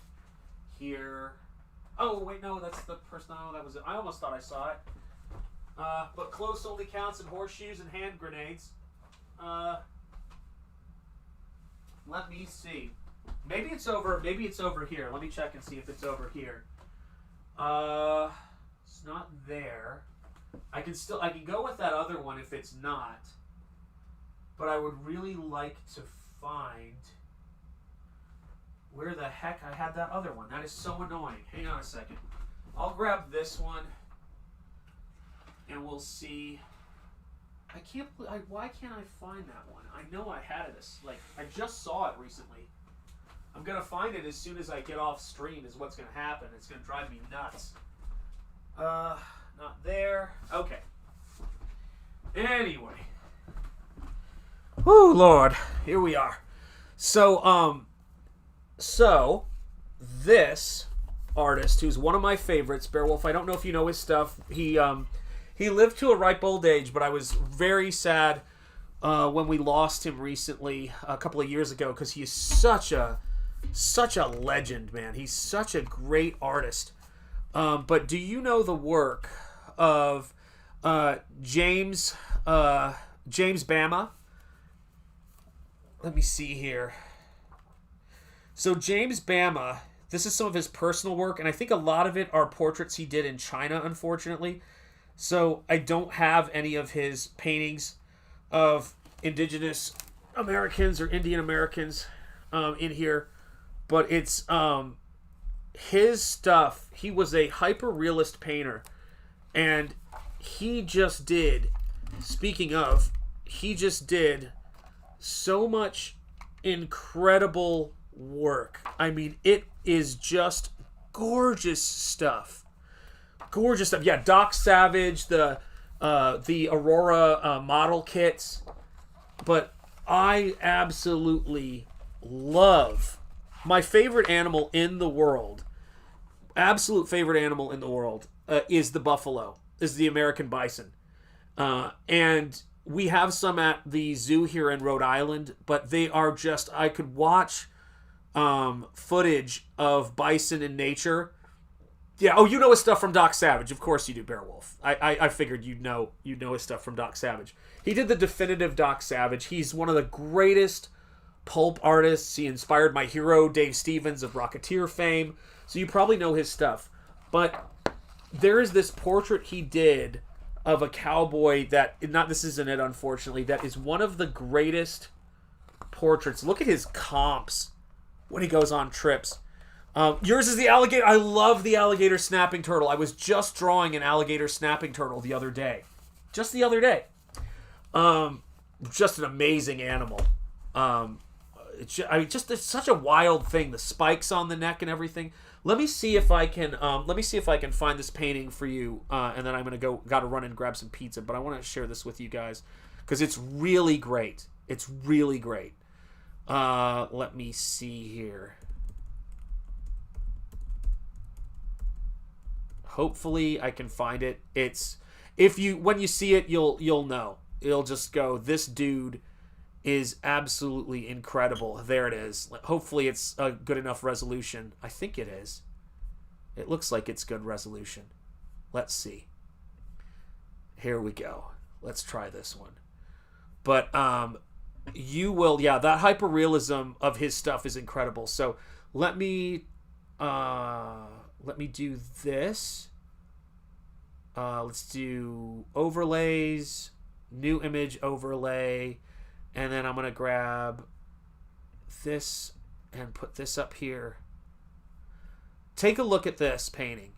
here. Oh, wait, no, that's the person. No, that was it. I almost thought I saw it. But close only counts in horseshoes and hand grenades. Let me see. Maybe it's over here. Let me check and see if it's over here. It's not there. I can go with that other one if it's not. But I would really like to find where the heck I had that other one. That is so annoying. Hang on a second. I'll grab this one and we'll see. Why can't I find that one? I know I had it. Like, I just saw it recently. I'm going to find it as soon as I get off stream is what's going to happen. It's going to drive me nuts. Not there. Okay. Anyway. Oh, Lord. Here we are. So this artist, who's one of my favorites, Beowulf, I don't know if you know his stuff. He lived to a ripe old age, but I was very sad when we lost him recently, a couple of years ago, because he is such a legend, man. He's such a great artist. But do you know the work of James Bama? Let me see here. So James Bama, this is some of his personal work, and I think a lot of it are portraits he did in China, unfortunately. So I don't have any of his paintings of indigenous Americans or Indian Americans in here. But it's his stuff. He was a hyper-realist painter. And he just did, speaking of, he just did so much incredible work. I mean, it is just gorgeous stuff. Gorgeous stuff. Yeah, Doc Savage, the Aurora model kits. But I absolutely love my favorite animal in the world. Absolute favorite animal in the world is the buffalo, is the American bison. And we have some at the zoo here in Rhode Island, but they are just, I could watch footage of bison in nature. Yeah, oh, you know his stuff from Doc Savage. Of course you do, Beowulf. I figured you'd know his stuff from Doc Savage. He did the definitive Doc Savage. He's one of the greatest pulp artists. He inspired my hero, Dave Stevens of Rocketeer fame. So you probably know his stuff. But there is this portrait he did of a cowboy that, this isn't it, unfortunately, that is one of the greatest portraits. Look at his comps when he goes on trips. Yours is the alligator. I love the alligator snapping turtle. I was just drawing an alligator snapping turtle the other day. Just the other day. Just an amazing animal. It's such a wild thing. The spikes on the neck and everything. Let me see if I can find this painting for you, and then I'm gotta run and grab some pizza. But I want to share this with you guys because it's really great. It's really great. Let me see here. Hopefully I can find it. When you see it, you'll know. It'll just go, this dude is absolutely incredible. There it is. Hopefully it's a good enough resolution. I think it is. It looks like it's good resolution. Let's see. Here we go. Let's try this one. But you will, yeah, that hyperrealism of his stuff is incredible. So let me do this. Let's do overlays, new image overlay, and then I'm going to grab this and put this up here. Take a look at this painting.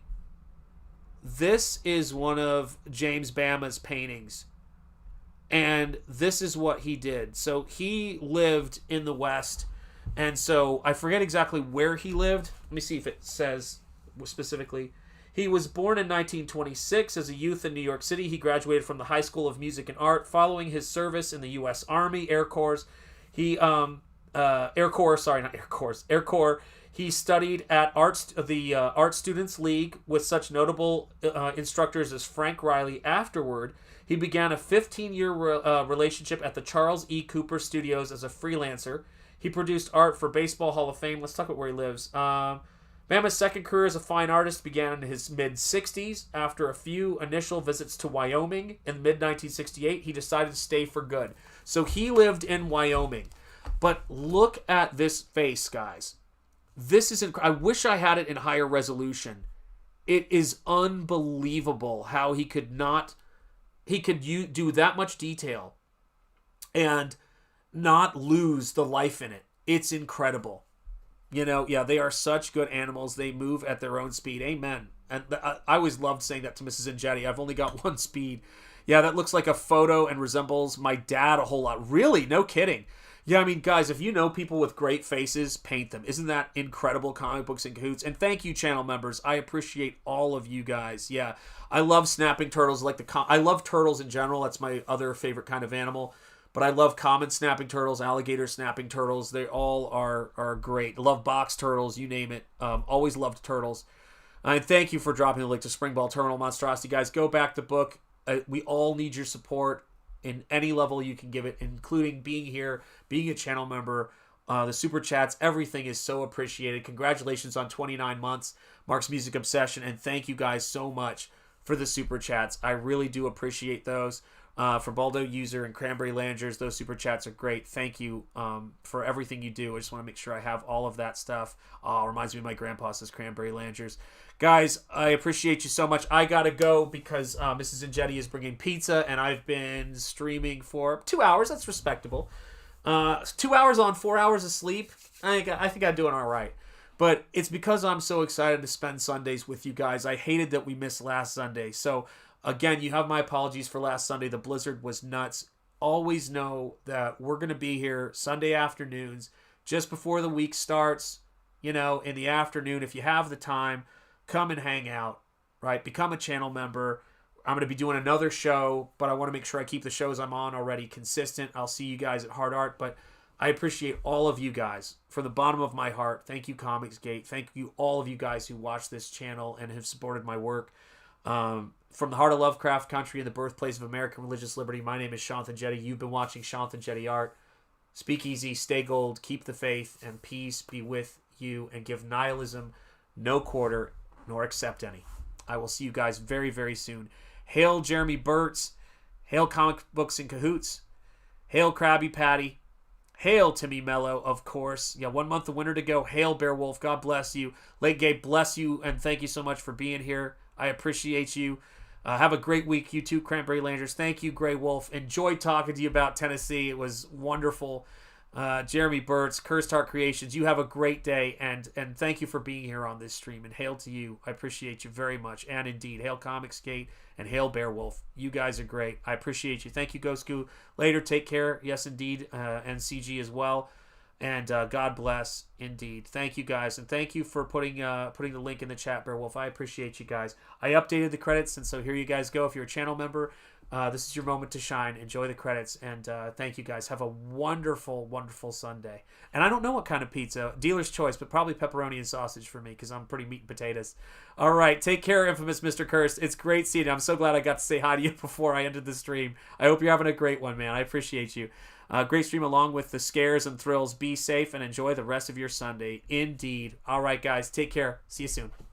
This is one of James Bama's paintings, and this is what he did. So he lived in the West, and so I forget exactly where he lived. Let me see if it says specifically. He was born in 1926 as a youth in New York City. He graduated from the High School of Music and Art. Following his service in the U.S. Army Air Corps, he He studied at the Art Students League with such notable instructors as Frank Riley. Afterward, He began a 15-year relationship at the Charles E. Cooper Studios as a freelancer. He produced art for Baseball Hall of Fame. Let's talk about where he lives. Bama's second career as a fine artist began in his mid-60s. After a few initial visits to Wyoming in mid-1968, he decided to stay for good. So he lived in Wyoming. But look at this face, guys. This is I wish I had it in higher resolution. It is unbelievable how he could do that much detail and not lose the life in it. It's incredible. You know, yeah, they are such good animals. They move at their own speed. Amen. And I always loved saying that to Mrs. Ingetti. I've only got one speed. Yeah, that looks like a photo and resembles my dad a whole lot. Really? No kidding. Yeah, I mean, guys, if you know people with great faces, paint them. Isn't that incredible, Comic Books in Cahoots? And thank you, channel members. I appreciate all of you guys. Yeah, I love snapping turtles. I love turtles in general. That's my other favorite kind of animal. But I love common snapping turtles, alligator snapping turtles. They all are great. I love box turtles, you name it. Always loved turtles. And thank you for dropping the link to Springball Terminal Monstosity. Guys, go back the book. We all need your support in any level you can give it, including being here, being a channel member, the super chats. Everything is so appreciated. Congratulations on 29 months, Mark's Music Obsession, and thank you guys so much for the super chats. I really do appreciate those. For Baldo User and Cranberry Langers, those super chats are great. Thank you for everything you do. I just want to make sure I have all of that stuff. Reminds me of my grandpa says Cranberry Langers. Guys, I appreciate you so much. I gotta go because Mrs. Ingetti is bringing pizza, and I've been streaming for 2 hours. That's respectable. 2 hours on, 4 hours of sleep. I think I'm doing all right. But it's because I'm so excited to spend Sundays with you guys. I hated that we missed last Sunday. So, again, you have my apologies for last Sunday. The blizzard was nuts. Always know that we're going to be here Sunday afternoons just before the week starts. You know, in the afternoon, if you have the time, come and hang out, right? Become a channel member. I'm going to be doing another show, but I want to make sure I keep the shows I'm on already consistent. I'll see you guys at Hard Art, but I appreciate all of you guys from the bottom of my heart. Thank you, Comicsgate. Thank you, all of you guys who watch this channel and have supported my work. From the heart of Lovecraft Country and the birthplace of American religious liberty, my name is Shanthan Jetty. You've been watching Shanthan Jetty Art. Speak easy, stay gold, keep the faith, and peace be with you, and give nihilism no quarter nor accept any. I will see you guys very, very soon. Hail Jeremy Burtz. Hail Comic Books in Cahoots. Hail Krabby Patty. Hail Timmy Mello, of course. Yeah, 1 month of winter to go. Hail Beowulf. God bless you. Late Gabe, bless you, and thank you so much for being here. I appreciate you. Have a great week, you too, Cranberry Langers. Thank you, Grey Wolf. Enjoyed talking to you about Tennessee. It was wonderful. Jeremy Burtz, Cursed Heart Creations, you have a great day, and thank you for being here on this stream, and hail to you. I appreciate you very much, and indeed, hail Comicsgate, and hail Beowulf. You guys are great. I appreciate you. Thank you, Ghost Goo. Later, take care. Yes, indeed, and CG as well. And God bless, indeed. Thank you, guys. And thank you for putting the link in the chat, Beowulf. I appreciate you guys. I updated the credits, and so here you guys go. If you're a channel member, this is your moment to shine. Enjoy the credits. And thank you, guys. Have a wonderful, wonderful Sunday. And I don't know what kind of pizza. Dealer's choice, but probably pepperoni and sausage for me because I'm pretty meat and potatoes. All right. Take care, infamous Mr. Cursed. It's great seeing you. I'm so glad I got to say hi to you before I ended the stream. I hope you're having a great one, man. I appreciate you. Great stream along with the scares and thrills. Be safe and enjoy the rest of your Sunday. Indeed. All right, guys. Take care. See you soon.